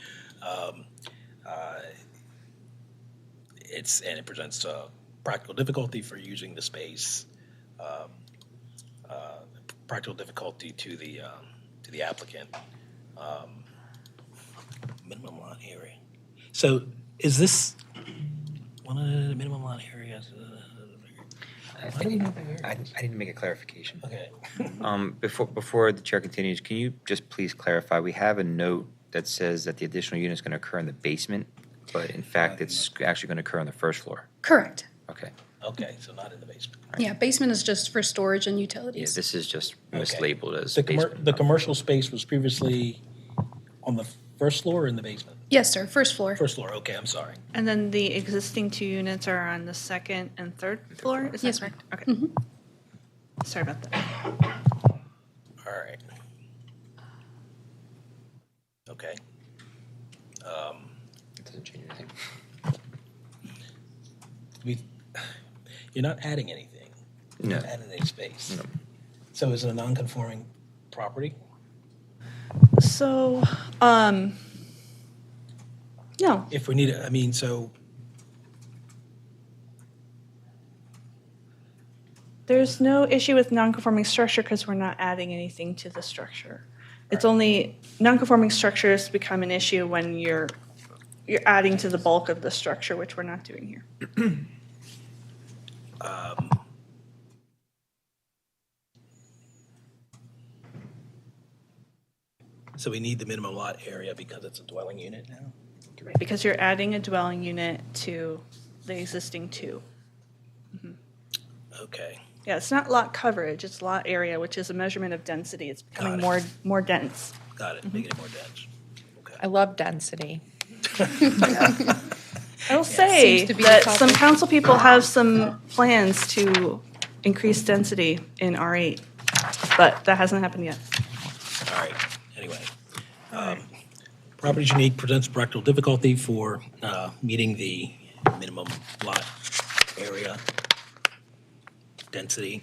It presents a practical difficulty for using the space, practical difficulty to the applicant. Minimum lot area. So is this one of the minimum lot areas? I need to make a clarification. Okay. Before the chair continues, can you just please clarify? We have a note that says that the additional unit is going to occur in the basement, but in fact, it's actually going to occur on the first floor. Correct. Okay. Okay, so not in the basement. Yeah, basement is just for storage and Yeah, utilities. this is just Okay. mislabeled as The basement. commercial space was previously on the first floor or in the basement? Yes, sir, first floor. First floor, okay, I'm sorry. And then the existing 2 units are on the second and third floor? Is that Yes, correct? ma'am. Okay. Sorry about that. All right. Okay. It doesn't change anything. You're not adding anything. You're No. not adding any space. No. So is it a non-conforming property? So, no. If we need it, I mean, so There's no issue with non-conforming structure because we're not adding anything to the structure. It's only, non-conforming structures become an issue when you're adding to the bulk of the structure, which we're not doing here. So we need the minimum lot area because it's a dwelling unit now? Because you're adding a dwelling unit to the existing 2. Okay. Yeah, it's not lot coverage, it's lot area, which is a measurement of density. It's becoming Got more dense. Got it, making it more dense. I love density. I will say Seems to be the that some topic. council people have some plans to increase density in R8, but that hasn't happened yet. All right, anyway. Property's unique, presents practical difficulty for meeting the minimum lot area density.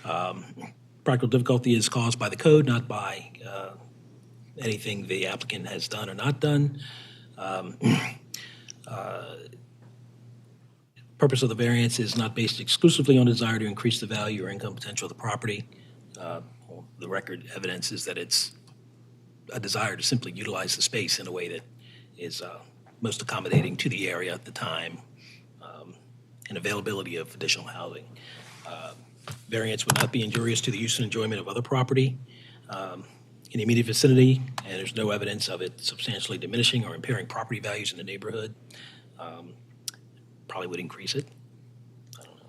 Practical difficulty is caused by the code, not by anything the applicant has done or not done. Purpose of the variance is not based exclusively on desire to increase the value or income potential of the property. The record evidence is that it's a desire to simply utilize the space in a way that is most accommodating to the area at the time and availability of additional housing. Variance would not be injurious to the use and enjoyment of other property in the immediate vicinity, and there's no evidence of it substantially diminishing or impairing property values in the neighborhood. Probably would increase it. I don't know.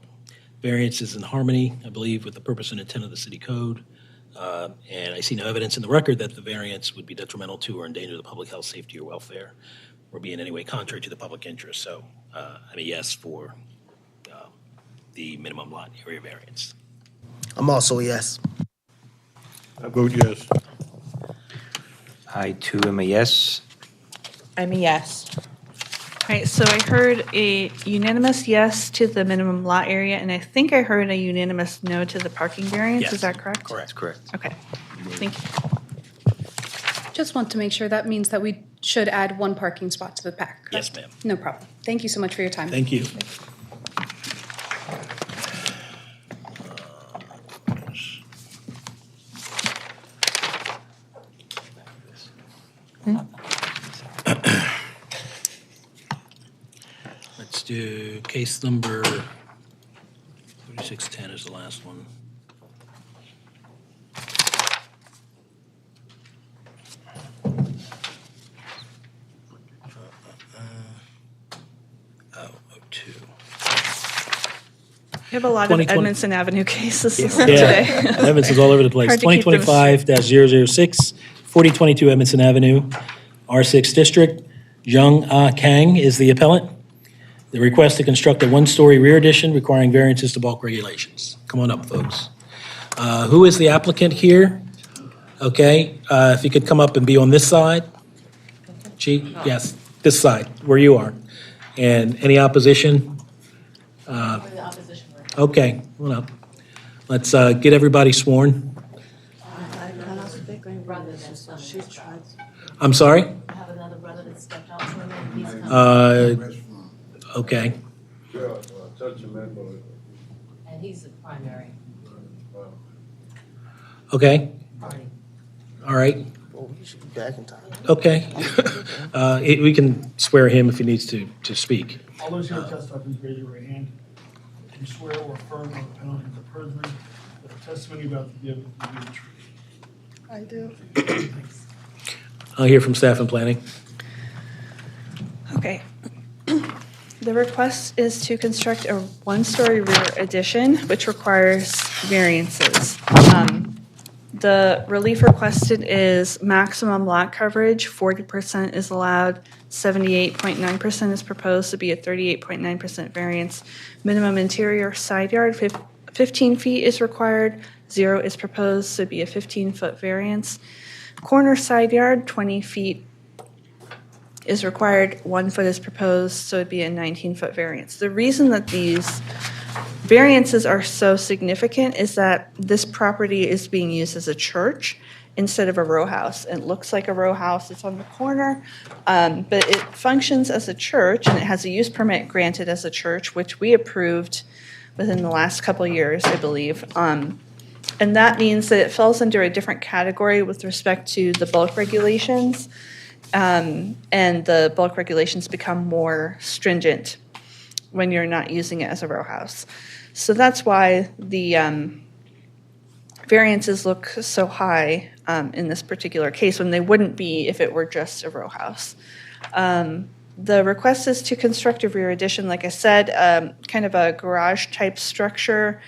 Variance is in harmony, I believe, with the purpose and intent of the city code. And I see no evidence in the record that the variance would be detrimental to or endanger the public health, safety, or welfare, or be in any way contrary to the public interest. So I'm a yes for the minimum lot area variance. I'm also a yes. I vote yes. I too am a yes. I'm a yes. All right, so I heard a unanimous yes to the minimum lot area, and I think I heard a unanimous no to the parking variance. Yes. Is that correct? Correct. That's correct. Okay, thank you. Just want to make sure that means that we should add one parking spot to the pack. Yes, correct? ma'am. No problem. Thank you so much for your time. Thank you. Let's do case number 3610 is the last one. Oh, 02. We have a lot of 2020 Edmondson Avenue cases Yeah, today. Evanston's all over the place. Hard to keep them 2025-006, 4022 Edmondson Avenue, R6 District. Jung Ah Kang is the appellant. The request to construct a one-story rear addition requiring variances to bulk regulations. Come on up, folks. Who is the applicant here? Okay, if you could come up and be on this side. Chief, yes, this side, where you are. And any opposition? Okay, come on up. Let's get everybody sworn. I'm sorry? I have another brother that stepped out for me, and he's coming. Okay, And he's the primary okay, party. all right, Oh, you should be back in time. okay. We can swear him if he needs to speak. All those here to testify, please raise your right hand. Do you swear or affirm on the penalties of perjury that the testimony about to give will be the truth? I do. I'll hear from staff and planning. Okay. The request is to construct a one-story rear addition, which requires variances. The relief requested is maximum lot coverage, 40% is allowed, 78.9% is proposed to be a 38.9% variance. Minimum interior side yard, 15 feet is required, 0 is proposed to be a 15-foot variance. Corner side yard, 20 feet is required, 1 foot is proposed, so it'd be a 19-foot variance. The reason that these variances are so significant is that this property is being used as a church instead of a row house. It looks like a row house, it's on the corner, but it functions as a church, and it has a use permit granted as a church, which we approved within the last couple of years, I believe. And that means that it falls under a different category with respect to the bulk regulations. And the bulk regulations become more stringent when you're not using it as a row house. So that's why the variances look so high in this particular case when they wouldn't be if it were just a row house. The request is to construct a rear addition, like I said, kind of a garage type structure.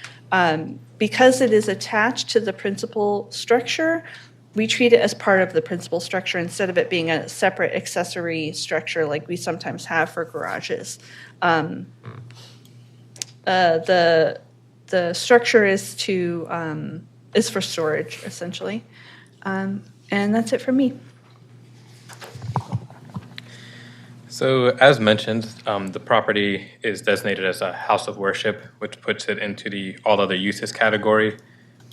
Because it is attached to the principal structure, we treat it as part of the principal structure instead of it being a separate accessory structure like we sometimes have for garages. The structure is for storage essentially, and that's it for me. So as mentioned, the property is designated as a house of worship, which puts it into the all other uses category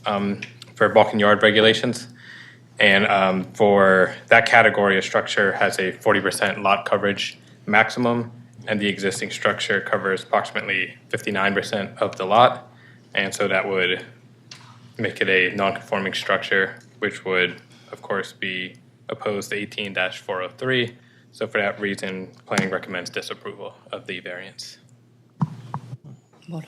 for bulk and yard regulations. And for that category, a structure has a 40% lot coverage maximum, and the existing structure covers approximately 59% of the lot. And so that would make it a non-conforming structure, which would, of course, be opposed to 18-403. So for that reason, planning recommends disapproval of the variance. I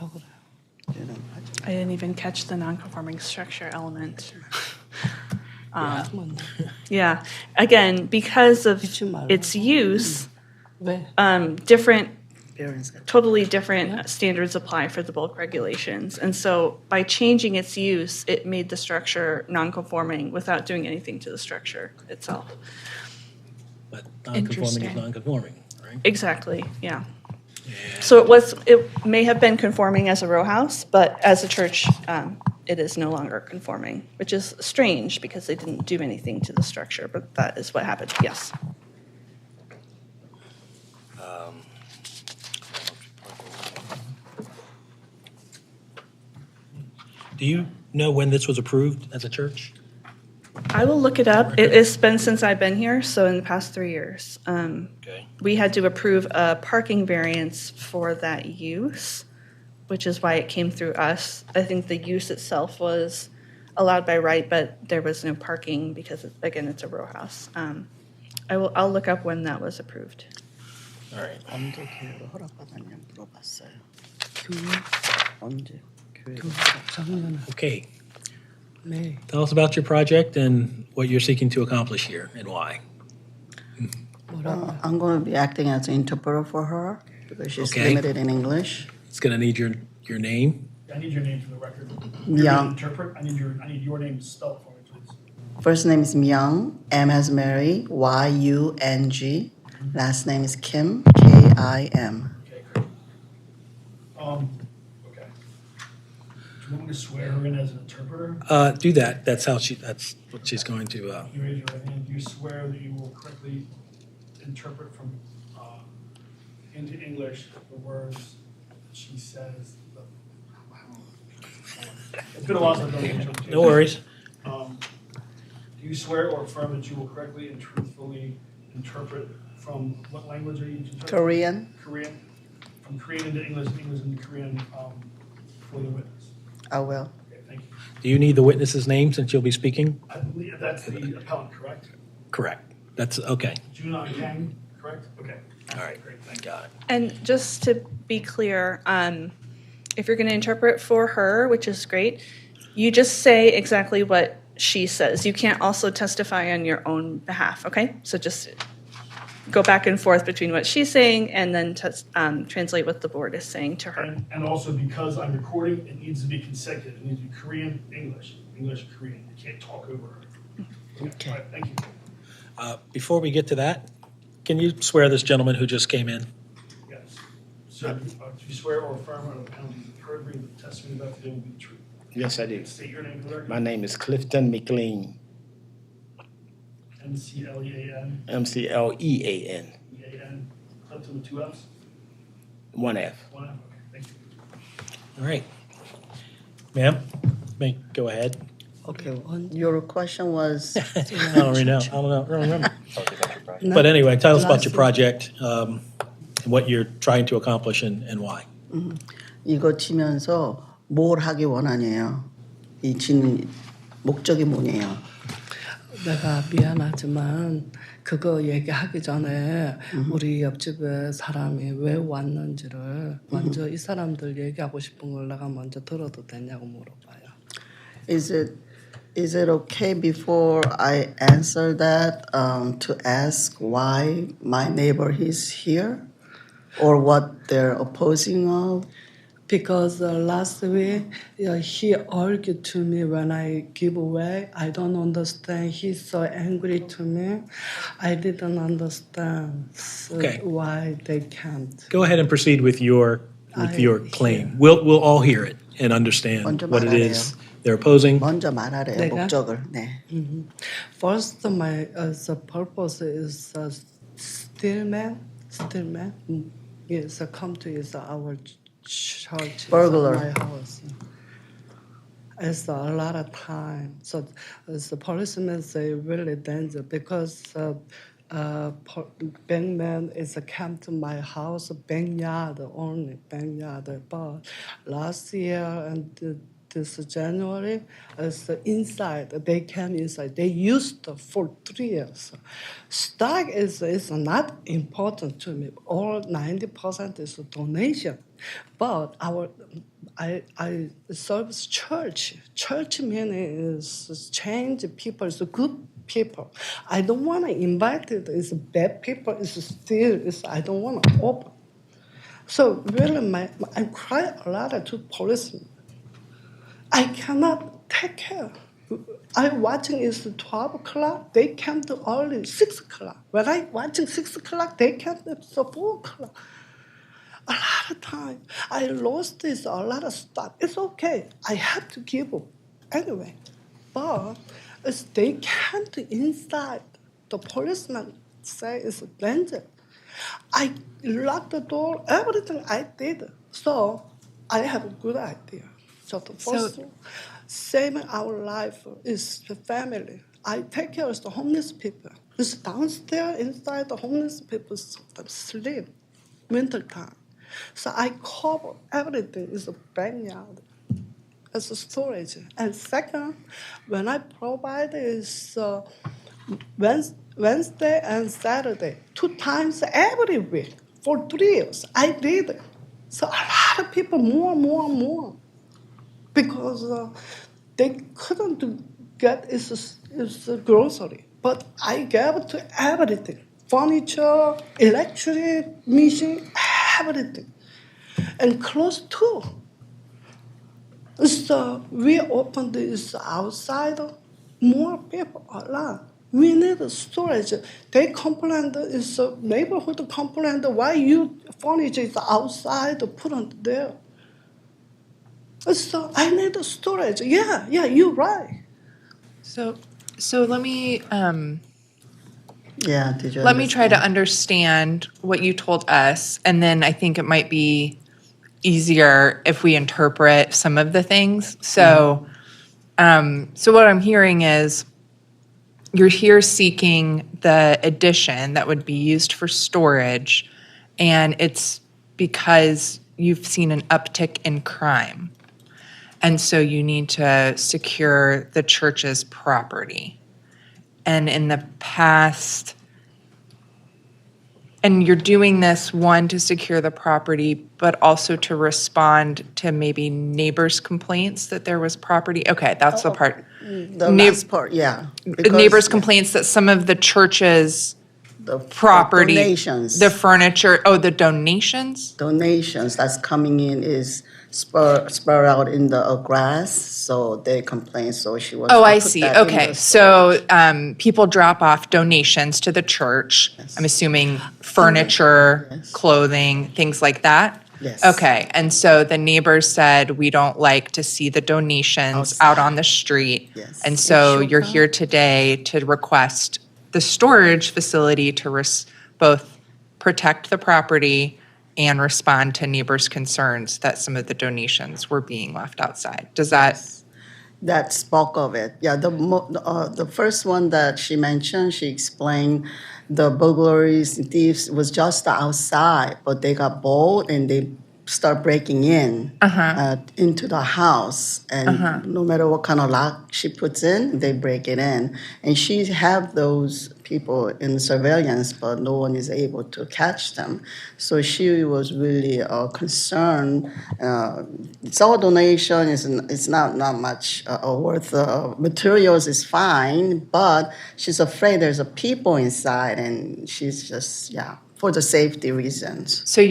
didn't even catch the non-conforming structure element. Yeah, again, because of its use, totally different standards apply for the bulk regulations. And so by changing its use, it made the structure non-conforming without doing anything to the structure itself. But non-conforming is non-conforming, right? Exactly, yeah. So it may have been conforming as a row house, but as a church, it is no longer conforming, which is strange because they didn't do anything to the structure, but that is what happened, yes. Do you know when this was approved as a church? I will look it up. It's been since I've been here, so in the past 3 years. Okay. We had to approve a parking variance for that use, which is why it came through us. I think the use itself was allowed by right, but there was no parking because, again, it's a row house. I'll look up when that was approved. All right. Okay. Tell us about your project and what you're seeking to accomplish here and why. I'm going to be acting as an interpreter for her because she's Okay. limited in English. It's going to need your name. I need your name for the record. Myung. Interpret. I need your name spelled for me, please. First name is Myung, M as Mary, Y-U-N-G. Last name is Kim, K-I-M. Okay, great. Okay. Do you want me to swear her in as an interpreter? Do that. That's what she's going to. You raise your right hand. Do you swear that you will correctly interpret from into English the words that she says? It's been a while since I've done the interpretation. No worries. Do you swear or affirm that you will correctly and truthfully interpret from what language are you interpreting? Korean. Korean. From Korean into English, English into Korean for the witness. I will. Okay, thank you. Do you need the witness's name since you'll be speaking? I believe that's the appellant, correct? Correct. That's okay. Junon Kang, correct? Okay. All right. Great, thank you. Got it. And just to be clear, if you're going to interpret for her, which is great, you just say exactly what she says. You can't also testify on your own behalf, okay? So just go back and forth between what she's saying and then translate what the board is saying to her. And also because I'm recording, it needs to be consecutive. It needs to be Korean, English, English, Korean. You can't talk over her. Okay. All right, thank you. Before we get to that, can you swear this gentleman who just came in? Yes. So do you swear or affirm under the penalty of perjury that the testimony about today will be the truth? Yes, I do. State your name for the record. My name is Clifton McLean, M-C-L-E-A-N. M-C-L-E-A-N, E-A-N. Clifton with 2 F's? 1 F. 1 F, okay, thank you. All right. Ma'am, go ahead. Okay, your question was? I don't remember. But anyway, tell us about your project, and what you're trying to accomplish and why. 이거 치면서 뭘 하기 원하냐요? 이 친 목적이 뭐냐요? 내가 미안하지만 그거 얘기하기 전에 우리 옆집에 사람이 왜 왔는지를 먼저 이 사람들 얘기하고 싶은 걸 내가 먼저 들어도 되냐고 물어봐요. Is it okay before I answer that to ask why my neighbor is here or what they're opposing of? because last week he argued to me when I give away. I don't understand. He's so angry to me. I didn't understand Okay. why they can't. Go ahead and proceed with your claim. We'll all hear it and understand 먼저 what it 말하래요. is they're opposing. 먼저 말하래요. 내가? 목적을. 네. First, my the purpose is stillman. Yes, come to is our church. Burglar. My house. It's a lot of time. So the policemen say really danger because bankman is come to my house, backyard only, backyard. But last year and this January, it's inside. They came inside. They used for 3 years. Stock is not important to me. All 90% is donation, but I service church. Church meaning is change people. It's good people. I don't want to invite it. It's bad people. It's still. I don't want to open. So really, I cry a lot to policemen. I cannot take care. I watching is 12 o'clock. They come to early 6 o'clock. When I watching 6 o'clock, they come to 4 o'clock. A lot of time. I lost this, a lot of stuff. It's okay. I have to give up anyway. But they can't inside. The policeman say it's a danger. I locked the door, everything I did. So I have a good idea. So the first thing, saving our life is the family. I take care of the homeless people. It's downstairs, inside the homeless people sometimes sleep, winter time. So I cover everything is a backyard as a storage. And second, when I provide is Wednesday and Saturday, 2 times every week for 3 years. I did it. So a lot of people more. Because they couldn't get its grocery. But I gave to everything. Furniture, electric, machine, everything. And clothes too. So we opened this outside, more people, a lot. We need storage. They complained, it's a neighborhood complained, why you furniture is outside, put on there. So I need storage. Yeah, you're right. So let me Yeah, did you let me try to understand? understand what you told us, and then I think it might be easier if we interpret some of the things. So, so what I'm hearing is you're here seeking the addition that would be used for storage, and it's because you've seen an uptick in crime. And so you need to secure the church's property. And in the past, and you're doing this, one, to secure the property, but also to respond to maybe neighbors' complaints that there was property. Okay, that's the part. The last part, yeah. Because, Neighbors' complaints that some of the church's the property, donations. the furniture, the donations? Donations that's coming in is spur out in the grass, so they complain. So she wants. Oh, to I put see. that in Okay, the so people drop off donations to the church. Yes. I'm assuming furniture, Yes. clothing, things like that. Yes. Okay, and so the neighbors said, we don't like to see the donations out on the street. Yes. And so you're here today to request the storage facility to both protect the property and respond to neighbors' concerns that some of the donations were being left outside. Does that? That's bulk of it. Yeah, the first one that she mentioned, she explained the burglaries, thieves was just outside, but they got bold and they start breaking in into the house. And no matter what kind of lock she puts in, they break it in. And she have those people in surveillance, but no one is able to catch them. So she was really concerned. It's all donation. It's not much worth. Materials is fine, but she's afraid there's a people inside, and she's just for the safety reasons. So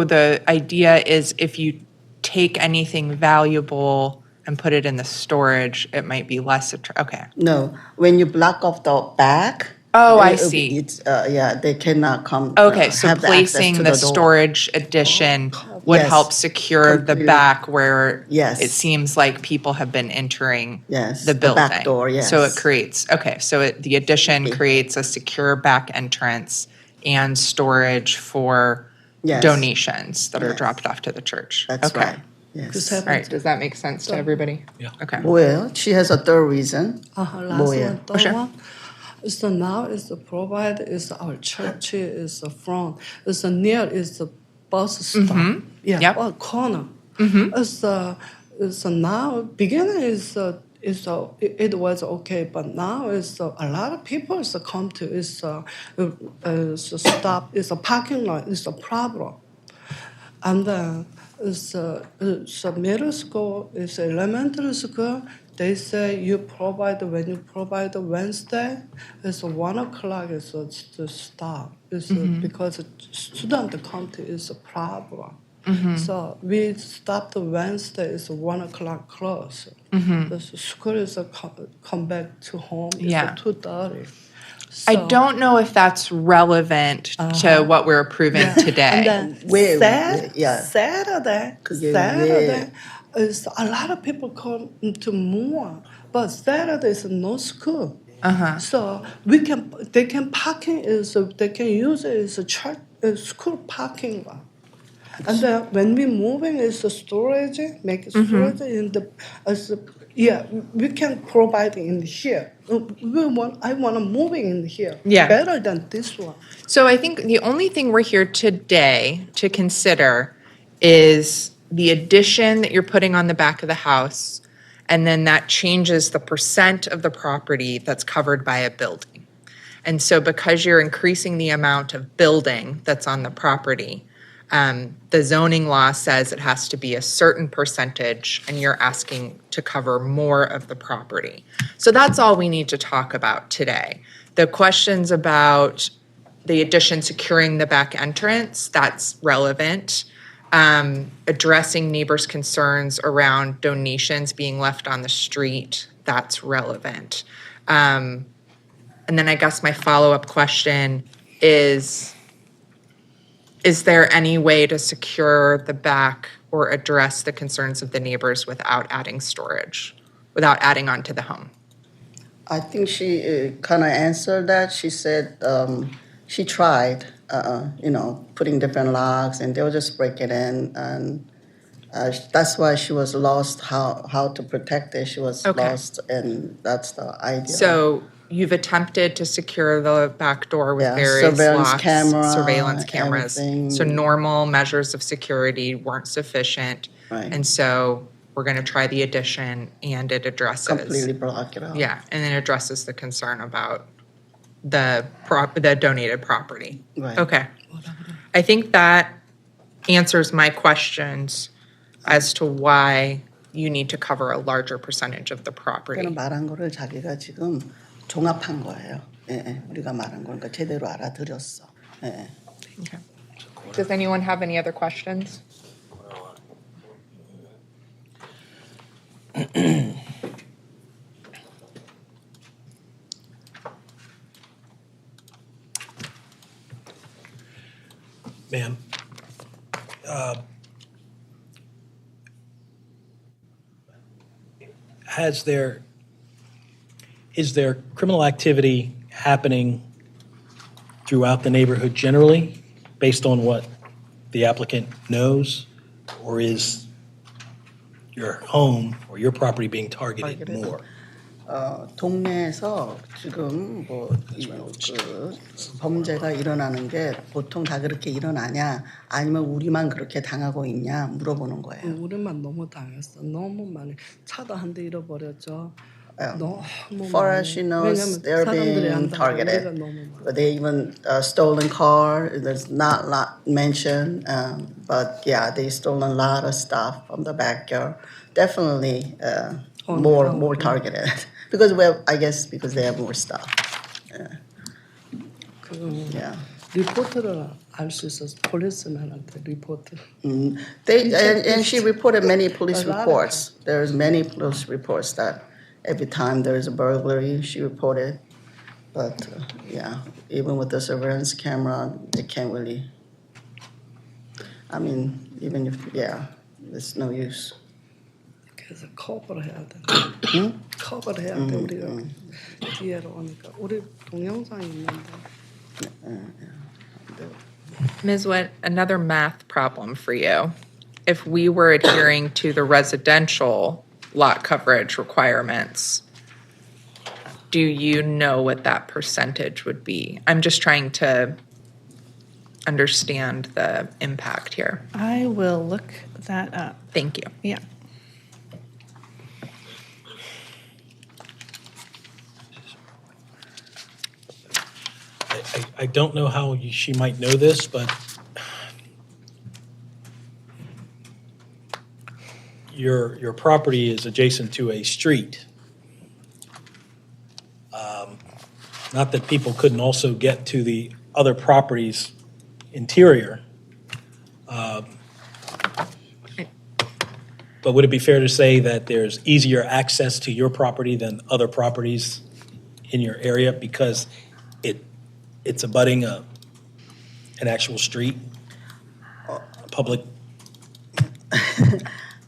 the idea is if you take anything valuable and put it in the storage, it might be less okay. No, when you block off the back. Oh, I see. It's, they cannot come. Okay, so have the access placing to the door. storage addition would Yes, help secure the completely. back where Yes. it seems like people have been entering Yes, the the building. back door, So it yes. creates, the addition creates a secure back entrance and storage for Yes. donations that are Yes. dropped off to the church. That's Okay. right. Yes. All right, does that make sense to everybody? Yeah. Okay. Well, she has a third reason. Last 뭐예요? one, third one. So now is the provide is our church is the front. Is the near is the bus stop. Yeah, Yep. or corner. Is now beginning it was okay, but now is a lot of people is come to is stop is a parking lot is a problem, and then is middle school is elementary school. They say you provide when you provide the Wednesday, it's 1 o'clock is to stop. It's because student come to is a problem. So we stop the Wednesday. It's 1 o'clock close. The school is come back to home. It's Yeah. 2:30. I don't know if that's relevant to what we're approving today. And then Saturday is a lot of people come to more, but Saturday is no school. So they can parking they can use it as a church school parking lot. And then when we moving is the storage, make storage in the we can provide in here. I want to moving in here. Yeah. Better than this one. So I think the only thing we're here today to consider is the addition that you're putting on the back of the house, and then that changes the percent of the property that's covered by a building. And so because you're increasing the amount of building that's on the property, the zoning law says it has to be a certain percentage, and you're asking to cover more of the property. So that's all we need to talk about today. The questions about the addition securing the back entrance, that's relevant. Addressing neighbors' concerns around donations being left on the street, that's relevant. And then I guess my follow-up question is there any way to secure the back or address the concerns of the neighbors without adding storage, without adding on to the home? I think she kind of answered that. She said she tried, putting different locks, and they would just break it in, and that's why she was lost. How to protect it? She was lost, and that's the idea. So you've attempted to secure the back door with various locks, surveillance cameras. everything. So normal measures of security weren't sufficient, Right. and so we're going to try the addition, and it addresses Completely block it out. Yeah, and then addresses the concern about the donated property. Right. Okay. I think that answers my questions as to why you need to cover a larger percentage of the property. 그는 말한 거를 자기가 지금 종합한 거예요. 우리가 말한 거니까 제대로 알아들었어. Okay. Does anyone have any other questions? Ma'am, is there criminal activity happening throughout the neighborhood generally, based on what the applicant knows? Or is your home or your property being targeted more? 동네에서 지금 범죄가 일어나는 게 보통 다 그렇게 일어나냐, 아니면 우리만 그렇게 당하고 있냐 물어보는 거예요. 우리만 너무 당했어. 너무 많이 차도 한 대 잃어버렸죠. 너무 Far 많이. as she knows, 왜냐면 they're 사람들이 being 안 당하고 targeted. 우리가 너무 많이. But they even stolen car. There's not a lot mentioned, but yeah, they stolen a lot of stuff from the backyard. Definitely more targeted because because they have more stuff. Yeah. 리포트를 알 수 있었어. 폴리스맨한테 리포트. And she reported many police A lot of reports. There's many police reports that every time there's a burglary, she reported. But yeah, even with the surveillance camera, they can't really. I mean, even if it's no use. 그래서 커버를 해야 돼. 커버를 해야 돼 우리가 뒤에로 오니까 우리 동영상이 있는데. Ms. Witt, another math problem for you. If we were adhering to the residential lot coverage requirements, do you know what that percentage would be? I'm just trying to understand the impact here. I will look that up. Thank you. Yeah. I don't know how she might know this, but your property is adjacent to a street. Not that people couldn't also get to the other property's interior. But would it be fair to say that there's easier access to your property than other properties in your area because it's abutting an actual street, public?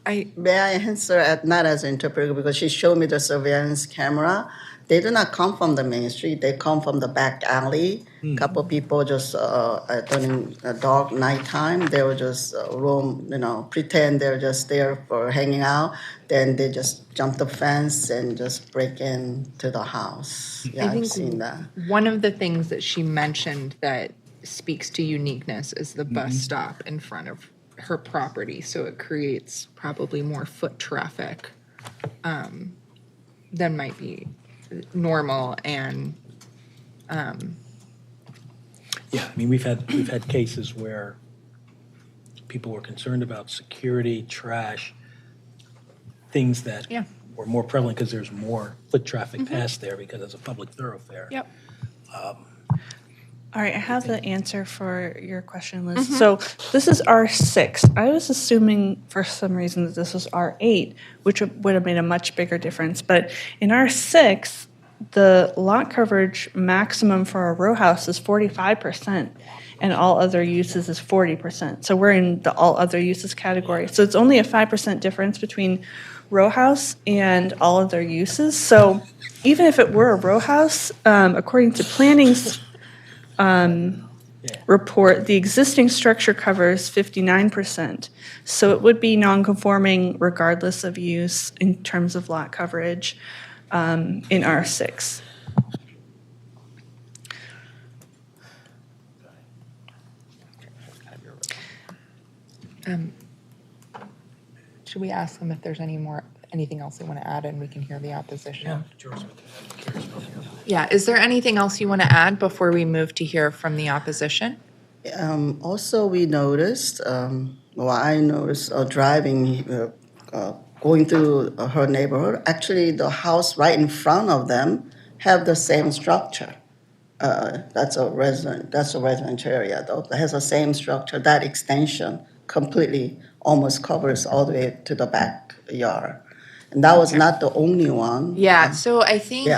May I answer not as an interpreter because she showed me the surveillance camera. They do not come from the main street. They come from the back alley. Couple people just during dark nighttime, they will just roam, pretend they're just there for hanging out. Then they just jump the fence and just break into the house. Yeah, I've seen that. One of the things that she mentioned that speaks to uniqueness is the bus stop in front of her property. So it creates probably more foot traffic than might be normal and Yeah, I mean, we've had cases where people were concerned about security, trash, things that were more prevalent because there's more foot traffic past there because it's a public thoroughfare. Yep. All right, I have the answer for your question, Liz. So this is R6. I was assuming for some reason that this was R8, which would have made a much bigger difference. But in R6, the lot coverage maximum for a row house is 45%, and all other uses is 40%. So we're in the all other uses category. So it's only a 5% difference between row house and all other uses. So even if it were a row house, according to planning's report, the existing structure covers 59%. So it would be non-conforming regardless of use in terms of lot coverage in R6. Should we ask them if there's anything else they want to add and we can hear the opposition? Yeah, is there anything else you want to add before we move to hear from the opposition? Also, we noticed, I noticed driving, going through her neighborhood, actually the house right in front of them have the same structure. That's a residential area though. It has the same structure. That extension completely almost covers all the way to the backyard. And that was not the only one. Yeah, so I think,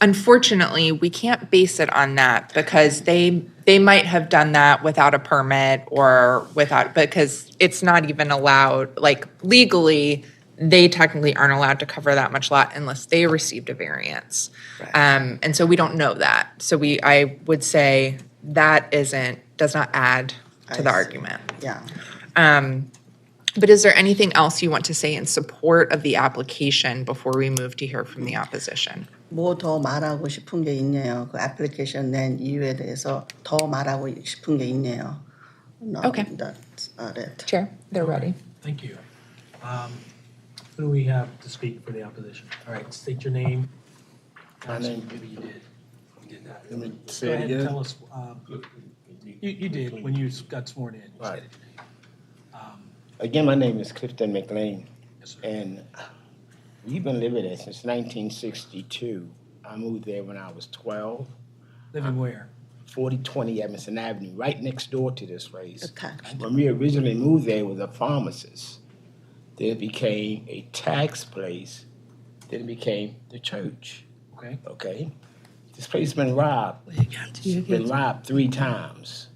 unfortunately, we can't base it on that because they might have done that without a permit or because it's not even allowed, like legally, they technically aren't allowed to cover that much lot unless they received a variance. Right. And so we don't know that. So I would say that does not add to the argument. Yeah. But is there anything else you want to say in support of the application before we move to hear from the opposition? 뭐 더 말하고 싶은 게 있네요. 그 애플리케이션 낸 이유에 대해서 더 말하고 싶은 게 있네요. No, Okay. That's it. Chair, they're ready. Thank you. Who do we have to speak for the opposition? All right, state your name. My name. Maybe you did. You did that. Let me Go say it ahead and again. tell us, you did when you got sworn in. You Right. stated your name. Again, my name is Clifton McLean, Yes, sir. and we've been living there since 1962. I moved there when I was 12. Living where? 4020 Emerson Avenue, right next door to this place. Attached. When we originally moved there, it was a pharmacist. Then it became a tax place. Then it became the church. Okay. Okay. This place has been robbed. It's been robbed 3 times.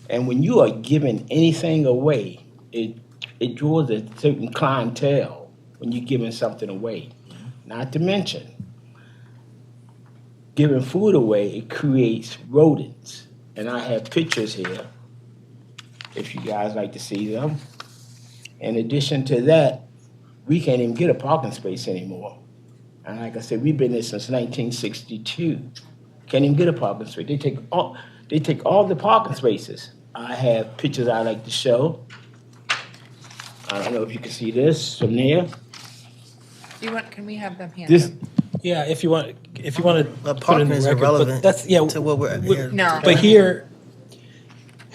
And when you are giving anything away, it draws a certain clientele when you're giving something away. Not to mention, giving food away, it creates rodents. And I have pictures here, if you guys like to see them. In addition to that, we can't even get a parking space anymore. And like I said, we've been there since 1962. Can't even get a parking space. They take all the parking spaces. I have pictures I like to show. I don't know if you can see this from there. Can we have them hand This, Yeah, if you want to. But parking is irrelevant That's, yeah. to what we're here. No. But here,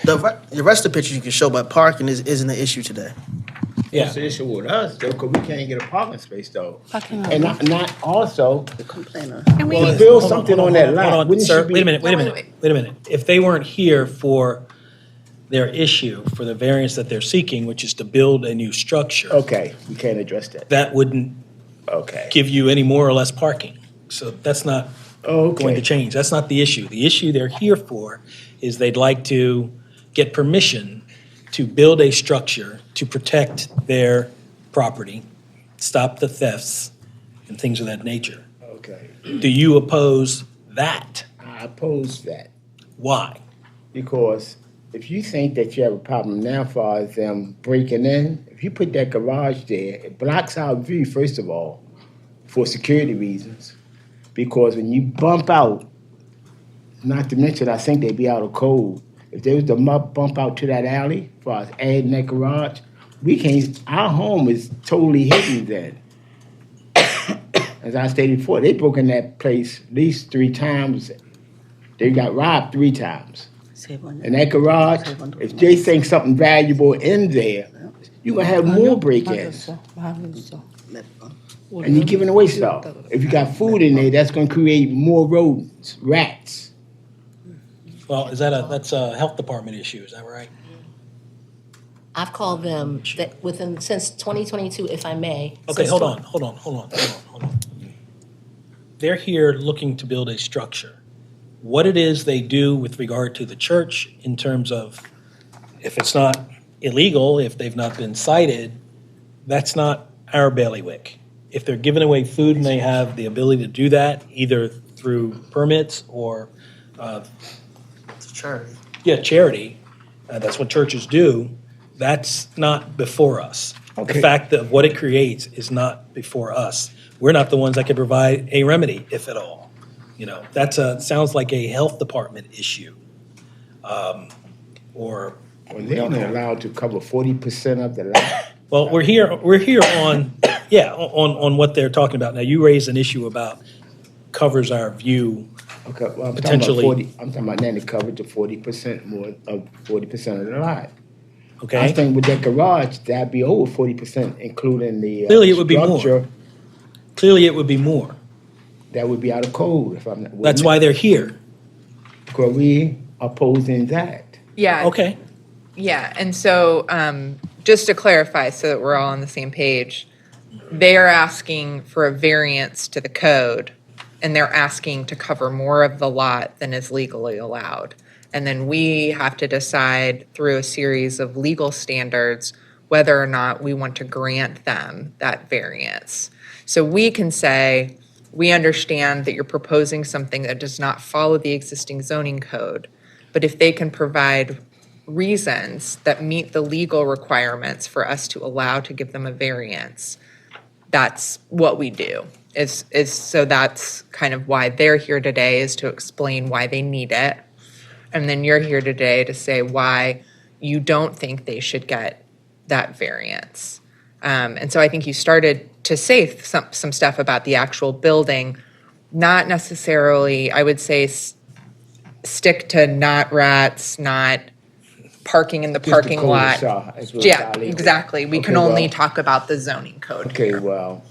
The rest of the pictures you can show, but parking isn't an issue today. yeah. What's the issue with us, though, because we can't get a parking space, though. Parking And not also, The complainer. well, build something on that lot. Wouldn't Sir, you be- wait a minute. If they weren't here for their issue, for the variance that they're seeking, which is to build a new structure, Okay, we can't address that. that wouldn't Okay. give you any more or less parking. So that's not going to Okay. change. That's not the issue. The issue they're here for is they'd like to get permission to build a structure to protect their property, stop the thefts and things of that nature. Okay. Do you oppose that? I oppose that. Why? Because if you think that you have a problem now as far as them breaking in, if you put that garage there, it blocks our view, first of all, for security reasons. Because when you bump out, not to mention, I think they'd be out of code. If there was to bump out to that alley, as far as adding that garage, we can't, our home is totally hidden then. As I stated before, they broke in that place at least 3 times. They got robbed 3 times. And that garage, if they think something valuable in there, you're gonna have more break-ins. And you're giving away stuff. If you got food in there, that's gonna create more rodents, rats. Well, that's a health department issue, is that right? I've called them since 2022, if I may. Okay, since hold on. They're here looking to build a structure. What it is they do with regard to the church in terms of, if it's not illegal, if they've not been cited, that's not our bailiwick. If they're giving away food and they have the ability to do that, either through permits or, It's a charity. charity, that's what churches do, that's not before us. The Okay. fact of what it creates is not before us. We're not the ones that can provide a remedy, if at all. Sounds like a health department issue. Or, Well, they're only allowed to cover 40% of the lot. well, we're here on, on what they're talking about. Now, you raised an issue about covers our view. Okay, well, I'm Potentially. I'm talking about now they covered to 40% more of 40% of the lot. I Okay? think with that garage, that'd be over 40%, including the Clearly, it would be more. structure. Clearly, it would be more. That would be out of code if I'm not. That's why they're here. Because we opposing that. Yeah. Okay. Yeah, and so just to clarify so that we're all on the same page, they are asking for a variance to the code, and they're asking to cover more of the lot than is legally allowed. And then we have to decide through a series of legal standards whether or not we want to grant them that variance. So we can say, we understand that you're proposing something that does not follow the existing zoning code, but if they can provide reasons that meet the legal requirements for us to allow to give them a variance, that's what we do. So that's kind of why they're here today, is to explain why they need it. And then you're here today to say why you don't think they should get that variance. And so I think you started to say some stuff about the actual building, not necessarily, I would say, stick to not rats, not parking in the Just the parking code lot. itself is what Yeah, violated. exactly. We can Okay, only well- talk about the zoning code Okay, here. well,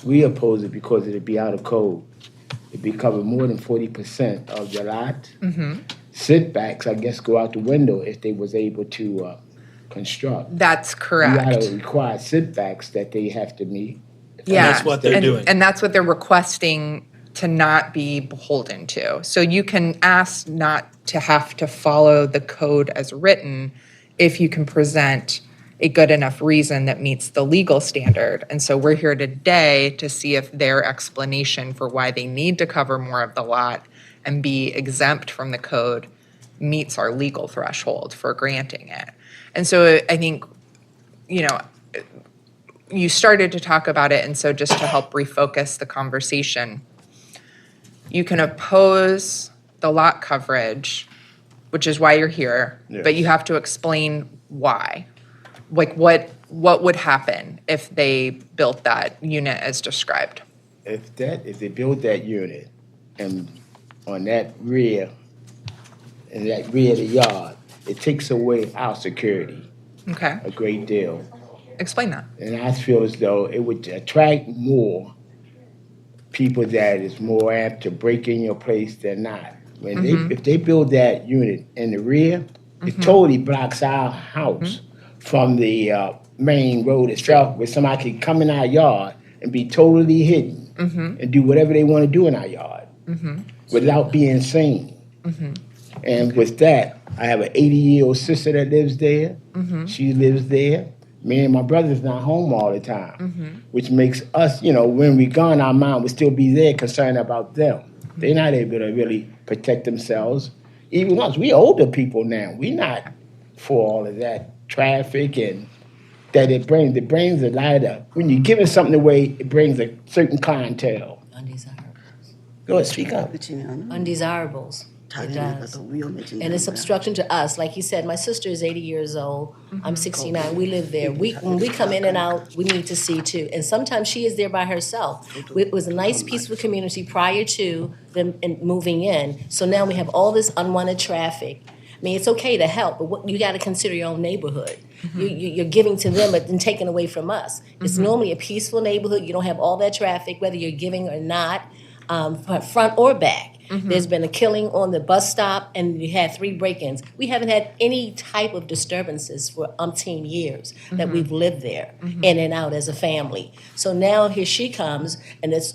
we oppose it because it'd be out of code. It'd be covered more than 40% of the lot. Mm-hmm. setbacks, I guess, go out the window if they was able to construct. That's You correct. gotta require setbacks that they have to meet. Yeah, that's what they're doing. And that's what they're requesting to not be beholden to. So you can ask not to have to follow the code as written if you can present a good enough reason that meets the legal standard. And so we're here today to see if their explanation for why they need to cover more of the lot and be exempt from the code meets our legal threshold for granting it. And so I think, you know, you started to talk about it, and so just to help refocus the conversation, you can oppose the lot coverage, which is why you're here, but you have to explain why. Like what would happen if they built that unit as described? If they build that unit and on that rear, in that rear of the yard, it takes away our security Okay, a great deal. explain that. And I feel as though it would attract more people that is more apt to break in your place than not. When if they build that unit in the rear, it totally blocks our house from the main road itself, where somebody can come in our yard and be totally hidden and do whatever they want to do in our yard without being seen. And with that, I have an 80-year-old sister that lives there. She lives there. Me and my brother's not home all the time, which makes us, you know, when we're gone, our mind will still be there concerned about them. They're not able to really protect themselves. Even us, we older people now. We're not for all of that traffic and that it brings a lot of, when you're giving something away, it brings a certain clientele. Undesirables. Go ahead, speak up. Undesirables. It does. And it's obstruction to us. Like you said, my sister is 80 years old. I'm 69. We live there. When we come in and out, we need to see too. And sometimes she is there by herself. It was a nice, peaceful community prior to them moving in. So now we have all this unwanted traffic. I mean, it's okay to help, but you got to consider your own neighborhood. You're giving to them and taking away from us. It's normally a peaceful neighborhood. You don't have all that traffic, whether you're giving or not, front or back. There's been a killing on the bus stop, and you had 3 break-ins. We haven't had any type of disturbances for umpteen years that we've lived there, in and out as a family. So now here she comes, and it's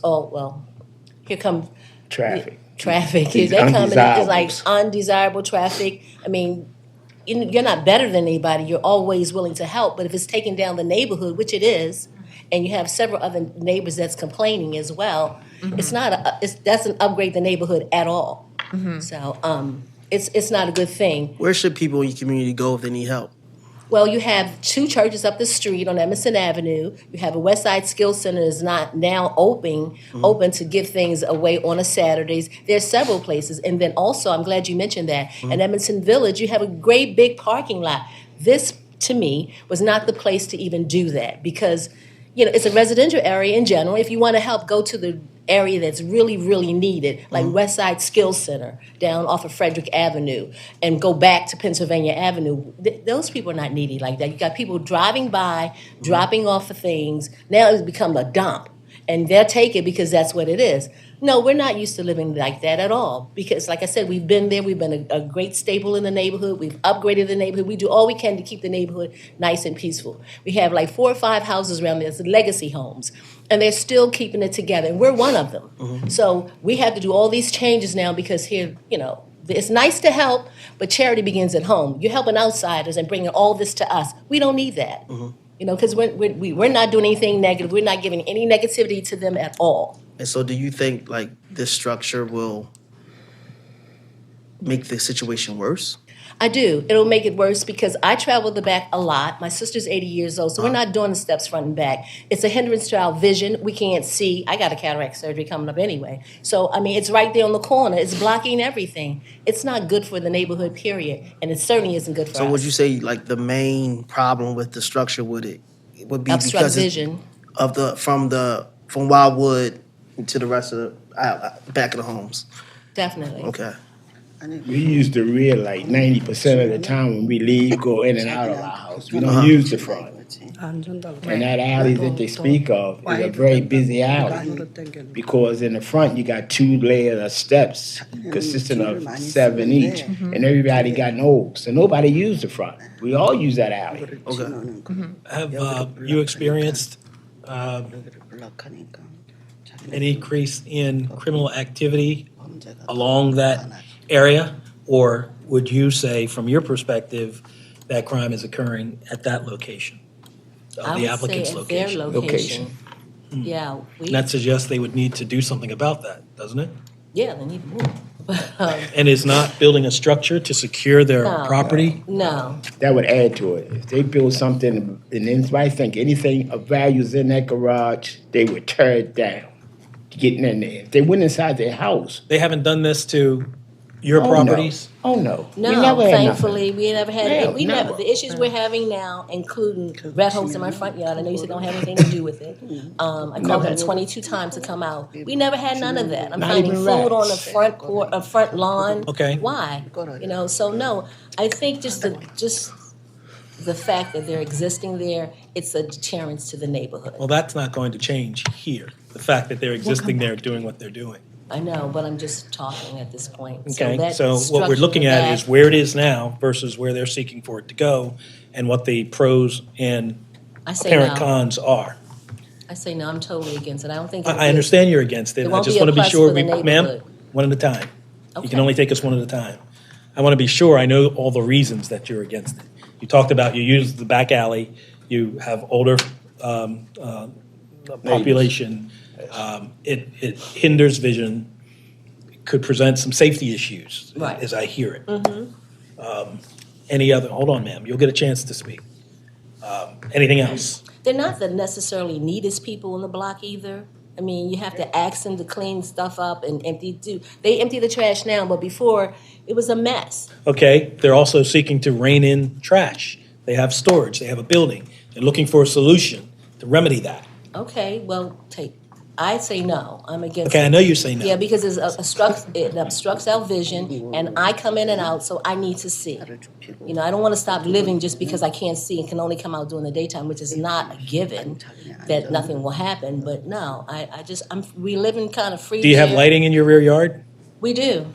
here comes Traffic. Here they come, and it's like undesirable traffic. I mean, you're not better than anybody. You're always willing to help, but if it's taking down the neighborhood, which it is, and you have several other neighbors that's complaining as well, it's not that's an upgrade the neighborhood at all. So it's not a good thing. Where should people in your community go if they need help? Well, you have 2 churches up the street on Emerson Avenue. You have a West Side Skills Center is not now open to give things away on a Saturdays. There's several places. And then also, I'm glad you mentioned that, at Emerson Village, you have a great big parking lot. This, to me, was not the place to even do that because, you know, it's a residential area in general. If you want to help, go to the area that's really, really needed, like West Side Skills Center down off of Frederick Avenue, and go back to Pennsylvania Avenue. Those people are not needy like that. You got people driving by, dropping off of things. Now it's become a dump, and they'll take it because that's what it is. No, we're not used to living like that at all. Because, like I said, we've been there. We've been a great staple in the neighborhood. We've upgraded the neighborhood. We do all we can to keep the neighborhood nice and peaceful. We have like 4 or 5 houses around there. It's legacy homes. And they're still keeping it together. And we're one of them. So we have to do all these changes now because here, you know, it's nice to help, but charity begins at home. You're helping outsiders and bringing all this to us. We don't need that. You know, because we're not doing anything negative. We're not giving any negativity to them at all. And so do you think, like, this structure will make the situation worse? I do. It'll make it worse because I travel the back a lot. My sister's 80 years old, so we're not doing the steps front and back. It's a hindrance to our vision. We can't see. I got a cataract surgery coming up anyway. So, I mean, it's right there on the corner. It's blocking everything. It's not good for the neighborhood, period. And it certainly isn't good for us. So would you say, like, the main problem with the structure would be obstruct because vision of from Wildwood to the rest of the back of the homes? Definitely. Okay. We use the rear like 90% of the time when we leave, go in and out of our house. We don't use the front. 안 준다고. And that alley that they speak of is a very busy alley because in the front you got 2 layers of steps consisting of 7 each, and everybody got nodes, so nobody used the front. We all use that alley. Have you experienced an increase in criminal activity along that area? Or would you say, from your perspective, that crime is occurring at that location? I The would applicant's say at their location? location. Yeah, And that suggests they would need to do something about that, doesn't it? yeah, they need to move. And is not building a structure to secure their No. property? No, That would add to it. If they build something and anybody think anything of value is in that garage, they would tear it down. Getting in there. If they went inside their house. They haven't done this to your properties? Oh, no. We no, never had thankfully, we never had, Yeah, we never, the issues we're having now, including red holes in my front yard, I know you said don't have anything to do with it. I called them 22 times to come out. We never had none of that. I'm Not finding even food on the rats. front court, front lawn. Okay. Why? You know, so no, I think just the fact that they're existing there, it's a deterrence to the neighborhood. Well, that's not going to change here. The fact that they're existing there doing what they're doing. I know, but I'm just talking at this point. So Okay, that so what we're structure looking in the at is back- where it is now versus where they're seeking for it to go and what the pros and I say apparent no. cons are. I say no, I'm totally against it. I don't think. it'll I be- understand you're against it. It I won't just be a want to be plus sure, for the ma'am, neighborhood. one at a time. You can Okay. only take us one at a time. I want to be sure I know all the reasons that you're against it. You talked about you use the back alley, you have older population. It hinders vision, could present some safety issues, Right. as I hear it. Mhm. Any other, hold on, ma'am, you'll get a chance to speak. Anything else? They're not the necessarily neatest people in the block either. I mean, you have to ask them to clean stuff up and they empty the trash now, but before, it was a mess. Okay, they're also seeking to rein in trash. They have storage, they have a building. They're looking for a solution to remedy that. Okay, well, I say no, I'm against. Okay, I it. know you say no. Yeah, because it obstructs our vision, and I come in and out, so I need to see. You know, I don't want to stop living just because I can't see and can only come out during the daytime, which is not a given that nothing will happen. But no, we live in kind of free. Do you have here. lighting in your rear yard? We do.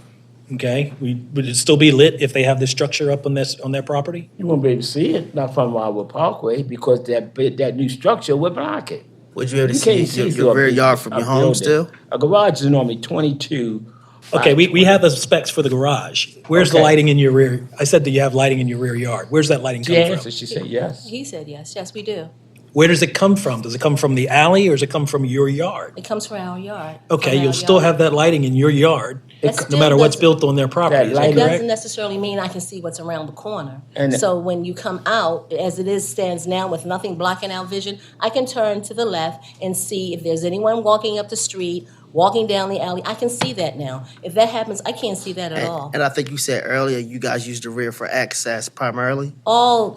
Okay, would it still be lit if they have this structure up on their property? You won't be able to see it, not from Wildwood Parkway, because that new structure would block it. Would you be able to can't see your through rear a yard from your home building. still? A garage is normally 22. Okay, we have the specs for the garage. Where's the Okay. lighting in your rear? I said, do you have lighting in your rear yard? Where's that lighting come Yes, from? she said yes. He said yes. Yes, we do. Where does it come from? Does it come from the alley or does it come from your yard? It comes from our yard. Okay, From you'll our still yard. have that lighting in your yard, That no still matter what's doesn't- built on their property. Is that It doesn't correct? necessarily mean I can see what's around the corner. And- So when you come out, as it is stands now with nothing blocking our vision, I can turn to the left and see if there's anyone walking up the street, walking down the alley. I can see that now. If that happens, I can't see that at all. And I think you said earlier you guys use the rear for access primarily. All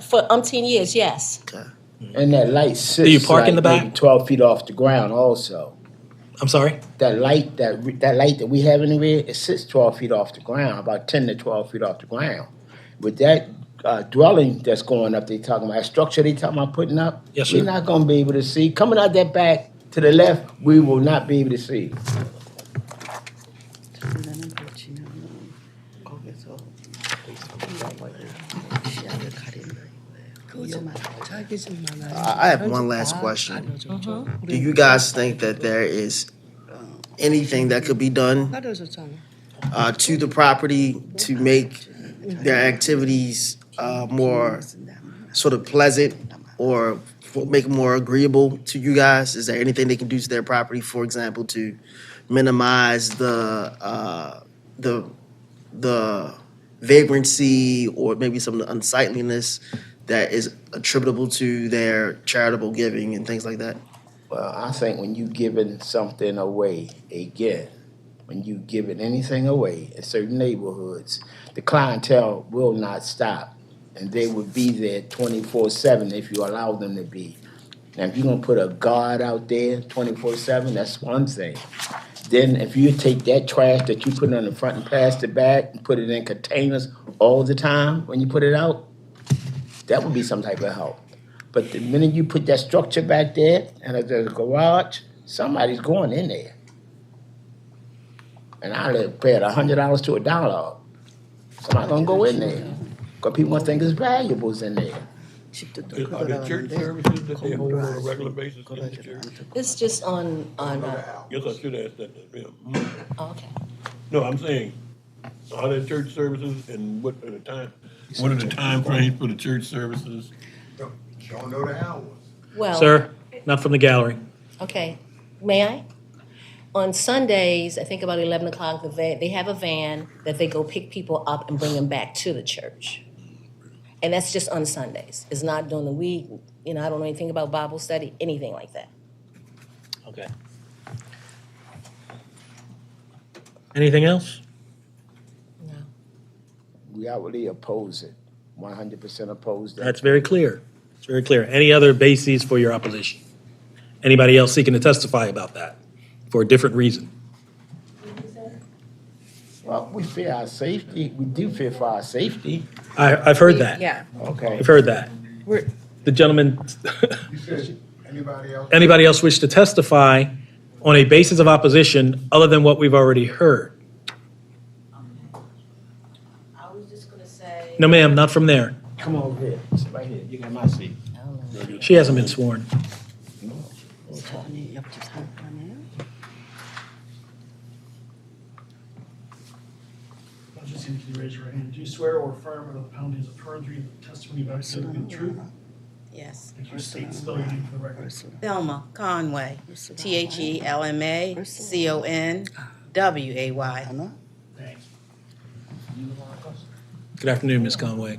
for umpteen years, yes. And that light sits Do you park in the back? maybe 12 feet off the ground also. I'm sorry? That light that we have in the rear, it sits 12 feet off the ground, about 10 to 12 feet off the ground. With that dwelling that's going up, they talking about, that structure they talking about putting up, Yes, we're sir. not going to be able to see. Coming out that back to the left, we will not be able to see. I have one last question. Do you guys think that there is anything that could be done to the property to make their activities more sort of pleasant or make it more agreeable to you guys? Is there anything they can do to their property, for example, to minimize the vagrancy or maybe some of the unsightliness that is attributable to their charitable giving and things like that? Well, I think when you giving something away, again, when you giving anything away in certain neighborhoods, the clientele will not stop. And they would be there 24/7 if you allow them to be. Now, if you're gonna put a guard out there 24/7, that's one thing. Then if you take that trash that you put on the front and plastic bag and put it in containers all the time when you put it out, that would be some type of help. But the minute you put that structure back there and there's a garage, somebody's going in there. And I'll pay it $100 to $1. Somebody's gonna go in there. Because people gonna think it's valuables in there. Are there church services that they hold on a regular basis in the church? It's just on, Guess I should ask that to them. okay. No, I'm saying, are there church services and what are the time frames for the church services? Don't know the hours. Well. Sir, not from the gallery. Okay, may I? On Sundays, I think about 11 o'clock, they have a van that they go pick people up and bring them back to the church. And that's just on Sundays. It's not during the week. I don't know anything about Bible study, anything like that. Okay. Anything else? We outwardly oppose it, 100% oppose it. That's very clear. It's very clear. Any other bases for your opposition? Anybody else seeking to testify about that for a different reason? Well, we fear our safety. We do fear for our safety. I've heard that. Yeah. Okay. I've heard that. The gentleman, You said anybody else? anybody else wish to testify on a basis of opposition other than what we've already heard? I was just going to say. No, ma'am, not from there. Come over here. Sit right here. You got my seat. She hasn't been sworn. Just need you to raise your right hand. Do you swear or affirm under the penalties of perjury the testimony about to be the truth? Yes. Thank you. State spell your name for the record. Thelma Conway, THELMA-CONWAY. Good afternoon, Ms. Conway.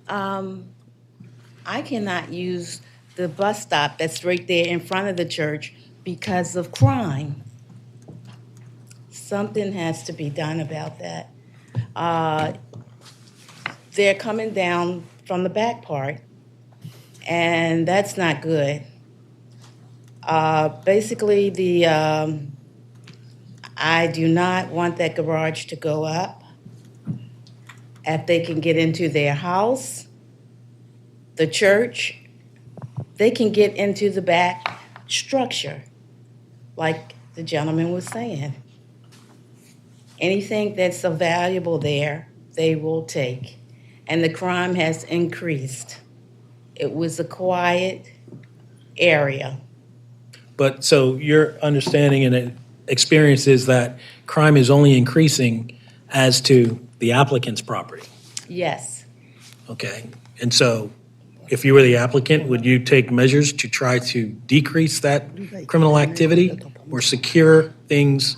I cannot use the bus stop that's right there in front of the church because of crime. Something has to be done about that. They're coming down from the back part, and that's not good. Basically, I do not want that garage to go up. If they can get into their house, the church, they can get into the back structure, like the gentleman was saying. Anything that's valuable there, they will take. And the crime has increased. It was a quiet area. But so your understanding and experience is that crime is only increasing as to the applicant's property? Yes. Okay. And so if you were the applicant, would you take measures to try to decrease that criminal activity or secure things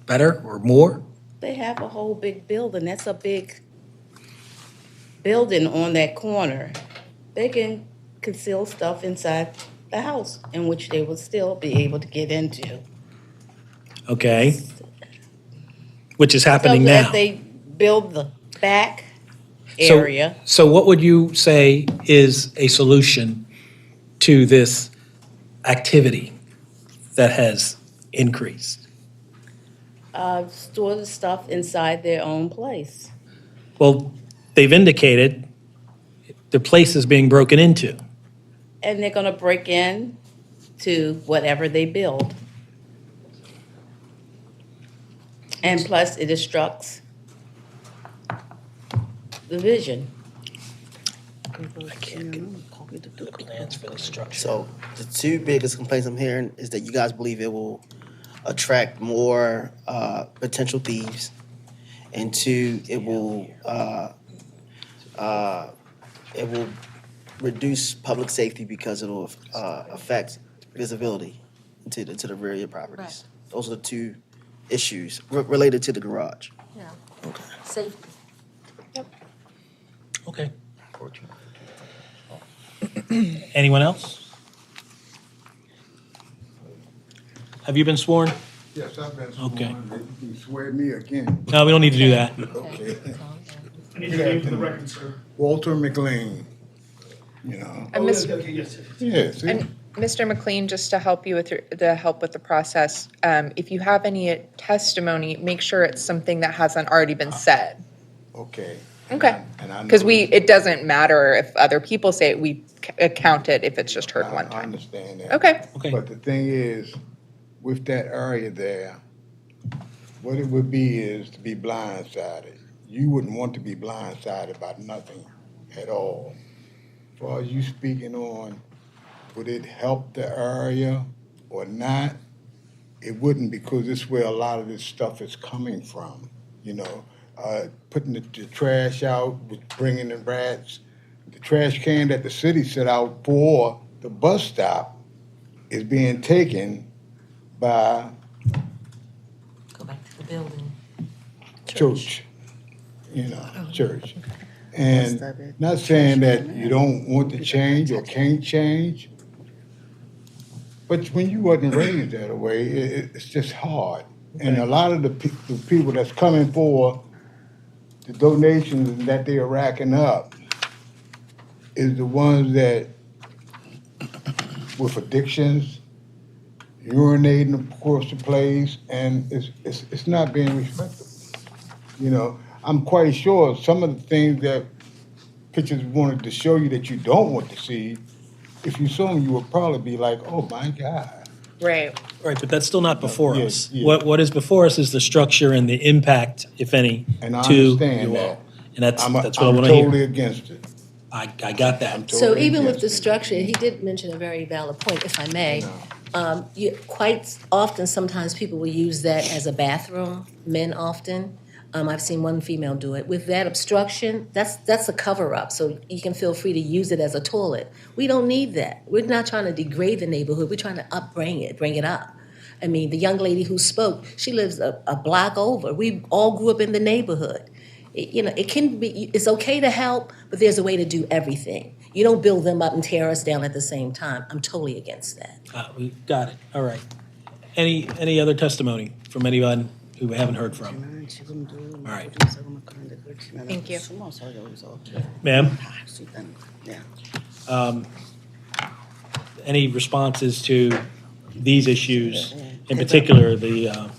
better or more? They have a whole big building. That's a big building on that corner. They can conceal stuff inside the house in which they will still be able to get into. Okay. Which is happening So now. if they build the back area, So what would you say is a solution to this activity that has increased? store the stuff inside their own place. Well, they've indicated the place is being broken into. And they're going to break in to whatever they build. And plus, it obstructs the vision. I can't get the plans for the structure. So the two biggest complaints I'm hearing is that you guys believe it will attract more potential thieves, and two, it will reduce public safety because it'll affect visibility to the rear of your properties. Those are the two issues related to the garage. Yeah. Okay. Safety. Okay. Anyone else? Have you been sworn? Yes, I've been sworn. Okay. You can swear me again. No, we don't need to do that. Okay. I need your name for the record, sir. Walter McLean, you know. And Miss- Okay, yes. Yeah, see? And Mr. McLean, just to help you with the help with the process, if you have any testimony, make sure it's something that hasn't already been said. Okay. Okay. And I know Because it doesn't matter if other people say it, we count it if it's just heard one I time. understand that. Okay. But the thing is, with that area there, what it would be is to be blindsided. You wouldn't want to be blindsided by nothing at all. As far as you speaking on, would it help the area or not? It wouldn't, because it's where a lot of this stuff is coming from, you know. Putting the trash out, bringing the rats. The trash can that the city set out for the bus stop is being taken by Go back to the building. church, church. And not saying that you don't want to change or can't change, but when you wasn't raised that way, it's just hard. And a lot of the people that's coming for the donations that they are racking up is the ones that with addictions, urinating across the place, and it's not being respectable. You know, I'm quite sure some of the things that pictures wanted to show you that you don't want to see, if you saw them, you would probably be like, oh my God. Right. Right, but that's still not before Yeah, us. yeah. What is before us is the structure and the impact, if any, And I to understand you all. that. And that's I'm what I want to totally hear. against it. I got that. So even with the structure, he did mention a very valid point, if I may. Quite often, sometimes people will use that as a bathroom, men often. I've seen one female do it. With that obstruction, that's a cover-up, so you can feel free to use it as a toilet. We don't need that. We're not trying to degrade the neighborhood. We're trying to bring it up. I mean, the young lady who spoke, she lives a block over. We all grew up in the neighborhood. It's okay to help, but there's a way to do everything. You don't build them up and tear us down at the same time. I'm totally against that. We got it. All right. Any other testimony from anyone who we haven't heard from? All right. Thank you. Ma'am? Yeah. Any responses to these issues, in particular, the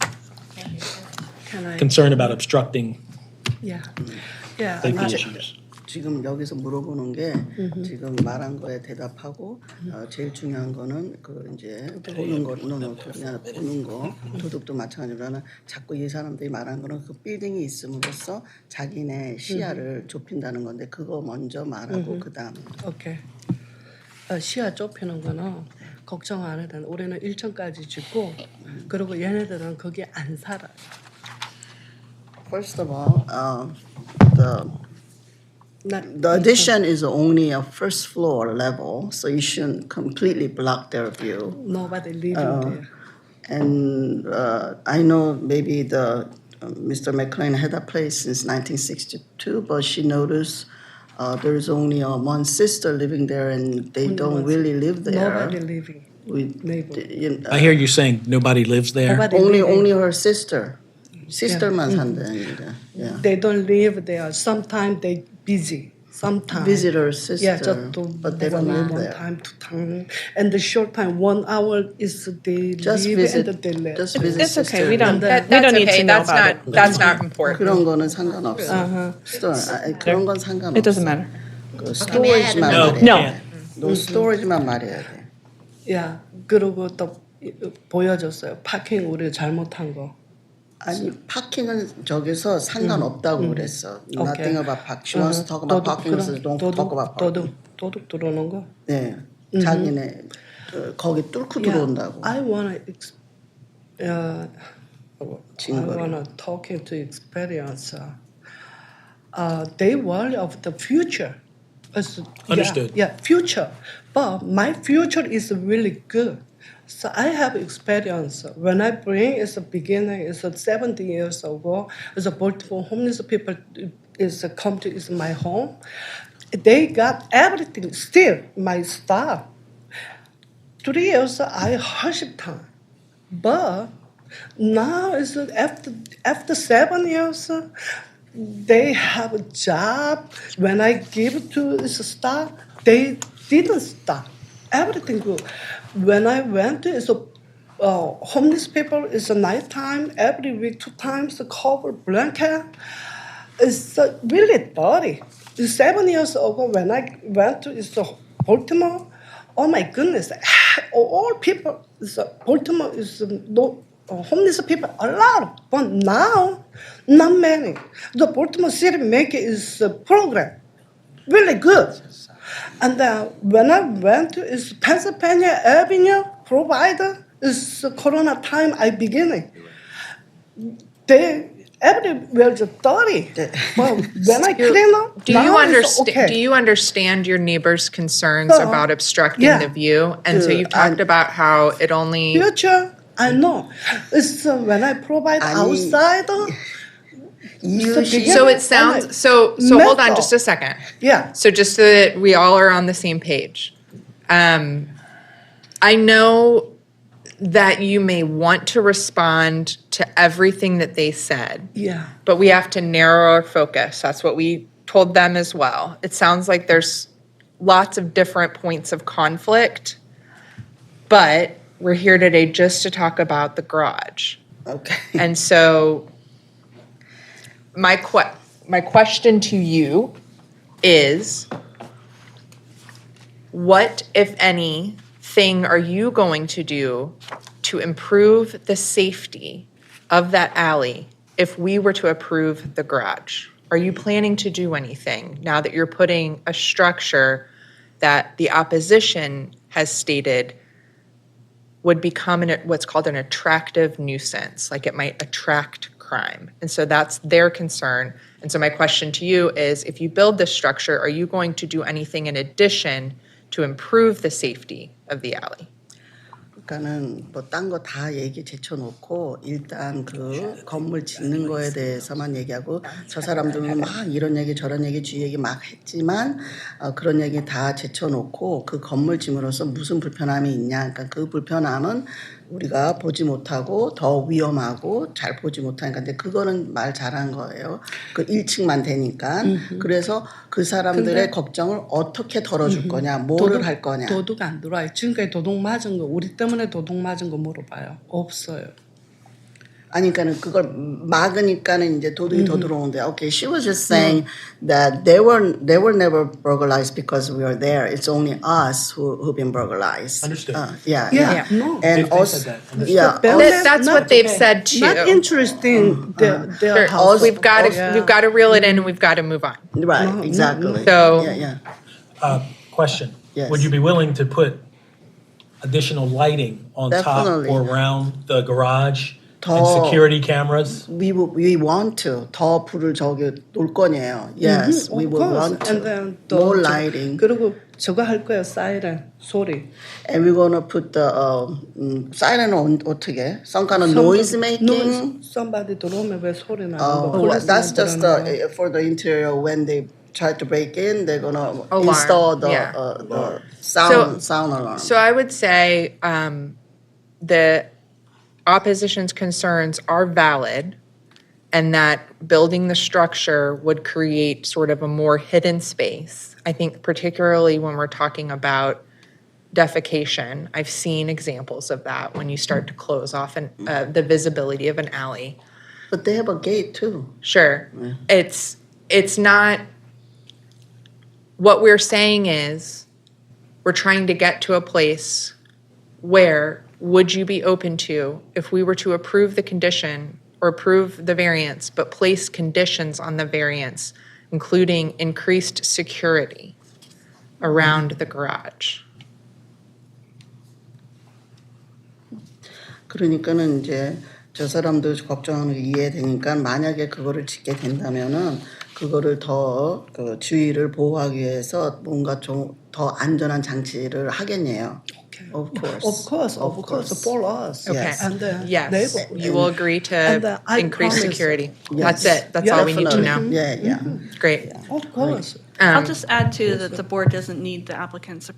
concern about obstructing Yeah. safety issues? 지금 여기서 물어보는 게 지금 말한 거에 대답하고 제일 중요한 거는 그 이제 보는 거, 그냥 보는 거, 도둑도 마찬가지로는 자꾸 이 사람들이 말한 거는 그 빌딩이 있음으로써 자기네 시야를 좁힌다는 건데 그거 먼저 말하고 그다음. 오케이. 시야 좁히는 거는 걱정 안 해도 돼. 올해는 1층까지 짓고 그리고 얘네들은 거기에 안 살아요. First of all, the addition is only a first floor level, so you shouldn't completely block their view. Nobody living there. And I know maybe Mr. McLean had a place since 1962, but she noticed there's only one sister living there, and they don't really live there. Nobody living. I hear you saying nobody lives there. Only her sister. Sister만 산다는데. Yeah. They don't live there. Sometimes they busy. Sometimes Visitor sister. Yeah, just to but they don't live one there. time, 2 times, and the short time 1 hour is they Just live visit. and they live. Just visit. It's okay. We don't. That's we don't need okay. to know That's about not. it. That's not important. 그런 거는 상관없어. 그런 건 상관없어. It doesn't matter. 그 스토리지만 No. 말해. No. 너 스토리지만 말해야 돼. 야, 그리고 또 보여줬어요. 파킹 우리 잘못한 거. 아니 파킹은 저기서 상관없다고 그랬어. Nothing about parking. She wants to talk about parking, so don't talk about parking. 도둑 들어오는 거. 네, 자기네 거기 뚫고 들어온다고. I wanna talking to experience. They worry of the future. Understood. Yeah, future. But my future is really good. So I have experience. When I bring, it's a beginning, it's 70 years ago, it's a Baltimore homeless people come to it's my home. They got everything, still my staff. 3 years I hardship time. But now it's after 7 years, they have a job. When I give to the staff, they didn't stop. Everything good. When I went to homeless people, it's a nighttime, every week 2 times, the cover blanket. It's really dirty. 7 years ago when I went to Baltimore, oh my goodness, all people, Baltimore is no homeless people, a lot. But now, not many. The Baltimore City make is a program, really good. And when I went to Pennsylvania Avenue provider, is Corona time I beginning. They everywhere is dirty. Well, when I clean up, Do now you it's understand? okay. Do you understand your neighbor's concerns So, about obstructing yeah. the view? And so you've talked about how it only. Future, I know. It's when I provide outside. So it sounds so. Hold on, just a second. Yeah. So just so that we all are on the same page, I know that you may want to respond to everything that they said. Yeah. But we have to narrow our focus. That's what we told them as well. It sounds like there's lots of different points of conflict, but we're here today just to talk about the garage. Okay. And so my question to you is, what, if anything, are you going to do to improve the safety of that alley if we were to approve the garage? Are you planning to do anything now that you're putting a structure that the opposition has stated would become what's called an attractive nuisance, like it might attract crime? And so that's their concern. And so my question to you is, if you build this structure, are you going to do anything in addition to improve the safety of the alley? 그러니까는 뭐 딴 거 다 얘기 제쳐놓고 일단 그 건물 짓는 거에 대해서만 얘기하고 저 사람들은 막 이런 얘기 저런 얘기 쥐 얘기 막 했지만 그런 얘기 다 제쳐놓고 그 건물 짓으로서 무슨 불편함이 있냐. 그러니까 그 불편함은 우리가 보지 못하고 더 위험하고 잘 보지 못하니까 근데 그거는 말 잘한 거예요. 그 1층만 되니까. 그래서 그 사람들의 근데- 걱정을 어떻게 덜어줄 거냐, 뭐를 할 거냐. 도둑 안 들어와요. 지금까지 도둑 맞은 거, 우리 때문에 도둑 맞은 거 물어봐요. 없어요. 아니, 그러니까는 그걸 막으니까는 이제 도둑이 더 들어오는데, okay, she was just saying that they were never burglarized because we were there. It's only us who've been burglarized. Understood. Yeah. No. And They also, said that. Understood. yeah, That's what they've said too. Not interesting. Their Sure. house. We've got to reel it in and we've got to move on. right, exactly. So- yeah. Question. Yes. Would you be willing to put additional lighting on Definitely. top or around the garage and 더- security cameras? We want to 더 불을 저기 놓을 거네요. Yes, we Of would course. want to. And then More lighting. 그리고 저거 할 거예요. 사이렌 소리. And we're gonna put the siren 어떻게? Some kind of noise making. Somebody 들어오면 왜 소리 나는 거? Oh, 폴리스만 that's just 들어오는 거. for the interior. When they try to break in, they're gonna Alarm, install the yeah. the sound alarm. So I would say the opposition's concerns are valid, and that building the structure would create sort of a more hidden space. I think particularly when we're talking about defecation, I've seen examples of that when you start to close off the visibility of an alley. But they have a gate too. Sure. It's not, what we're saying is we're trying to get to a place where would you be open to, if we were to approve the condition or approve the variance, but place conditions on the variance, including increased security around the garage? 그러니까는 이제 저 사람도 걱정하는 게 이해되니까 만약에 그거를 짓게 된다면은 그거를 더 그 주위를 보호하기 위해서 뭔가 좀 더 안전한 장치를 하겠네요. Of course. Of course, for us. Okay. Yes. And Yes, neighborhood. you will agree to And, I increase promise- security. Yes. That's it. That's all we need to know. Yeah. Great. Of course. I'll just add too that the board doesn't need the applicant's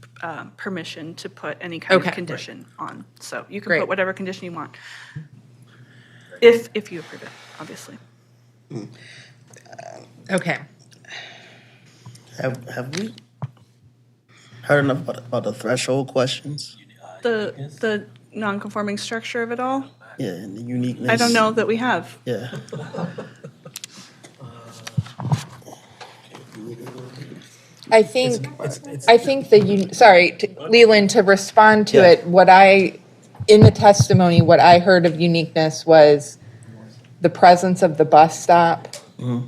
permission to put any kind Okay. of condition on. So you can Great. put whatever condition you want. If you approve it, obviously. Okay. Have we heard enough about the threshold questions? The non-conforming structure of it all, Yeah, and the uniqueness. I don't know that we have. Yeah. I think, Leland, to respond to Yeah. it, in the testimony, what I heard of uniqueness was the presence of the bus stop,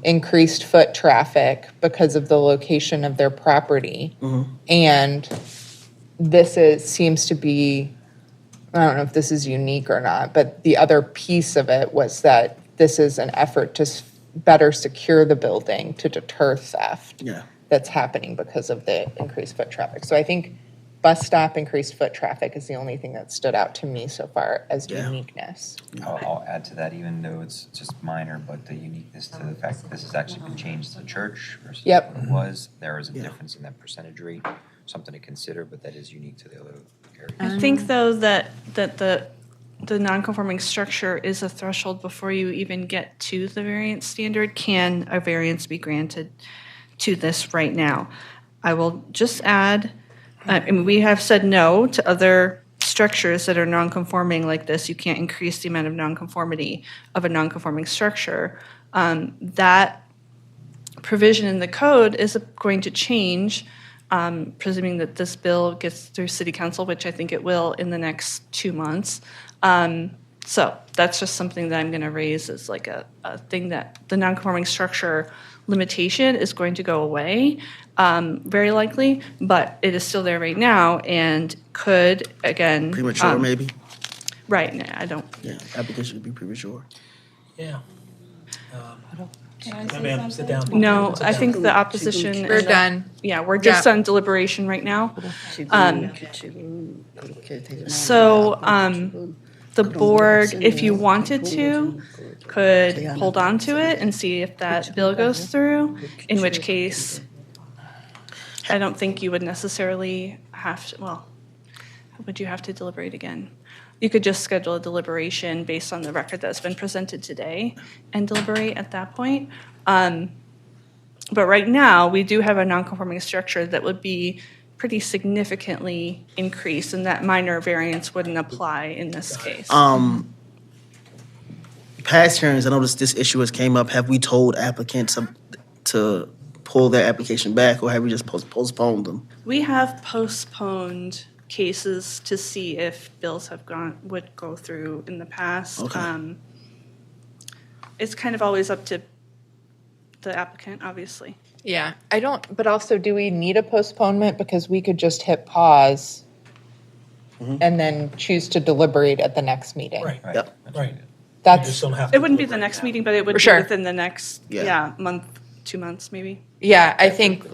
increased foot traffic because of the location of their property. And seems to be, I don't know if this is unique or not, but the other piece of it was that this is an effort to better secure the building to deter theft. Yeah. That's happening because of the increased foot traffic. So I think bus stop, increased foot traffic is the only thing that stood out to me so far as uniqueness. I'll add to that, even though it's just minor, but the uniqueness to the fact that this has actually been changed to church versus Yep. what it was. There is a difference in that percentage rate, something to consider, but that is unique to the other areas. I think though that the non-conforming structure is a threshold before you even get to the variance standard. Can a variance be granted to this right now? I will just add, we have said no to other structures that are non-conforming like this. You can't increase the amount of non-conformity of a non-conforming structure. That provision in the code is going to change, presuming that this bill gets through City Council, which I think it will in the next 2 months. So that's just something that I'm going to raise as like a thing that the non-conforming structure limitation is going to go away, very likely, but it is still there right now and could, again. Premature, maybe? Right, no, I don't. Yeah, application would be premature. Yeah. Can I say ma'am, sit down. No, Sit I down. think the opposition. We're done. Yeah, we're just Yeah. on deliberation right now. So, the board, if you wanted to, could hold on to it and see if that bill goes through, in which case, I don't think you would necessarily have to, well, would you have to deliberate again? You could just schedule a deliberation based on the record that's been presented today and deliberate at that point. But right now, we do have a non-conforming structure that would be pretty significantly increased, and that minor variance wouldn't apply in this case. Past hearings, I noticed this issue has came up. Have we told applicants to pull their application back, or have we just postponed them? We have postponed cases to see if bills would go through in the past. Okay. It's kind of always up to the applicant, obviously. Yeah, but also, do we need a postponement? Because we could just hit pause and then choose to deliberate at the next meeting. Right. Yep. Right. That's, You just don't have It to wouldn't be the deliberate next now. meeting, but it would For be sure. within the next, month, 2 months, maybe. yeah, I think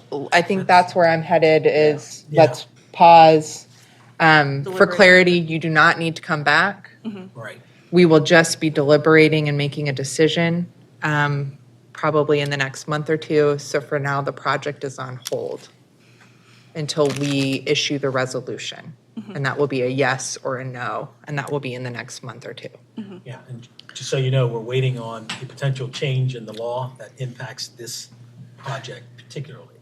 that's where I'm headed is Yeah. let's pause. For Deliberate. clarity, you do not need to come back. Right. We will just be deliberating and making a decision, probably in the next month or two. So for now, the project is on hold until we issue the resolution. And that will be a yes or a no, and that will be in the next month or two. Yeah, and just so you know, we're waiting on a potential change in the law that impacts this project particularly.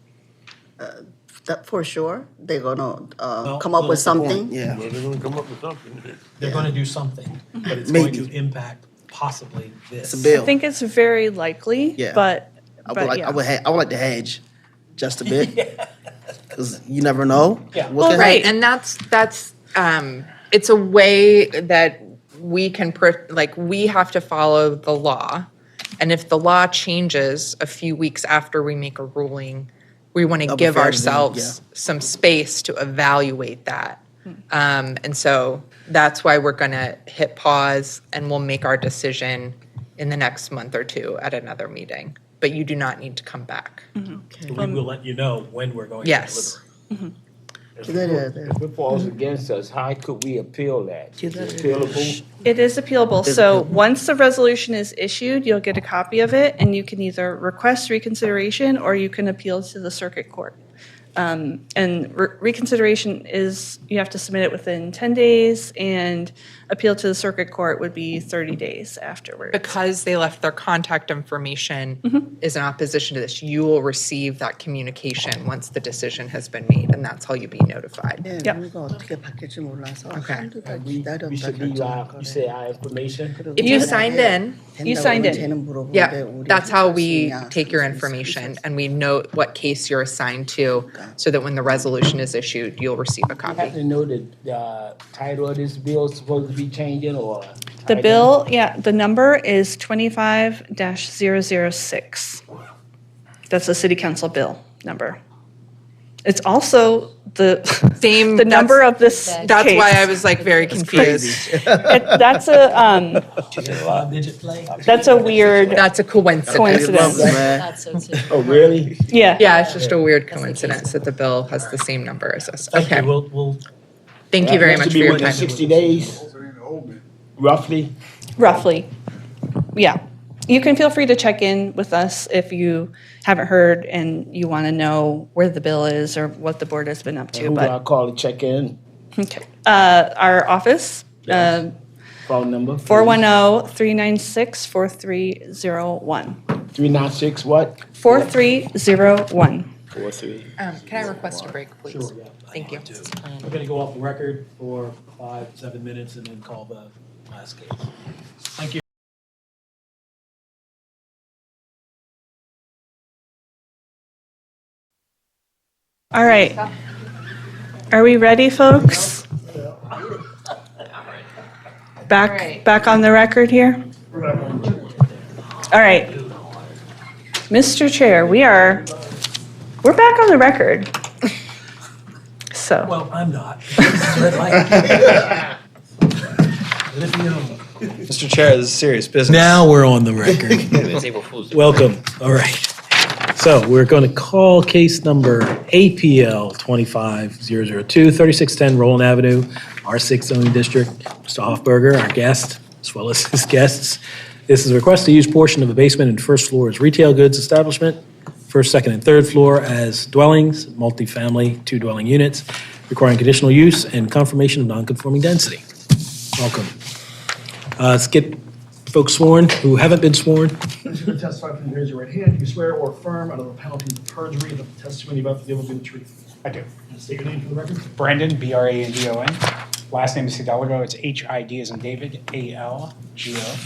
That for sure, they're gonna Well, come up with that's the point. something. Yeah. Well, they're gonna come up with something. They're going to do something, but it's going Maybe. to impact possibly this. It's a bill. I think it's very likely, Yeah. but I would yeah. like to hedge just a bit, because you never know. Yeah. what can Right, happen. and that's it's a way that we can, we have to follow the law. And if the law changes a few weeks after we make a ruling, we want to That'll be give fair to them, ourselves some space to evaluate that. And so that's why we're going to hit pause and we'll make our decision in the next month or two at another meeting. But you do not need to come back. But we will let you know when we're going Yes. to deliberate. If it falls against us, how could we appeal that? Is it appealable? It is appealable. It's So appealable. once the resolution is issued, you'll get a copy of it, and you can either request reconsideration or you can appeal to the circuit court. And reconsideration is, you have to submit it within 10 days, and appeal to the circuit court would be 30 days afterwards. Because they left their contact information is in opposition to this, you will receive that communication once the decision has been made, and that's how you'll be notified. 예, 우리가 어떻게 바뀔지 몰라서 Okay. 한두 달 We 기다렸다 should leave 결정한 you say our information. If you signed in, You signed in. 쟤는 물어보는데 yeah, 우리 that's how we 있냐, take your information, and we note what case you're assigned to, so that when the resolution is issued, you'll receive a You copy. have to know that the title of this bill is supposed to be changing or. The bill, yeah, the number is 25-006. That's the city council bill number. It's also the Same. the number of this That's case. why I was like very confused. That's a Digit play? that's a weird That's a coincidence. coincidence. Thought so too. Oh, really? Yeah. Yeah, it's just a weird coincidence that the bill has the same number as us. Okay. We'll Thank you very That much should for be your within time. 60 days, roughly. Roughly. Yeah. You can feel free to check in with us if you haven't heard and you want to know where the bill is or what the board has been up to. Who do I But call to check in? okay. Our office, Phone number? 410-396-4301. 396 what? 4301. 43. Can I request a break, please? Sure, yeah. Thank you. We're going to go off the record for 5-7 minutes and then call the last case. Thank you. All right. Are we ready, folks? Back on the record here? All right. Mr. Chair, we're back on the record. So. Well, I'm not. Mr. Chair, this is serious business. Now we're on the record. Welcome. All right. So we're going to call case number APL 25002, 3610 Roland Avenue, R6 zoning district. Mr. Hoffberger, our guest, as well as his guests. This is a request to use portion of the basement and first floor as retail goods establishment, first, second, and third floor as dwellings, multifamily, 2 dwelling units, requiring conditional use and confirmation of non-conforming density. Welcome. Let's get folks sworn who haven't been sworn. Please to testify, please raise your right hand. Do you swear or affirm under the penalty of perjury that the testimony about to give will be the truth? I do. And state your name for the record. Brandon, B-R-A-N-D-O-N. Last name is Hidalgo. It's H-I-D as in David, A-L-G-O.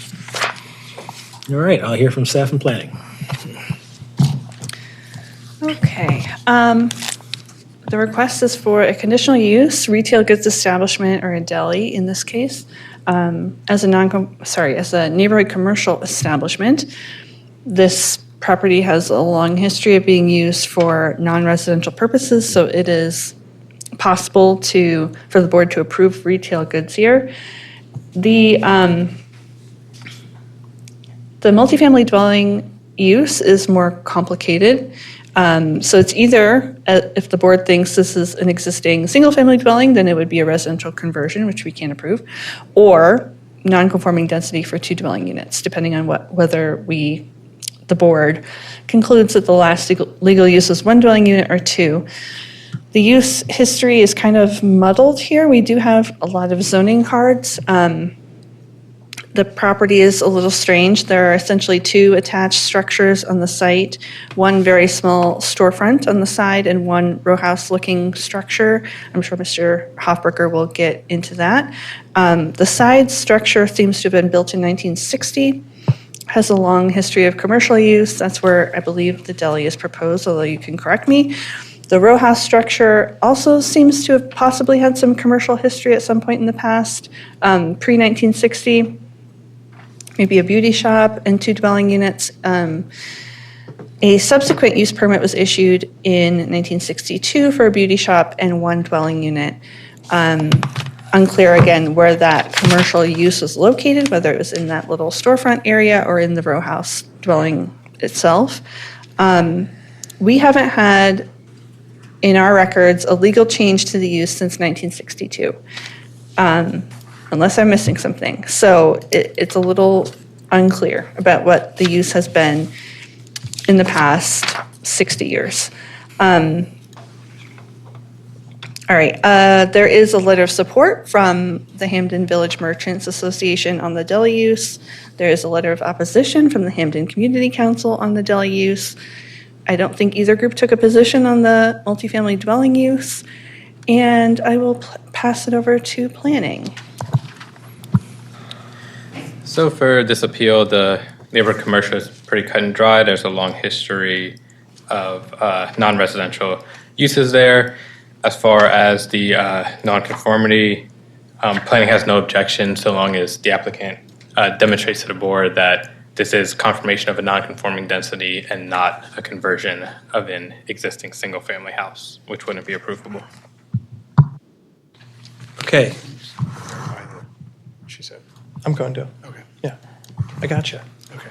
All right, I'll hear from staff and planning. Okay. The request is for a conditional use retail goods establishment, or a deli in this case, as a neighborhood commercial establishment. This property has a long history of being used for non-residential purposes, so it is possible for the board to approve retail goods here. The multifamily dwelling use is more complicated. So it's either, if the board thinks this is an existing single-family dwelling, then it would be a residential conversion, which we can't approve, or non-conforming density for 2 dwelling units, depending on whether the board concludes that the last legal use is 1 dwelling unit or 2. The use history is kind of muddled here. We do have a lot of zoning cards. The property is a little strange. There are essentially 2 attached structures on the site, 1 very small storefront on the side and 1 row house-looking structure. I'm sure Mr. Hoffberger will get into that. The side structure seems to have been built in 1960, has a long history of commercial use. That's where I believe the deli is proposed, although you can correct me. The row house structure also seems to have possibly had some commercial history at some point in the past, pre-1960. Maybe a beauty shop and 2 dwelling units. A subsequent use permit was issued in 1962 for a beauty shop and 1 dwelling unit. Unclear again where that commercial use was located, whether it was in that little storefront area or in the row house dwelling itself. We haven't had in our records a legal change to the use since 1962. Unless I'm missing something. So it's a little unclear about what the use has been in the past 60 years. All right, there is a letter of support from the Hampden Village Merchants Association on the deli use. There is a letter of opposition from the Hampden Community Council on the deli use. I don't think either group took a position on the multifamily dwelling use. And I will pass it over to planning. So for this appeal, the neighborhood commercial is pretty cut and dry. There's a long history of non-residential uses there. As far as the nonconformity, planning has no objection so long as the applicant demonstrates to the board that this is confirmation of a non-conforming density and not a conversion of an existing single-family house, which wouldn't be approvable. Okay. She said. I'm going to. Okay. Yeah, I got you. Okay.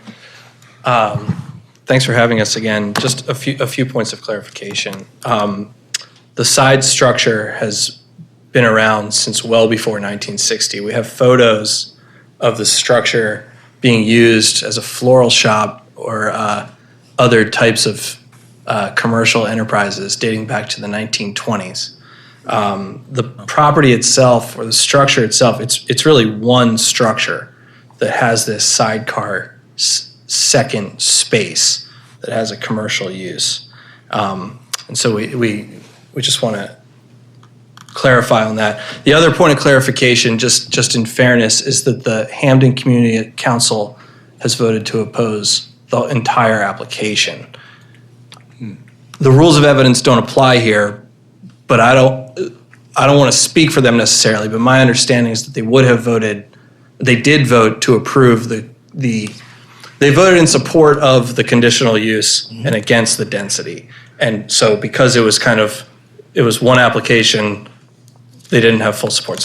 Thanks for having us again. Just a few points of clarification. The side structure has been around since well before 1960. We have photos of the structure being used as a floral shop or other types of commercial enterprises dating back to the 1920s. The property itself or the structure itself, it's really one structure that has this sidecar second space that has a commercial use. And so we just want to clarify on that. The other point of clarification, just in fairness, is that the Hampden Community Council has voted to oppose the entire application. The rules of evidence don't apply here, but I don't want to speak for them necessarily, but my understanding is that they did vote to approve they voted in support of the conditional use and against the density. And so because it was one application, they didn't have full support,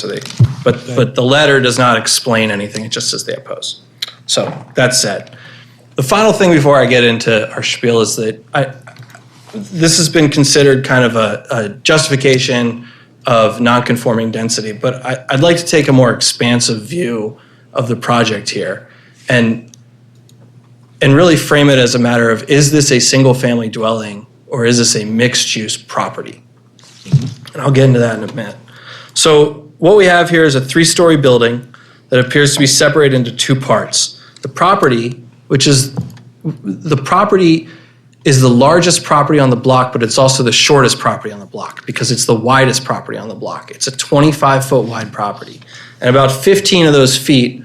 but the letter does not explain anything, it just says they oppose. So that said, the final thing before I get into our spiel is that this has been considered kind of a justification of non-conforming density, but I'd like to take a more expansive view of the project here and really frame it as a matter of, is this a single-family dwelling or is this a mixed-use property? And I'll get into that in a minute. So what we have here is a 3-story building that appears to be separated into 2 parts. The property is the largest property on the block, but it's also the shortest property on the block because it's the widest property on the block. It's a 25-foot wide property. And about 15 of those feet,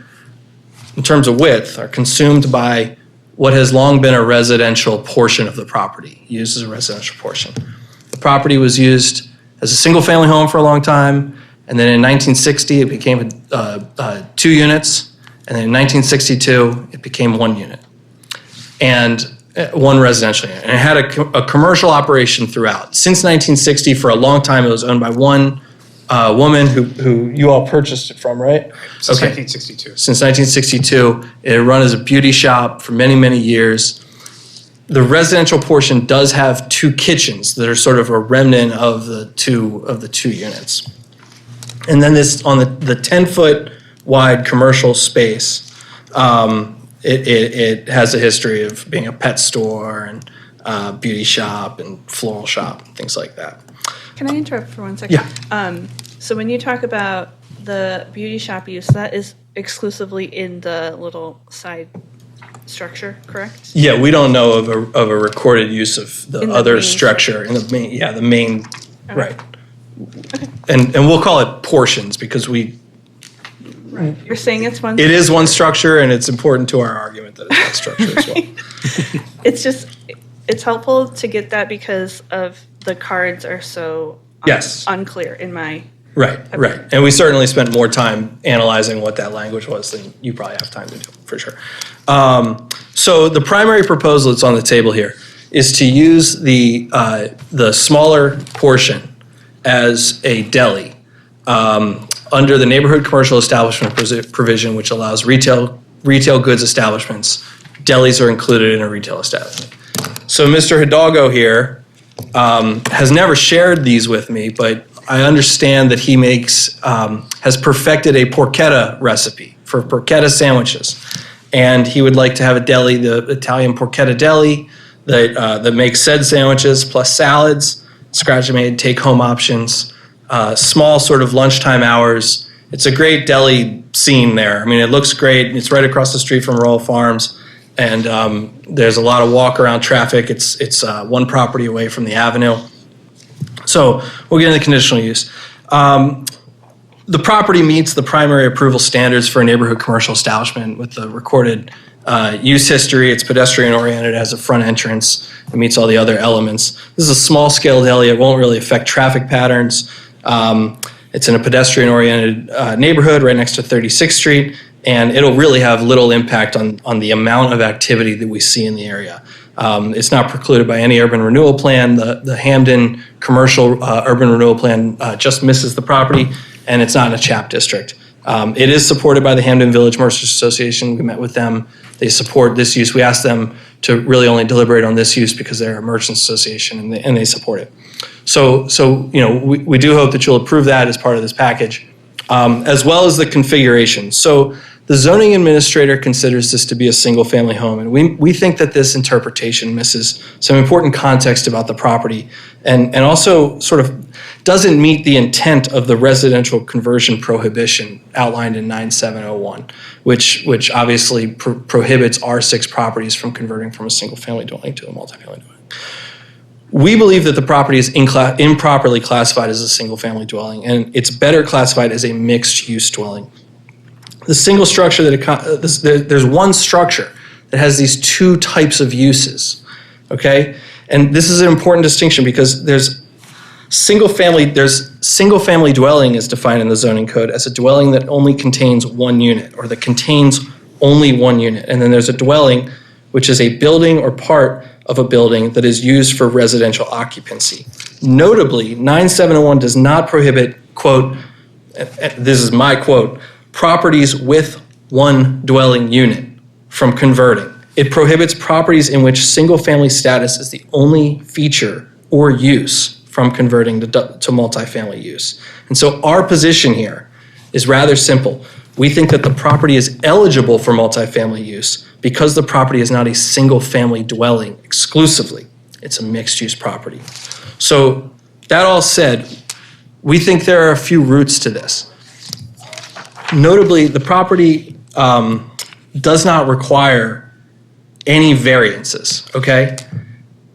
in terms of width, are consumed by what has long been a residential portion of the property, used as a residential portion. The property was used as a single-family home for a long time, and then in 1960, it became 2 units, and then in 1962, it became 1 unit. And 1 residential unit, and it had a commercial operation throughout. Since 1960, for a long time, it was owned by one woman who you all purchased it from, right? Since Okay. 1962. Since 1962, it had run as a beauty shop for many, many years. The residential portion does have 2 kitchens that are sort of a remnant of the two units. And then this on the 10-foot wide commercial space. It has a history of being a pet store and beauty shop and floral shop, things like that. Can I interrupt for 1 second? Yeah. So when you talk about the beauty shop use, that is exclusively in the little side structure, correct? Yeah, we don't know of a recorded use of the In the other main structure in the main. Yeah, the main. Okay. Right. And we'll call it portions because You're saying it's one? it is one structure, and it's important to our argument that it's one structure as well. It's helpful to get that because of the cards are so Yes. unclear in my. Right. And we certainly spent more time analyzing what that language was than you probably have time to do, for sure. So the primary proposal that's on the table here is to use the smaller portion as a deli under the neighborhood commercial establishment provision, which allows retail goods establishments. Delis are included in a retail establishment. So Mr. Hidalgo here has never shared these with me, but I understand that he has perfected a porchetta recipe for porchetta sandwiches. And he would like to have a deli, the Italian porchetta deli, that makes said sandwiches plus salads, scratch-made take-home options, small sort of lunchtime hours. It's a great deli scene there. I mean, it looks great. It's right across the street from Royal Farms, and there's a lot of walk around traffic. It's one property away from the avenue. So we'll get into conditional use. The property meets the primary approval standards for a neighborhood commercial establishment with the recorded use history. It's pedestrian oriented, has a front entrance. It meets all the other elements. This is a small scale deli. It won't really affect traffic patterns. It's in a pedestrian oriented neighborhood right next to 36th Street, and it'll really have little impact on the amount of activity that we see in the area. It's not precluded by any urban renewal plan. The Hamden commercial urban renewal plan just misses the property, and it's not in a CHAP district. It is supported by the Hamden Village Merchants Association. We met with them. They support this use. We asked them to really only deliberate on this use because they're a merchants association, and they support it. So we do hope that you'll approve that as part of this package, as well as the configuration. So the zoning administrator considers this to be a single-family home, and we think that this interpretation misses some important context about the property and also sort of doesn't meet the intent of the residential conversion prohibition outlined in 9701, which obviously prohibits R6 properties from converting from a single-family dwelling to a multifamily dwelling. We believe that the property is improperly classified as a single-family dwelling, and it's better classified as a mixed-use dwelling. The single structure there's one structure that has these two types of uses, okay? And this is an important distinction because there's single-family dwelling is defined in the zoning code as a dwelling that only contains one unit or that contains only one unit. And then there's a dwelling which is a building or part of a building that is used for residential occupancy. Notably, 9701 does not prohibit, quote, this is my quote, properties with one dwelling unit from converting. It prohibits properties in which single-family status is the only feature or use from converting to multifamily use. And so our position here is rather simple. We think that the property is eligible for multifamily use because the property is not a single-family dwelling exclusively. It's a mixed-use property. So that all said, we think there are a few roots to this. Notably, the property does not require any variances, okay?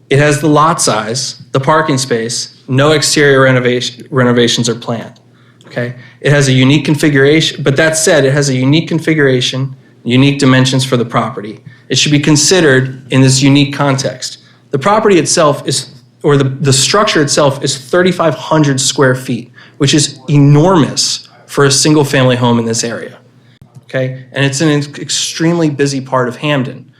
It has the lot size, the parking space, no exterior renovations are planned, okay? It has a unique configuration, but that said, it has a unique configuration, unique dimensions for the property. It should be considered in this unique context. The property itself or the structure itself is 3,500 square feet, which is enormous for a single-family home in this area, okay? And it's an extremely busy part of Hamden.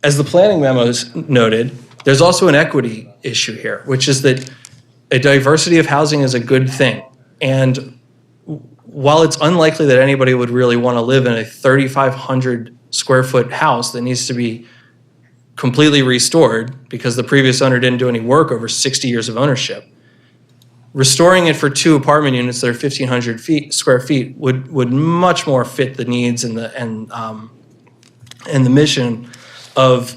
As the planning memos noted, there's also an equity issue here, which is that a diversity of housing is a good thing. And while it's unlikely that anybody would really want to live in a 3,500 square foot house that needs to be completely restored because the previous owner didn't do any work over 60 years of ownership, restoring it for two apartment units that are 1,500 square feet would much more fit the needs and the mission of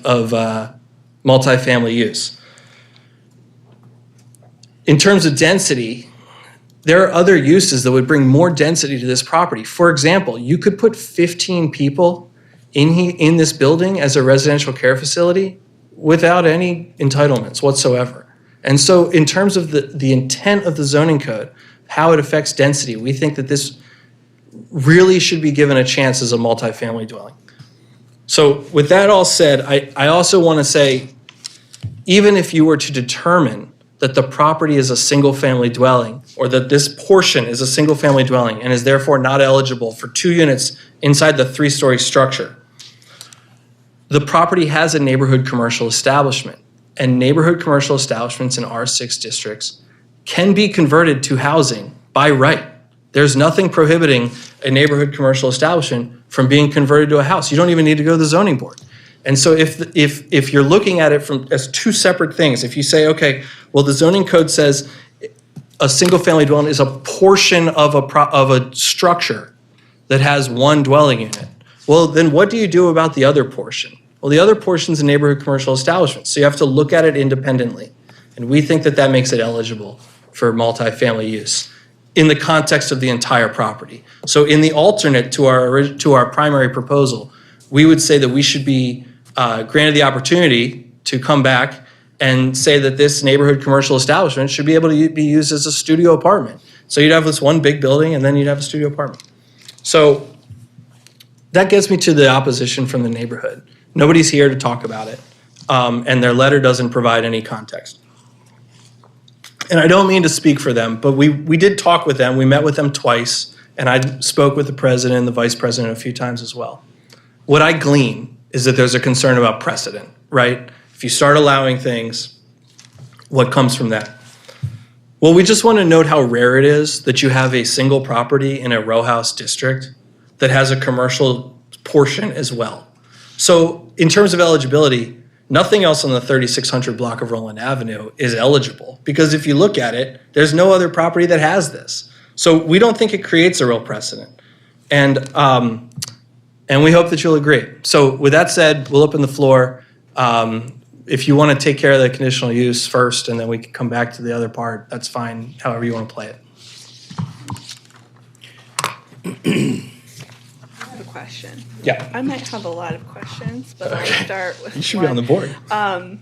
multifamily use. In terms of density, there are other uses that would bring more density to this property. For example, you could put 15 people in this building as a residential care facility without any entitlements whatsoever. And so in terms of the intent of the zoning code, how it affects density, we think that this really should be given a chance as a multifamily dwelling. So with that all said, I also want to say, even if you were to determine that the property is a single-family dwelling or that this portion is a single-family dwelling and is therefore not eligible for 2 units inside the 3-story structure, the property has a neighborhood commercial establishment. And neighborhood commercial establishments in R6 districts can be converted to housing by right. There's nothing prohibiting a neighborhood commercial establishment from being converted to a house. You don't even need to go to the zoning board. And so if you're looking at it as two separate things, if you say, okay, well, the zoning code says a single-family dwelling is a portion of a structure that has one dwelling unit, well, then what do you do about the other portion? Well, the other portion is a neighborhood commercial establishment, so you have to look at it independently. And we think that makes it eligible for multifamily use in the context of the entire property. So in the alternate to our primary proposal, we would say that we should be granted the opportunity to come back and say that this neighborhood commercial establishment should be able to be used as a studio apartment. So you'd have this one big building and then you'd have a studio apartment. So that gets me to the opposition from the neighborhood. Nobody's here to talk about it, and their letter doesn't provide any context. And I don't mean to speak for them, but we did talk with them. We met with them twice, and I spoke with the president and the vice president a few times as well. What I glean is that there's a concern about precedent, right? If you start allowing things, what comes from that? Well, we just want to note how rare it is that you have a single property in a row house district that has a commercial portion as well. So in terms of eligibility, nothing else on the 3600 block of Roland Avenue is eligible, because if you look at it, there's no other property that has this. So we don't think it creates a real precedent. And we hope that you'll agree. So with that said, we'll open the floor. If you want to take care of the conditional use first, and then we can come back to the other part, that's fine, however you want to play it. I have a question. Yeah. I might have a lot of questions, but I'll start with You should be on the board. I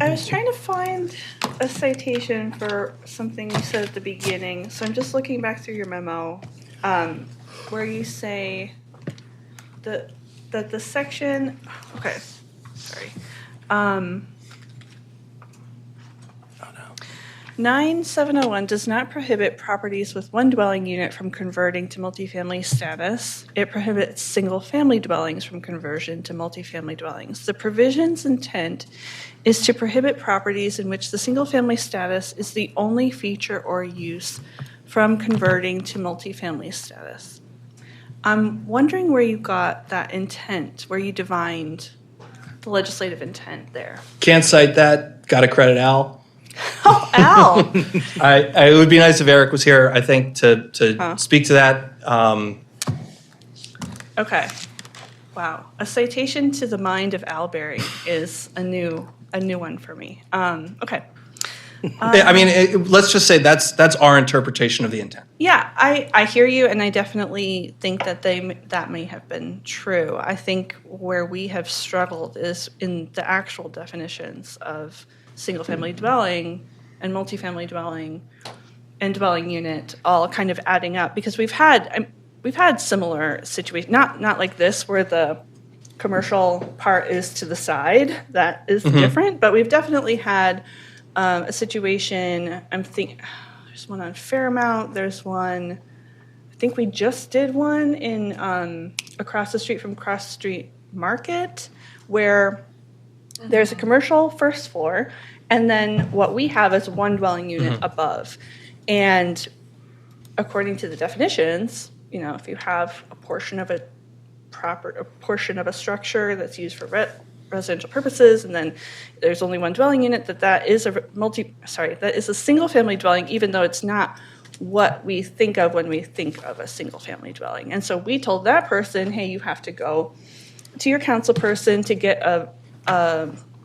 was trying to find a citation for something you said at the beginning. So I'm just looking back through your memo, where you say that the section, okay, sorry. 9701 does not prohibit properties with one dwelling unit from converting to multifamily status. It prohibits single-family dwellings from conversion to multifamily dwellings. The provision's intent is to prohibit properties in which the single-family status is the only feature or use from converting to multifamily status. I'm wondering where you got that intent, where you divined the legislative intent there. Can't cite that. Got to credit Al. Oh, Al. It would be nice if Eric was here, I think, to speak to that. Okay. Wow. A citation to the mind of Al Berry is a new one for me. Okay. I mean, let's just say that's our interpretation of the intent. Yeah, I hear you, and I definitely think that that may have been true. I think where we have struggled is in the actual definitions of single-family dwelling and multifamily dwelling and dwelling unit all kind of adding up, because we've had similar situations, not like this where the commercial part is to the side. That is different, but we've definitely had a situation. There's one on Fairmount. There's one. I think we just did one in across the street from Cross Street Market, where there's a commercial first floor, and then what we have is one dwelling unit above. And according to the definitions, if you have a portion of a structure that's used for residential purposes, and then there's only one dwelling unit, that is a single family dwelling, even though it's not what we think of when we think of a single family dwelling. And so we told that person, hey, you have to go to your council person to get a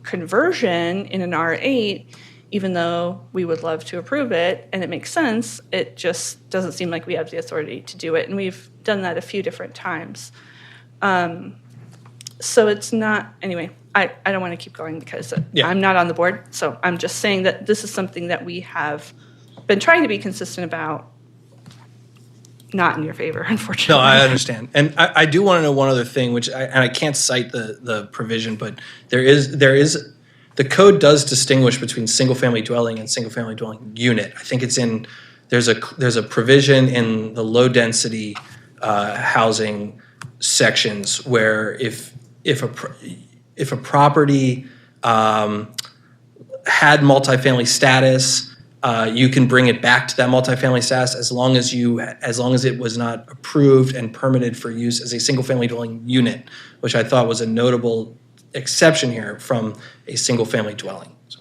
conversion in an R8, even though we would love to approve it and it makes sense. It just doesn't seem like we have the authority to do it, and we've done that a few different times. So it's not, anyway, I don't want to keep going because I'm not on the board, so I'm just saying that this is something that we have been trying to be consistent about. Not in your favor, unfortunately. No, I understand. And I do want to know one other thing, which I can't cite the provision, but there is the code does distinguish between single-family dwelling and single-family dwelling unit. I think it's there's a provision in the low-density housing sections where if a property had multifamily status, you can bring it back to that multifamily status as long as it was not approved and permitted for use as a single-family dwelling unit, which I thought was a notable exception here from a single-family dwelling. So.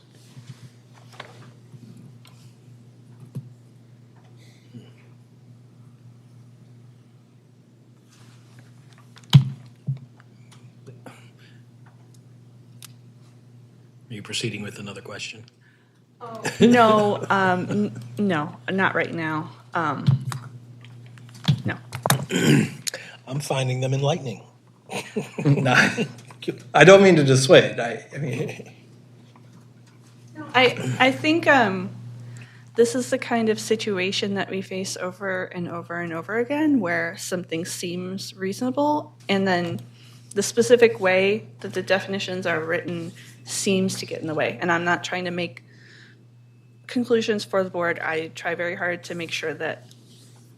proceeding with another question? No, no, not right now. No. I'm finding them enlightening. I don't mean to dissuade. I mean, I think this is the kind of situation that we face over and over and over again, where something seems reasonable, and then the specific way that the definitions are written seems to get in the way. And I'm not trying to make conclusions for the board. I try very hard to make sure that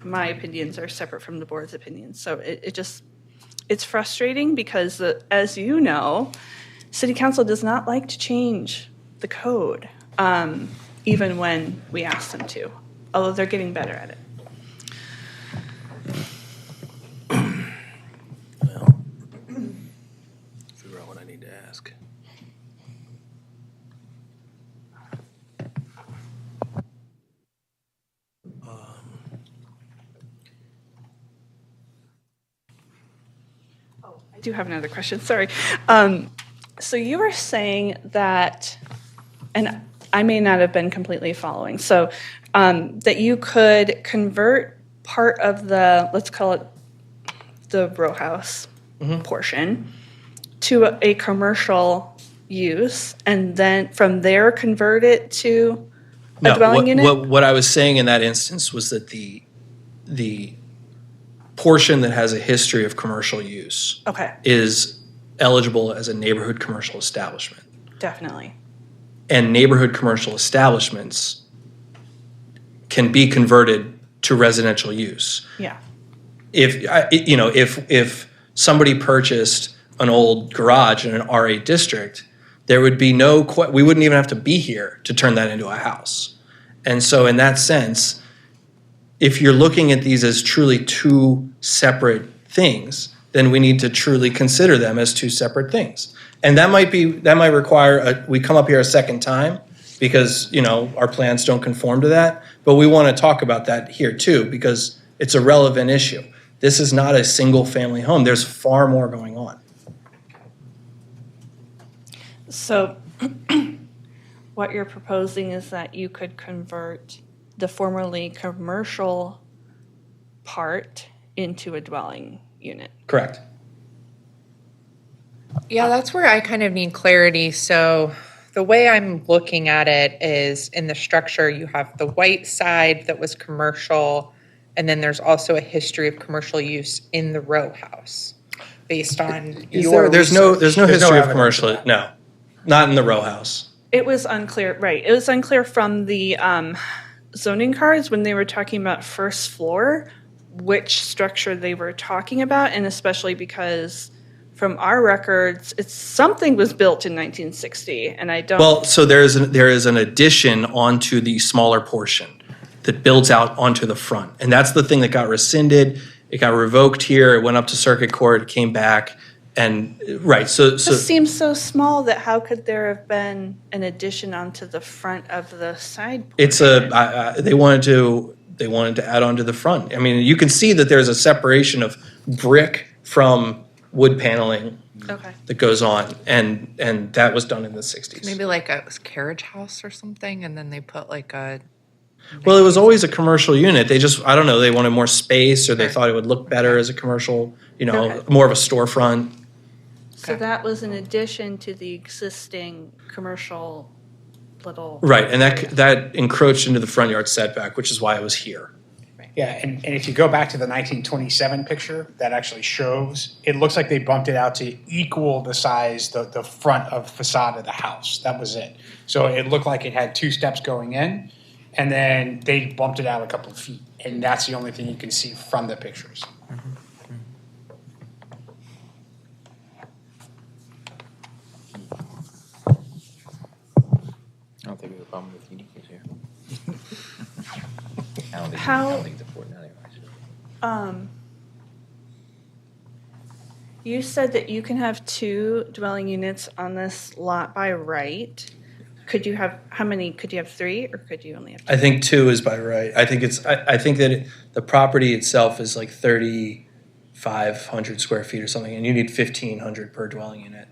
my opinions are separate from the board's opinions. So it's frustrating because, as you know, City Council does not like to change the code, even when we ask them to, although they're getting better at it. Well, figure out what I need to ask. I do have another question, sorry. So you were saying that, and I may not have been completely following, so that you could convert part of the, let's call it the row house portion, to a commercial use, and then from there convert it to a dwelling unit? What I was saying in that instance was that the portion that has a history of commercial use is eligible as a neighborhood commercial establishment. Definitely. And neighborhood commercial establishments can be converted to residential use. Yeah. If somebody purchased an old garage in an RA district, there would be we wouldn't even have to be here to turn that into a house. And so in that sense, if you're looking at these as truly two separate things, then we need to truly consider them as two separate things. And that might require we come up here a second time because, our plans don't conform to that. But we want to talk about that here too, because it's a relevant issue. This is not a single family home. There's far more going on. So what you're proposing is that you could convert the formerly commercial part into a dwelling unit. Correct. Yeah, that's where I kind of need clarity. So the way I'm looking at it is in the structure, you have the white side that was commercial, and then there's also a history of commercial use in the row house based on There's no history of commercial. No, not in the row house. It was unclear, right. It was unclear from the zoning cards when they were talking about first floor, which structure they were talking about, and especially because from our records, something was built in 1960, and I don't. Well, so there is an addition onto the smaller portion that builds out onto the front, and that's the thing that got rescinded. It got revoked here. It went up to circuit court. It came back, and right. So this seems so small that how could there have been an addition onto the front of the side portion? It's they wanted to add on to the front. I mean, you can see that there's a separation of brick from wood paneling that goes on, and that was done in the 60s. Maybe like a carriage house or something, and then they put like a. Well, it was always a commercial unit. They just, I don't know, they wanted more space, or they thought it would look better as a commercial, more of a storefront. So that was an addition to the existing commercial little. Right, and that encroached into the front yard setback, which is why it was here. Yeah, and if you go back to the 1927 picture, that actually shows, it looks like they bumped it out to equal the size, the front of facade of the house. That was it. So it looked like it had two steps going in, and then they bumped it out a couple of feet. And that's the only thing you can see from the pictures. I don't think there's a problem with uniqueness here. I don't think it's important anyways. You said that you can have 2 dwelling units on this lot by right. Could you have, how many, could you have 3 or could you only have 2? I think 2 is by right. I think that the property itself is like 3,500 square feet or something, and you need 1,500 per dwelling unit.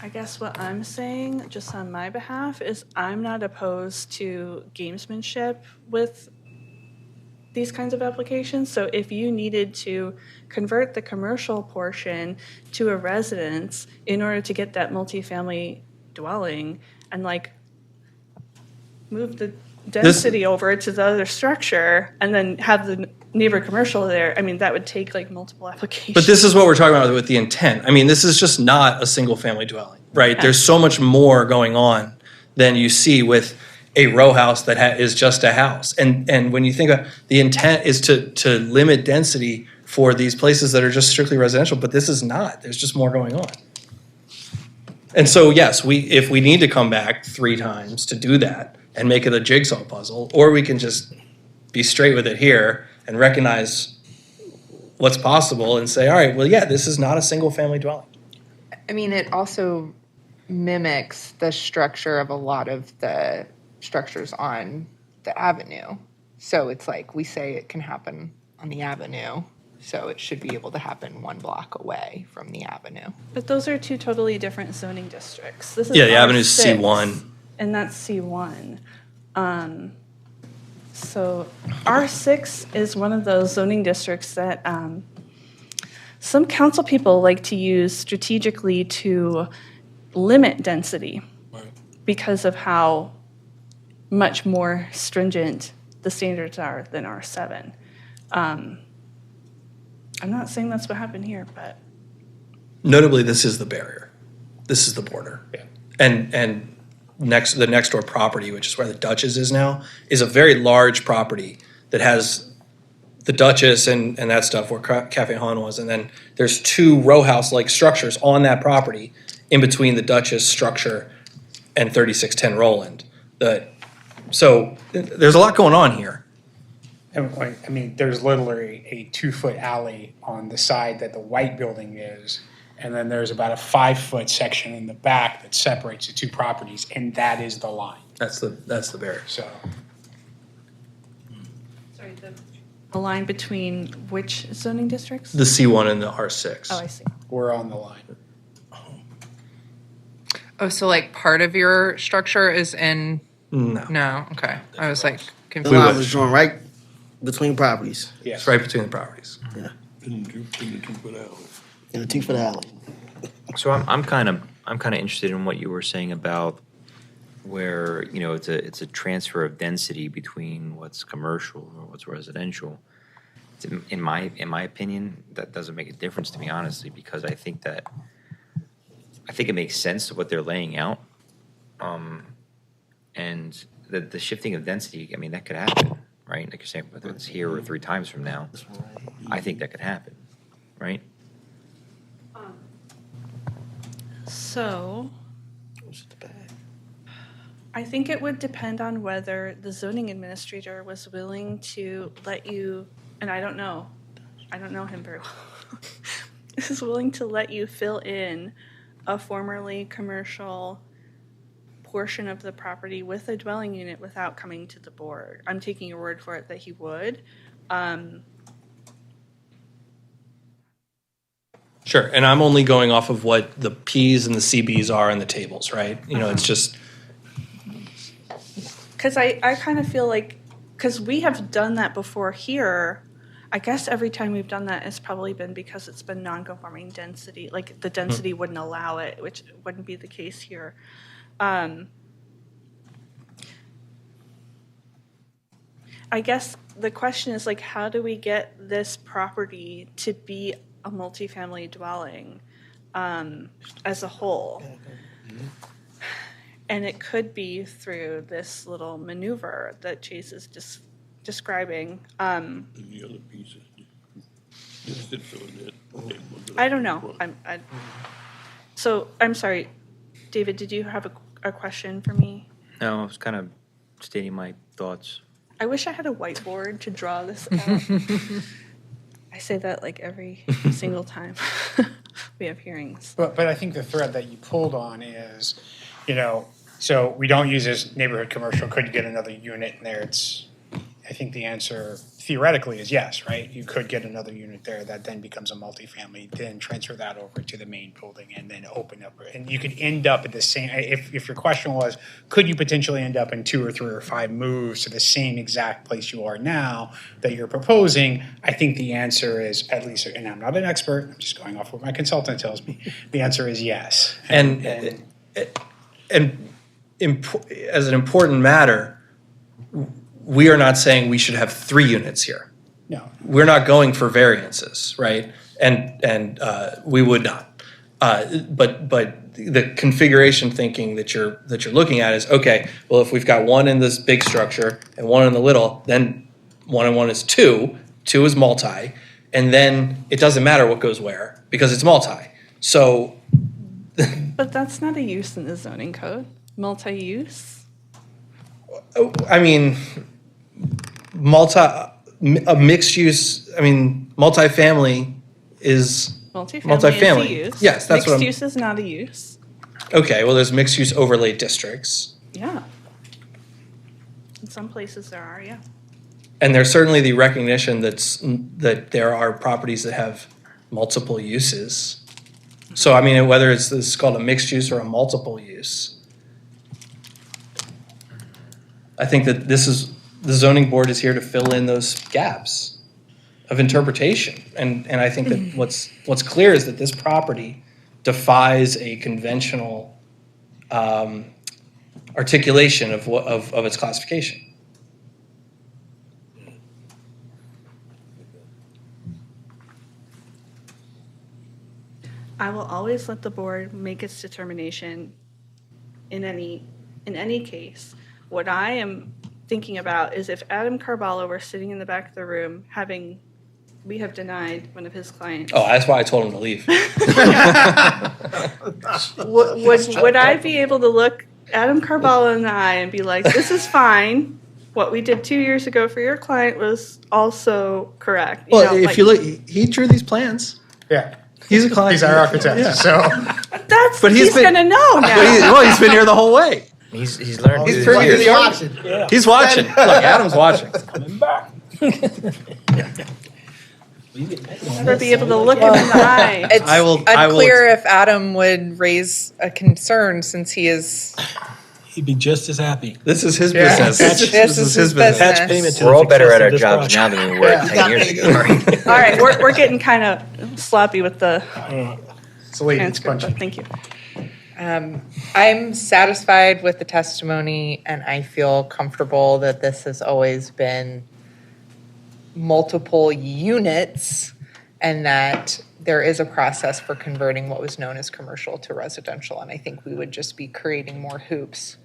I guess what I'm saying, just on my behalf, is I'm not opposed to gamesmanship with these kinds of applications. So if you needed to convert the commercial portion to a residence in order to get that multifamily dwelling and like move the density over to the other structure and then have the neighbor commercial there, I mean, that would take like multiple applications. But this is what we're talking about with the intent. I mean, this is just not a single family dwelling, right? Yeah. There's so much more going on than you see with a row house that is just a house. And when you think of the intent is to limit density for these places that are just strictly residential, but this is not. There's just more going on. And so, yes, if we need to come back 3 times to do that and make it a jigsaw puzzle, or we can just be straight with it here and recognize what's possible and say, all right, well, yeah, this is not a single family dwelling. I mean, it also mimics the structure of a lot of the structures on the avenue. So it's like we say it can happen on the avenue, so it should be able to happen 1 block away from the avenue. But those are 2 totally different zoning districts. This is Yeah, the avenue's R6, C1. And that's C1. So R6 is one of those zoning districts that some council people like to use strategically to limit density because of how much more stringent the standards are than R7. I'm not saying that's what happened here, but Notably, this is the barrier. This is the border. Yeah. And the next door property, which is where the Duchess is now, is a very large property that has the Duchess and that stuff where Cafe Han was. And then there's 2 row house-like structures on that property in between the Duchess structure and 3610 Roland. So there's a lot going on here. And, I mean, there's literally a 2-foot alley on the side that the white building is, and then there's about a 5-foot section in the back that separates the 2 properties, and that is the line. That's the barrier. So sorry, the line between which zoning districts? The C1 and the R6. Oh, I see. we're on the line. Oh, so like part of your structure is in? No. No, okay. I was like The confused. line was drawn right between properties. It's right between the properties. Yeah. In the 2-foot alley. In the 2-foot alley. So I'm kind of interested in what you were saying about where, you know, it's a transfer of density between what's commercial or what's residential. In my opinion, that doesn't make a difference to me, honestly, because I think it makes sense to what they're laying out. And the shifting of density, I mean, that could happen, right? Like you're saying, whether it's here or 3 times from now, I think that could happen, right? So, I think it would depend on whether the zoning administrator was willing to let you, and I don't know him very well, is willing to let you fill in a formerly commercial portion of the property with a dwelling unit without coming to the board. I'm taking your word for it that he would. Sure, and I'm only going off of what the Ps and the CBs are in the tables, right? You know, it's just, Because I kind of feel like, because we have done that before here, I guess every time we've done that, it's probably been because it's been non-conforming density, like the density wouldn't allow it, which wouldn't be the case here. I guess the question is like, how do we get this property to be a multifamily dwelling as a whole? And it could be through this little maneuver that Chase is just describing. And the other pieces. Just sit so that I don't know. So I'm sorry, David, did you have a question for me? No, I was kind of stating my thoughts. I wish I had a whiteboard to draw this out. I say that like every single time we have hearings. But I think the thread that you pulled on is, you know, so we don't use this neighborhood commercial. Could you get another unit in there? I think the answer theoretically is yes, right? You could get another unit there that then becomes a multifamily, then transfer that over to the main building and then open up. And you could end up at the same, if your question was, could you potentially end up in 2 or 3 or 5 moves to the same exact place you are now that you're proposing? I think the answer is, at least, and I'm not an expert, I'm just going off what my consultant tells me, the answer is yes. And as an important matter, we are not saying we should have 3 units here. No. We're not going for variances, right? And we would not. But the configuration thinking that you're looking at is, okay, well, if we've got one in this big structure and one in the little, then 1 and 1 is 2. 2 is multi, and then it doesn't matter what goes where because it's multi. So. But that's not a use in the zoning code. Multi-use. I mean, a mixed use, I mean, multifamily is Multifamily is a use. Yes, that's what I'm. Mixed use is not a use. Okay, well, there's mixed use overlay districts. Yeah. In some places there are, yeah. And there's certainly the recognition that there are properties that have multiple uses. So, I mean, whether this is called a mixed use or a multiple use, I think that the zoning board is here to fill in those gaps of interpretation. And I think that what's clear is that this property defies a conventional articulation of its classification. I will always let the board make its determination in any case. What I am thinking about is if Adam Carballo were sitting in the back of the room we have denied one of his clients. Oh, that's why I told him to leave. Would I be able to look Adam Carballo in the eye and be like, this is fine. What we did 2 years ago for your client was also correct. Well, if you look, he drew these plans. Yeah. He's a client. He's our architect, Yeah. so. He's going to know now. He's been here the whole way. He's learned. He's pretty good. He's watching. Look, Adam's watching. Coming back. Never be able to look him in the eye. It's I will unclear if Adam would raise a concern since he is. He'd be just as happy. This is his Yeah. business. This is his business. Attach payment to We're the all better success at of our this jobs now project. than we were 10 years ago. All right, we're getting kind of sloppy with the It's a lady, it's transcript, punchy. but thank you. I'm satisfied with the testimony, and I feel comfortable that this has always been multiple units and that there is a process for converting what was known as commercial to residential. And I think we would just be creating more hoops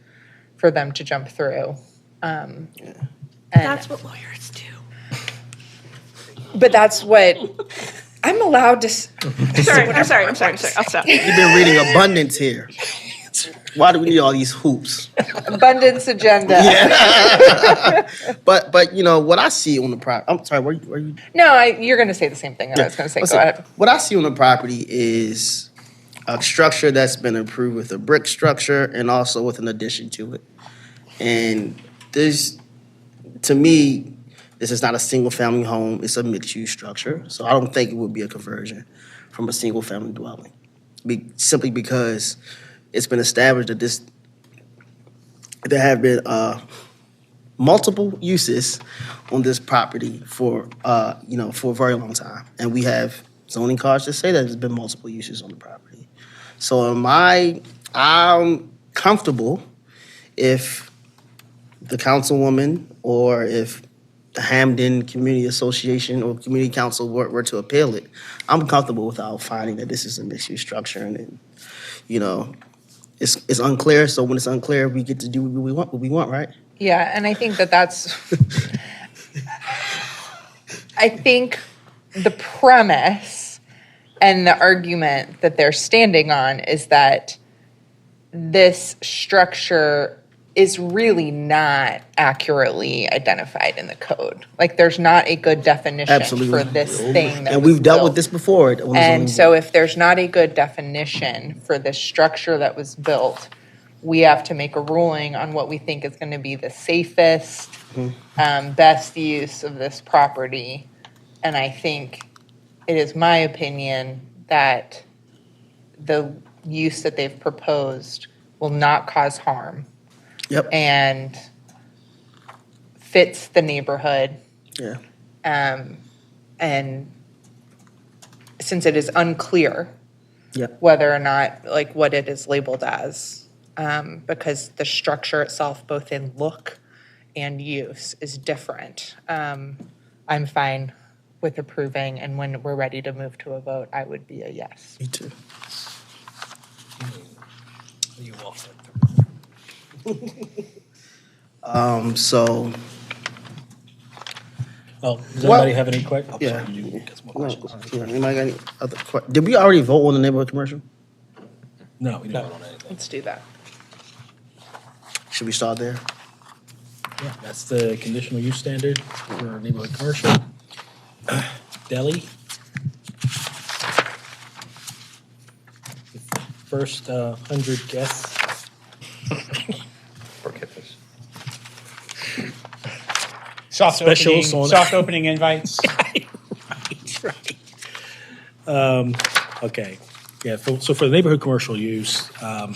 for them to jump through. And That's what lawyers do. But that's what I'm allowed to. I'm sorry. I'll stop. You've been reading abundance here. Why do we need all these hoops? Abundance agenda. But you know what I see on the property. I'm sorry. Were you? No, you're going to say the same thing that I was going to say. Go ahead. What I see on the property is a structure that's been improved with a brick structure and also with an addition to it. And this, to me, this is not a single-family home. It's a mixed-use structure. So I don't think it would be a conversion from a single-family dwelling, simply because it's been established that there have been multiple uses on this property for a very long time, and we have zoning cards that say that there's been multiple uses on the property. So I'm comfortable if the councilwoman or if the Hamden Community Association or Community Council were to appeal it, I'm comfortable without finding that this is a mixed-use structure, and it's unclear. So when it's unclear, we get to do what we want, right? Yeah, and I think that's. I think the premise and the argument that they're standing on is that this structure is really not accurately identified in the code. Like, there's not a good definition for this thing that and was we've dealt with this before. And so if there's not a good definition for this structure that was built, we have to make a ruling on what we think is going to be the safest, best use of this property. And I think it is my opinion that the use that they've proposed will not cause harm. Yep. And fits the neighborhood. Yeah. And since it is unclear Yep. whether or not, like, what it is labeled as, because the structure itself, both in look and use, is different. I'm fine with approving, and when we're ready to move to a vote, I would be a yes. Me too. You walk So. Well, does anybody have any questions? Yeah. No, Yeah, anybody got any other questions? Did we already vote on the neighborhood commercial? No, we didn't vote on anything. Let's do that. Should we start there? Yeah, that's the conditional use standard for neighborhood commercial. Deli. First 100 guests. Poor kittens. Specials on- Soft opening invites. Right. Okay, yeah, so for the neighborhood commercial use, I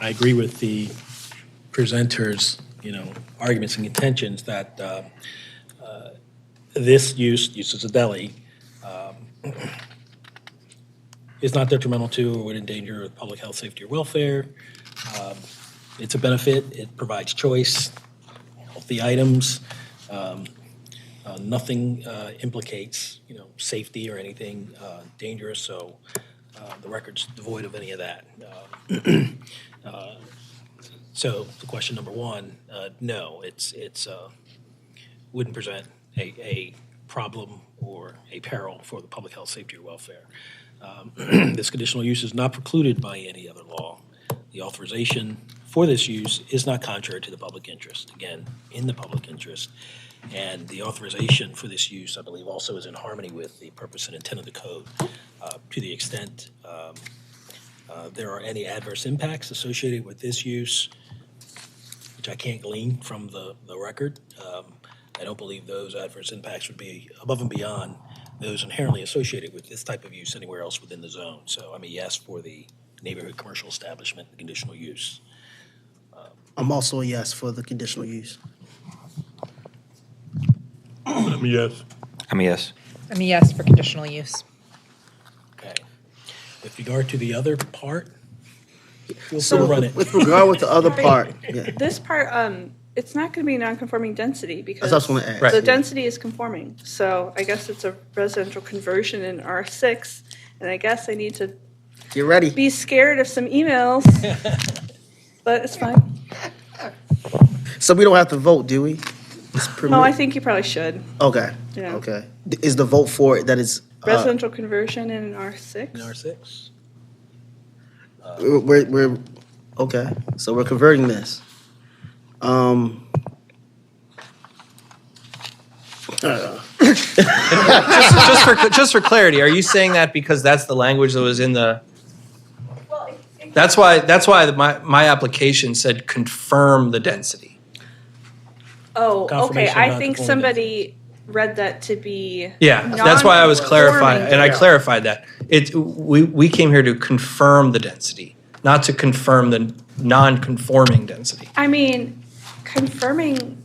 agree with the presenters, arguments and contentions that this use as a deli, is not detrimental to or would endanger public health, safety, or welfare. It's a benefit, it provides choice, healthy items. Nothing implicates, safety or anything dangerous, so the record's devoid of any of that. So the question number one, no, it's wouldn't present a problem or a peril for the public health, safety, or welfare. This conditional use is not precluded by any other law. The authorization for this use is not contrary to the public interest, again, in the public interest. And the authorization for this use, I believe, also is in harmony with the purpose and intent of the code. To the extent there are any adverse impacts associated with this use, which I can't glean from the record, I don't believe those adverse impacts would be above and beyond those inherently associated with this type of use anywhere else within the zone. So I'm a yes for the neighborhood commercial establishment, the conditional use. I'm also a yes for the conditional use. I'm a yes. I'm a yes. I'm a yes for conditional use. Okay. With regard to the other part, we'll So still run it. with regard with the other part, yeah. This part, it's not going to be non-conforming density because That's what I was gonna ask. the Right. density is conforming. So I guess it's a residential conversion in R6, and I guess I need to Get ready. be scared of some emails, but it's fine. So we don't have to vote, do we? It's No, I think you probably should. Okay. Yeah. Okay. Is the vote for it that is Residential conversion in R6. In R6? we're okay. So we're converting this. Just for clarity, are you saying that because that's the language that was in the? That's why my application said confirm the density. Oh, okay. Confirmation I of think non-conforming somebody read that to be Yeah, that's why I was clarifying, and I non-conforming. clarified that. We came here to confirm the density, not to confirm the non-conforming density. I mean, confirming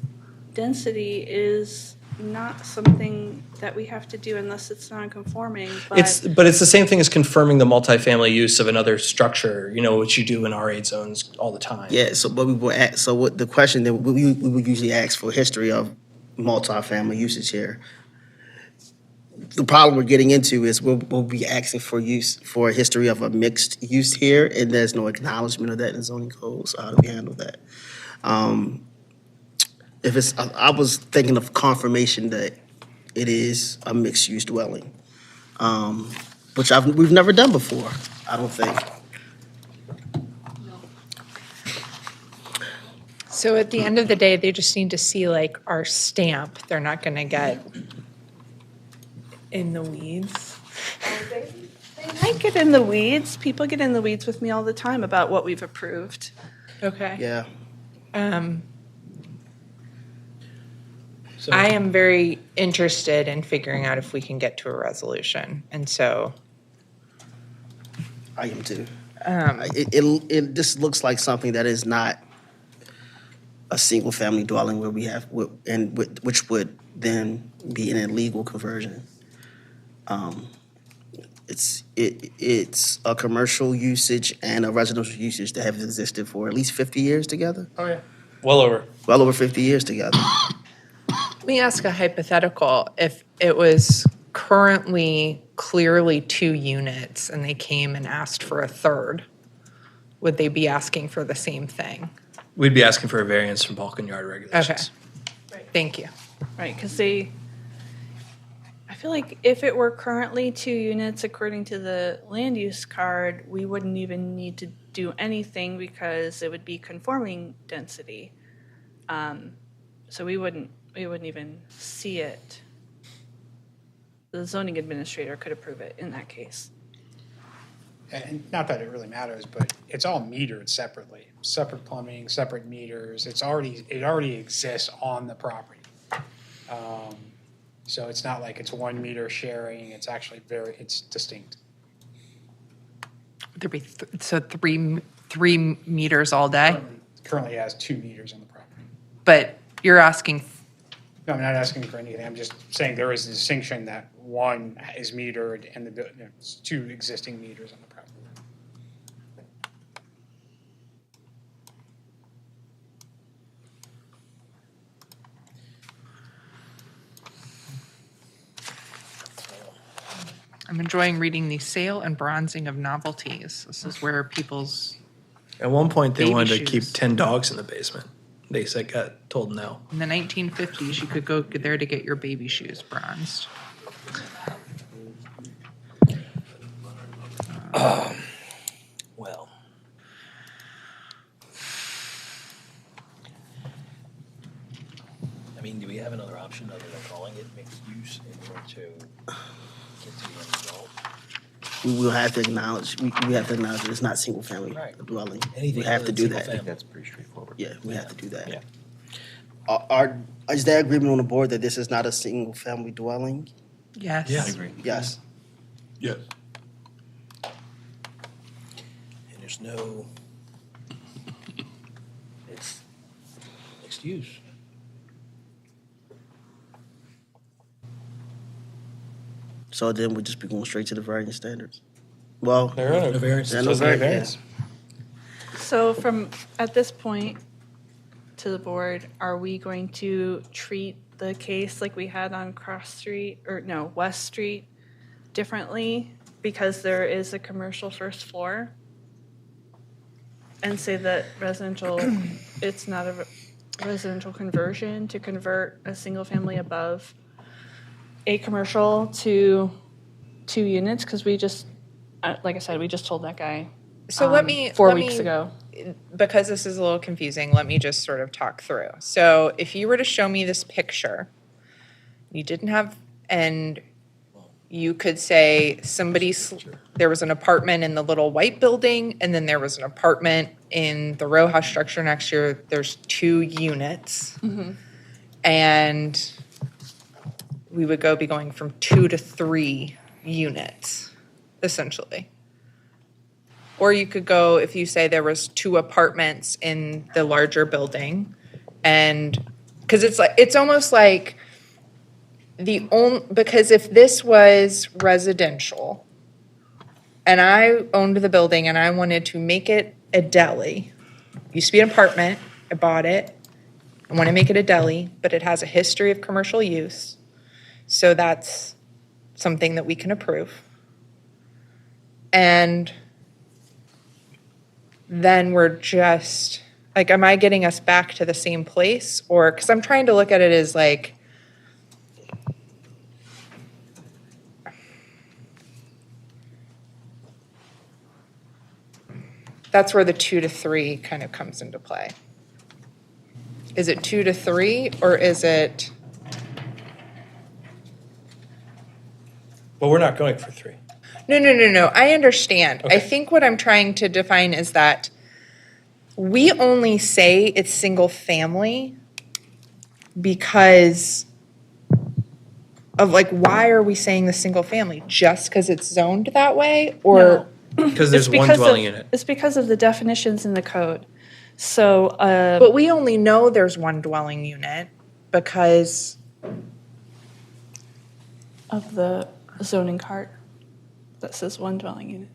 density is not something that we have to do unless it's non-conforming, but But it's the same thing as confirming the multifamily use of another structure, which you do in R8 zones all the time. Yeah. So, but we will ask. So, what the question that we would usually ask for history of multifamily usage here. The problem we're getting into is we'll be asking for a history of a mixed use here, and there's no acknowledgement of that in the zoning code. So how do we handle that? If it's, I was thinking of confirmation that it is a mixed use dwelling, which we've never done before. I don't think. So at the end of the day, they just need to see like our stamp. They're not going to get in the weeds. they I get in the weeds. People get in the weeds with me all the time about what we've approved. Okay. Yeah. I am very interested in figuring out if we can get to a resolution, and so. I am too. It this looks like something that is not a single family dwelling where we have, which would then be an illegal conversion. It's a commercial usage and a residential usage that have existed for at least 50 years together. Oh, yeah. Well over. Well over 50 years together. Let me ask a hypothetical. If it was currently clearly 2 units and they came and asked for a third, would they be asking for the same thing? We'd be asking for a variance from Balkan Yard regulations. Okay. Thank you. Right, because I feel like if it were currently 2 units according to the land use card, we wouldn't even need to do anything because it would be conforming density. So we wouldn't even see it. The zoning administrator could approve it in that case. And not that it really matters, but it's all metered separately. Separate plumbing, separate meters. It already exists on the property. So it's not like it's 1 meter sharing. It's actually it's distinct. Would there be three meters all day? Currently has 2 meters on the property. But you're asking. No, I'm not asking for anything. I'm just saying there is a distinction that 1 is metered and it's 2 existing meters on the property. I'm enjoying reading the sale and bronzing of novelties. This is where people's. At one point, they Baby wanted to shoes. keep 10 dogs in the basement. They said, got told no. In the 1950s, you could go there to get your baby shoes bronzed. Well. I mean, do we have another option other than calling it mixed use in order to get to the end result? We will have to acknowledge, we have to acknowledge that it's not single family Right. dwelling. Anything We have other to than do single that. I think that's pretty straightforward. Yeah, we have to do that. Yeah. Is there agreement on the board that this is not a single family dwelling? Yes. Yeah. I agree. Yes. Yes. And there's no, it's mixed use. So then we'd just be going straight to the variance standards. Well, There are no variances. there are no Doesn't have variance. So at this point to the board, are we going to treat the case like we had on West Street differently because there is a commercial first floor? And say that it's not a residential conversion to convert a single family above a commercial to 2 units? Because we just, like I said, we just told that guy So let me 4 weeks ago. Because this is a little confusing, let me just sort of talk through. So if you were to show me this picture, you didn't have, and you could say there was an apartment in the little white building, and then there was an apartment in the row house structure next year. There's 2 units. Mm-hmm. And we would be going from 2 to 3 units, essentially. Or you could go, if you say there was 2 apartments in the larger building, and, because it's almost like because if this was residential, and I owned the building and I wanted to make it a deli, used to be an apartment, I bought it, I want to make it a deli, but it has a history of commercial use, so that's something that we can approve. And then we're just, like, am I getting us back to the same place? Or, because I'm trying to look at it as like, that's where the 2 to 3 kind of comes into play. Is it 2 to 3 or is it? Well, we're not going for 3. No. I understand. I Okay. think what I'm trying to define is that we only say it's single family because of like, why are we saying the single family? Just because it's zoned that way? Or Because there's It's one because dwelling of- unit. It's because of the definitions in the code. So, but we only know there's one dwelling unit because of the zoning card that says one dwelling unit.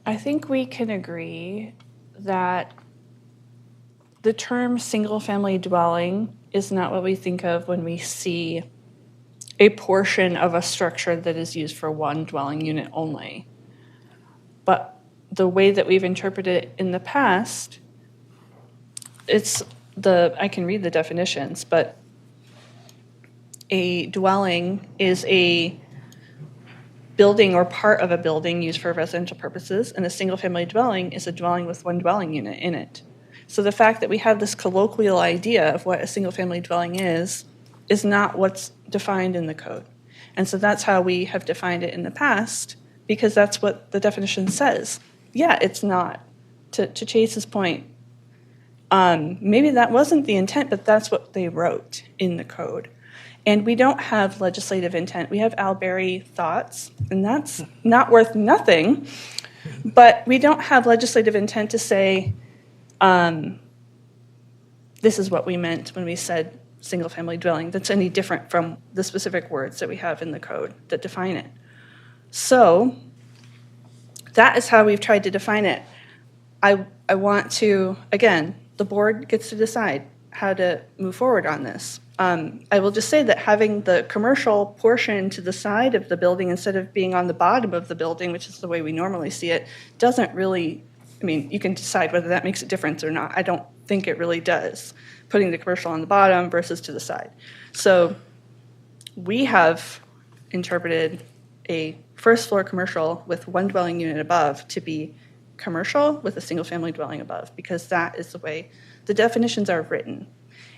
I think we can agree that the term single-family dwelling is not what we think of when we see a portion of a structure that is used for one dwelling unit only. But the way that we've interpreted it in the past, I can read the definitions, but a dwelling is a building or part of a building used for residential purposes, and a single-family dwelling is a dwelling with one dwelling unit in it. So the fact that we have this colloquial idea of what a single-family dwelling is not what's defined in the code. And so that's how we have defined it in the past, because that's what the definition says. Yeah, it's not. To Chase's point, maybe that wasn't the intent, but that's what they wrote in the code. And we don't have legislative intent. We have Al Berry thoughts, and that's not worth nothing. But we don't have legislative intent to say, this is what we meant when we said single-family dwelling. That's any different from the specific words that we have in the code that define it. So that is how we've tried to define it. I want to, again, the board gets to decide how to move forward on this. I will just say that having the commercial portion to the side of the building instead of being on the bottom of the building, which is the way we normally see it, doesn't really, you can decide whether that makes a difference or not. I don't think it really does, putting the commercial on the bottom versus to the side. So we have interpreted a first floor commercial with one dwelling unit above to be commercial with a single family dwelling above, because that is the way the definitions are written.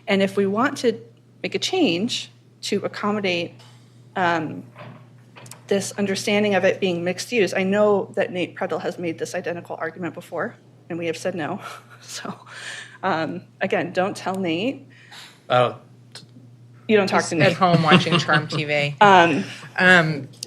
And if we want to make a change to accommodate this understanding of it being mixed use, I know that Nate Predel has made this identical argument before, and we have said no. So again, don't tell Nate. You don't talk he's to Nate. at home watching Charm TV.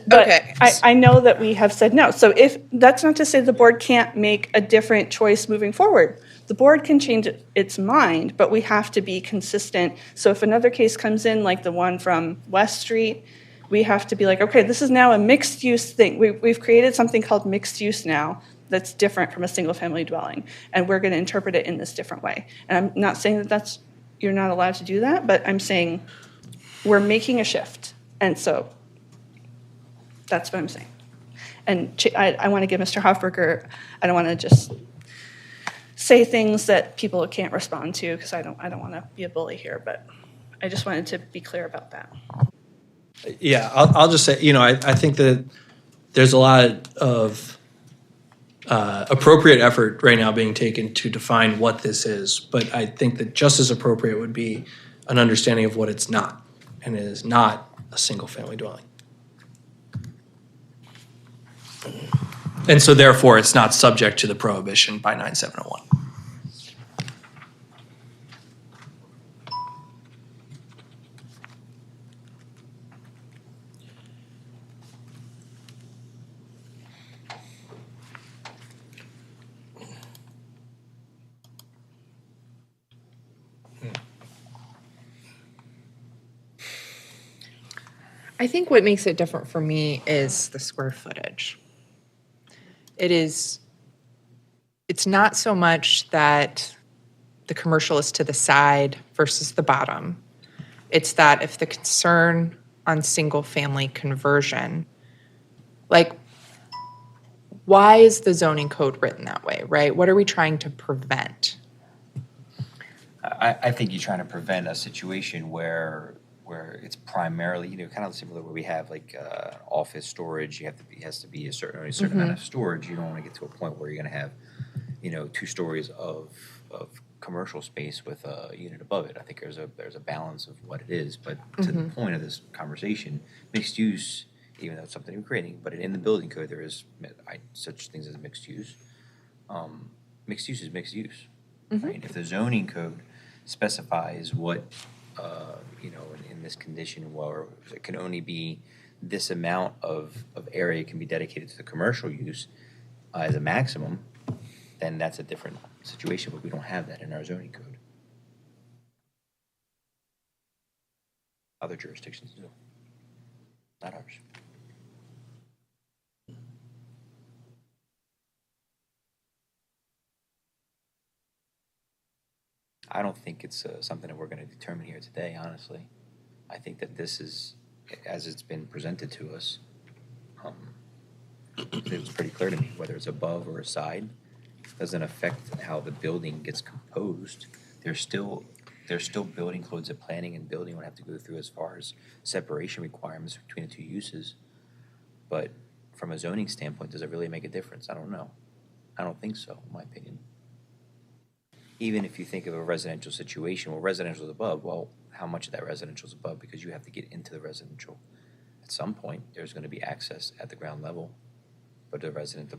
But Okay. I know that we have said no. So if that's not to say the board can't make a different choice moving forward. The board can change its mind, but we have to be consistent. So if another case comes in, like the one from West Street, we have to be like, okay, this is now a mixed use thing. We've created something called mixed use now that's different from a single family dwelling, and we're going to interpret it in this different way. And I'm not saying that you're not allowed to do that, but I'm saying we're making a shift, and so that's what I'm saying. And I want to give Mr. Hofberger, I don't want to just say things that people can't respond to, because I don't want to be a bully here, but I just wanted to be clear about that. Yeah, I'll just say, I think that there's a lot of appropriate effort right now being taken to define what this is, but I think that just as appropriate would be an understanding of what it's not, and it is not a single-family dwelling. And so therefore, it's not subject to the prohibition by 9701. I think what makes it different for me is the square footage. It's not so much that the commercial is to the side versus the bottom. It's that if the concern on single family conversion, like, why is the zoning code written that way, right? What are we trying to prevent? I think you're trying to prevent a situation where it's primarily, kind of similar where we have like office storage. It has to be a certain amount of storage. You don't want to get to a point where you're going to have, 2 stories of commercial space with a unit above it. I think there's a balance of what it is, but to the point of this conversation, mixed use, even though it's something we're creating, but in the building code, there is such things as mixed use. Mixed use is mixed use, right? If the zoning code specifies what, in this condition, where it can only be this amount of area can be dedicated to the commercial use as a maximum, then that's a different situation, but we don't have that in our zoning code. Other jurisdictions do, not ours. I don't think it's something that we're going to determine here today, honestly. I think that this is, as it's been presented to us, it was pretty clear to me, whether it's above or a side, doesn't affect how the building gets composed. There's still building codes that planning and building would have to go through as far as separation requirements between the two uses. But from a zoning standpoint, does it really make a difference? I don't know. I don't think so, in my opinion. Even if you think of a residential situation, well, residential is above, well, how much of that residential is above? Because you have to get into the residential. At some point, there's going to be access at the ground level, but the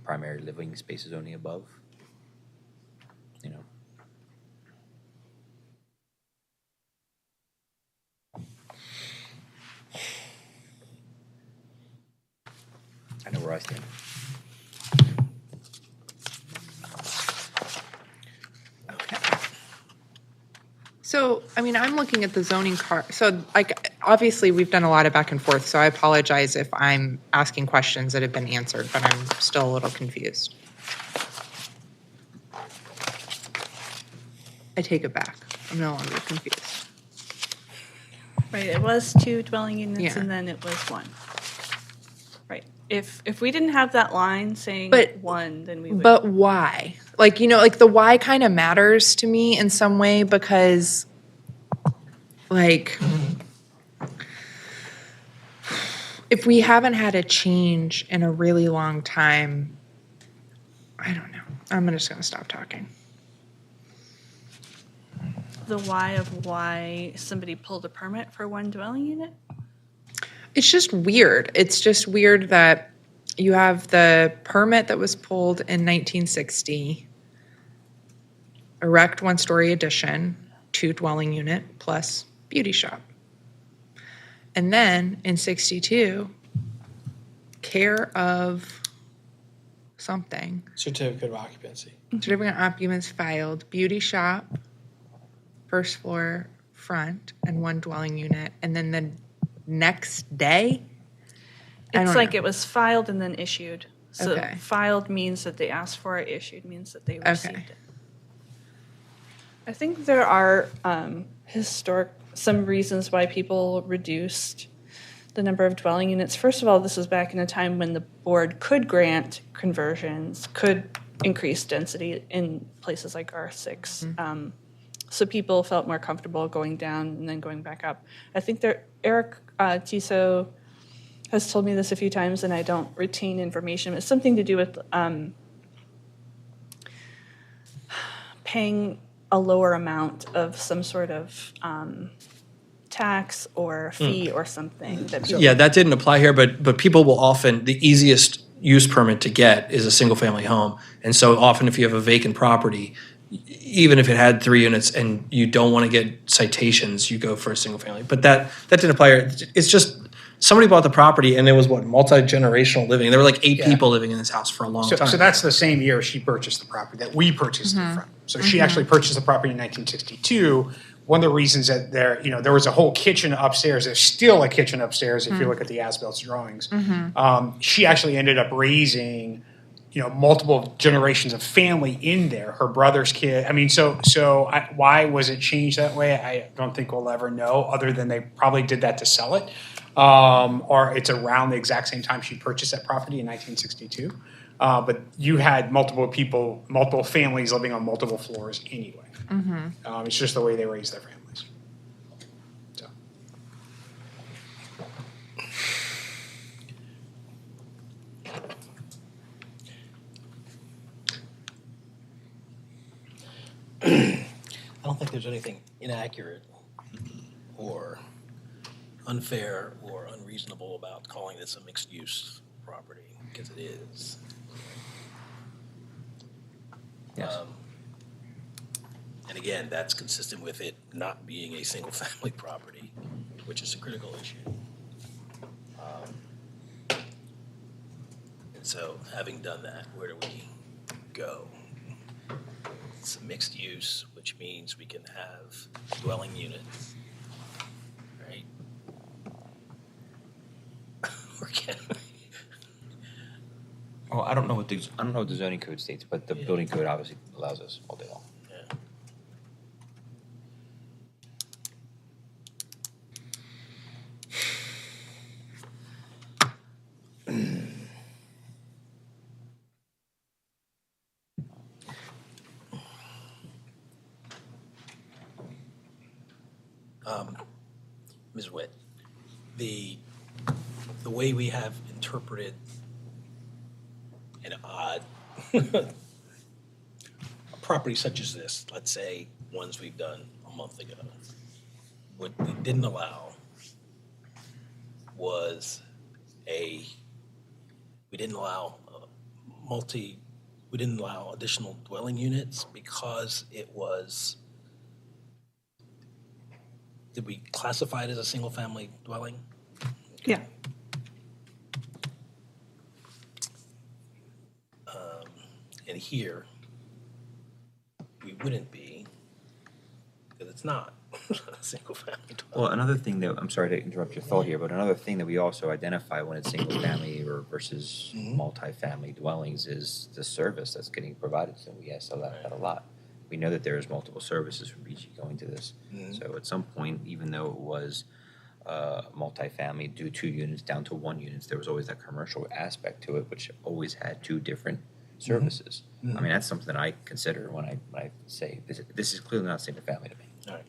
primary living space is only above. I know where I stand. So, I mean, I'm looking at the zoning so like, obviously, we've done a lot of back and forth, so I apologize if I'm asking questions that have been answered, but I'm still a little confused. I take it back. I'm no longer confused. Right, it was 2 dwelling units Yeah. and then it was 1. Right. If we didn't have that line saying 1, then we would. But why? Like, like the why kind of matters to me in some way because, like, if we haven't had a change in a really long time, I don't know. I'm just going to stop talking. The why of why somebody pulled a permit for 1 dwelling unit? It's just weird. It's just weird that you have the permit that was pulled in 1960, erect 1-story addition, 2 dwelling unit plus beauty shop. And then in 62, care of something. Certificate of occupancy. Certificate of occupancy filed, beauty shop, first floor, front, and 1 dwelling unit. And then the next day, It's like it was filed and then issued. So Okay. filed means that they asked for it, issued means that they received it. I think there are some reasons why people reduced the number of dwelling units. First of all, this was back in a time when the board could grant conversions, could increase density in places like R6. So people felt more comfortable going down and then going back up. I think Eric Tiso has told me this a few times, and I don't retain information. It's something to do with paying a lower amount of some sort of tax or fee or something. Yeah, that didn't apply here, but people will often, the easiest use permit to get is a single-family home. And so often if you have a vacant property, even if it had 3 units and you don't want to get citations, you go for a single family. But that didn't apply here. It's just somebody bought the property and there was multi-generational living. There were like 8 people living in this house for a long time. So that's the same year she purchased the property that we purchased it from. So she actually purchased the property in 1962. One of the reasons that there was a whole kitchen upstairs. There's still a kitchen upstairs if you look at the as-built drawings. She actually ended up raising, multiple generations of family in there. Her brother's kid. I mean, why was it changed that way? I don't think we'll ever know. Other than they probably did that to sell it, or it's around the exact same time she purchased that property in 1962. But you had multiple people, multiple families living on multiple floors anyway. It's just the way they raise their families. So. don't think there's anything inaccurate or unfair or unreasonable about calling this a mixed-use property, because it is. Yes. And again, that's consistent with it not being a single-family property, which is a critical issue. And so, having done that, where do we go? It's a mixed use, which means we can have dwelling units, right? Or can we? Well, I don't know what the zoning code states, but the building code obviously allows us all day long. Ms. Witt, the way we have interpreted an odd property such as this, let's say ones we've done a month ago, what we didn't allow was we didn't allow we didn't allow additional dwelling units because it was, did we classify it as a single-family dwelling? Yeah. And here, we wouldn't be, because it's not a single-family dwelling. Well, another thing that, I'm sorry to interrupt your thought here, but another thing that we also identify when it's single family or versus multifamily dwellings is the service that's getting provided. So we ask that a lot. We know that there's multiple services from BG going to this. So at some point, even though it was multifamily, do 2 units down to 1 unit, there was always that commercial aspect to it, which always had 2 different services. I mean, that's something that I consider when I say this is clearly not single family to me. All right.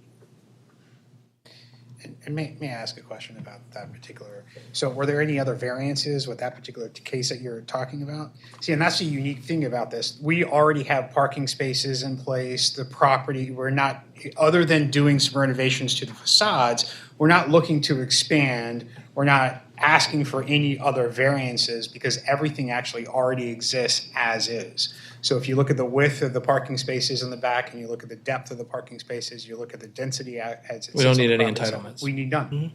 And may I ask a question about that particular, so were there any other variances with that particular case that you're talking about? See, and that's the unique thing about this. We already have parking spaces in place, the property, we're not, other than doing some renovations to the facades, we're not looking to expand, we're not asking for any other variances because everything actually already exists as is. So if you look at the width of the parking spaces in the back and you look at the depth of the parking spaces, you look at the density as it We don't sits on need the any property, entitlements. we need none.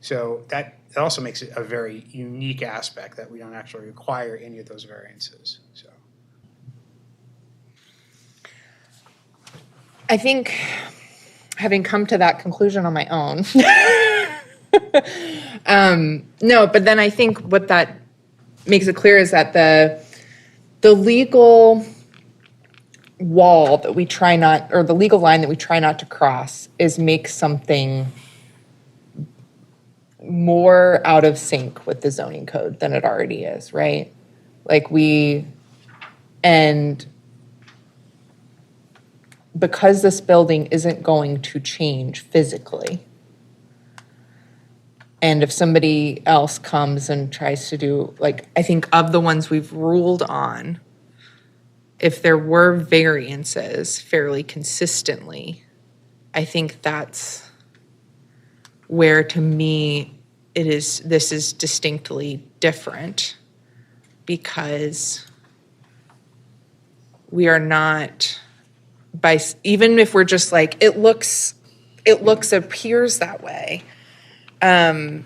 So that also makes it a very unique aspect that we don't actually require any of those variances, so. I think having come to that conclusion on my own, no, but then I think what that makes it clear is that the legal wall that we try not, or the legal line that we try not to cross is make something more out of sync with the zoning code than it already is, right? Like and because this building isn't going to change physically, and if somebody else comes and tries to do, like, I think of the ones we've ruled on, if there were variances fairly consistently, I think that's where, to me, this is distinctly different, because we are not, even if we're just like, it appears that way, we're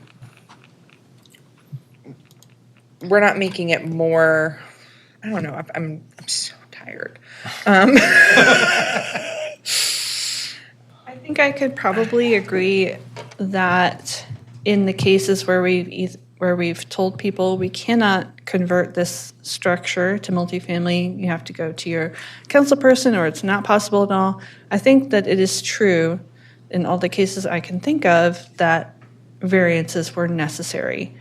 not making it more, I don't know, I'm so tired. I think I could probably agree that in the cases where we've told people we cannot convert this structure to multifamily, you have to go to your council person, or it's not possible at all. I think that it is true in all the cases I can think of that variances were necessary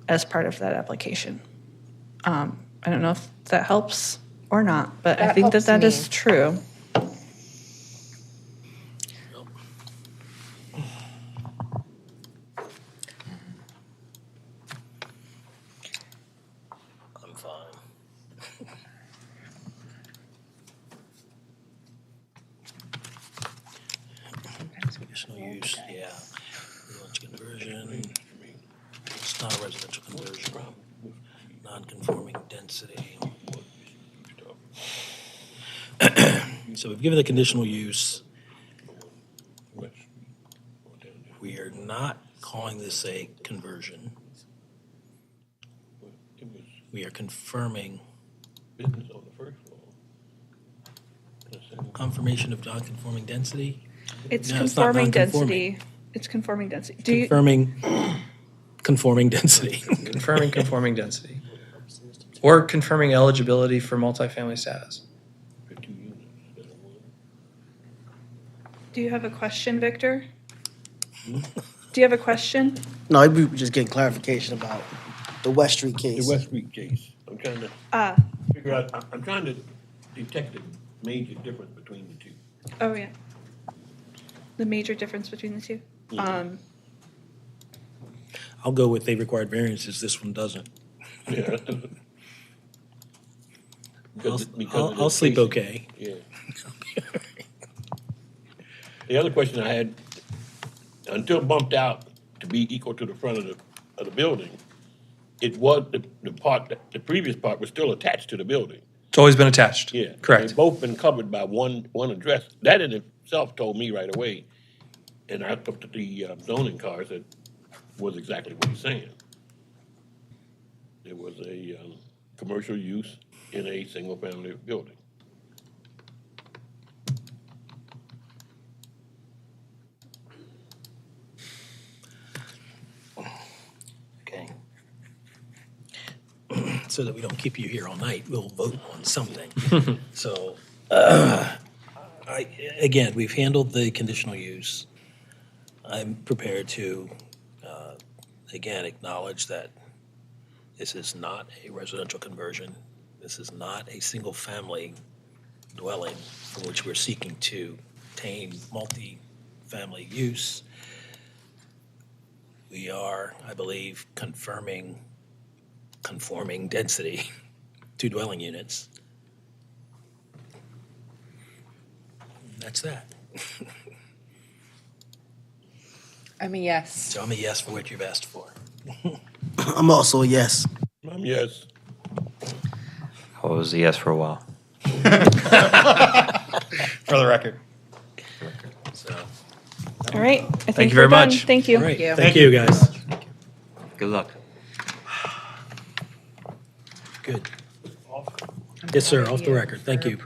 as part of that application. I don't know if that helps or not, but I think that is true. I'm fine. conditional use, yeah. Village conversion, it's not a residential conversion. Non-conforming density. So we've given the conditional use. We are not calling this a conversion. We are confirming Business on the first floor. confirmation of non-conforming density. It's No, it's not conforming non-conforming. density. It's conforming density. Do you, Confirming conforming density. Confirming conforming density. Or confirming eligibility for multifamily status. do you have a question, Victor? Do you have a question? No, we were just getting clarification about the West Street case. The West Street case. I'm trying to figure out, I'm trying to detect the major difference between the two. Oh, yeah. The major difference between the two? I'll go with they required variances, this one doesn't. Yeah. I'll sleep okay. Yeah. The other question I had, until bumped out to be equal to the front of the building, it was, the part, the previous part was still attached to the building. It's always been attached. Yeah. Correct. They've both been covered by one address. That in itself told me right away, and I looked at the zoning cards, that was exactly what he's saying. There was a commercial use in a single-family building. Okay. So that we don't keep you here all night, we'll vote on something. So, again, we've handled the conditional use. I'm prepared to, again, acknowledge that this is not a residential conversion. This is not a single-family dwelling from which we're seeking to obtain multi-family use. We are, I believe, conforming density to dwelling units. That's that. I'm a yes. So I'm a yes for what you've asked for. I'm also a yes. I'm yes. I was a yes for a while. For the record. So, All right. I think Thank you very we're done. much. Thank you. all right, you. thank you, guys. Good luck. Good. Yes, sir, off the record, thank you.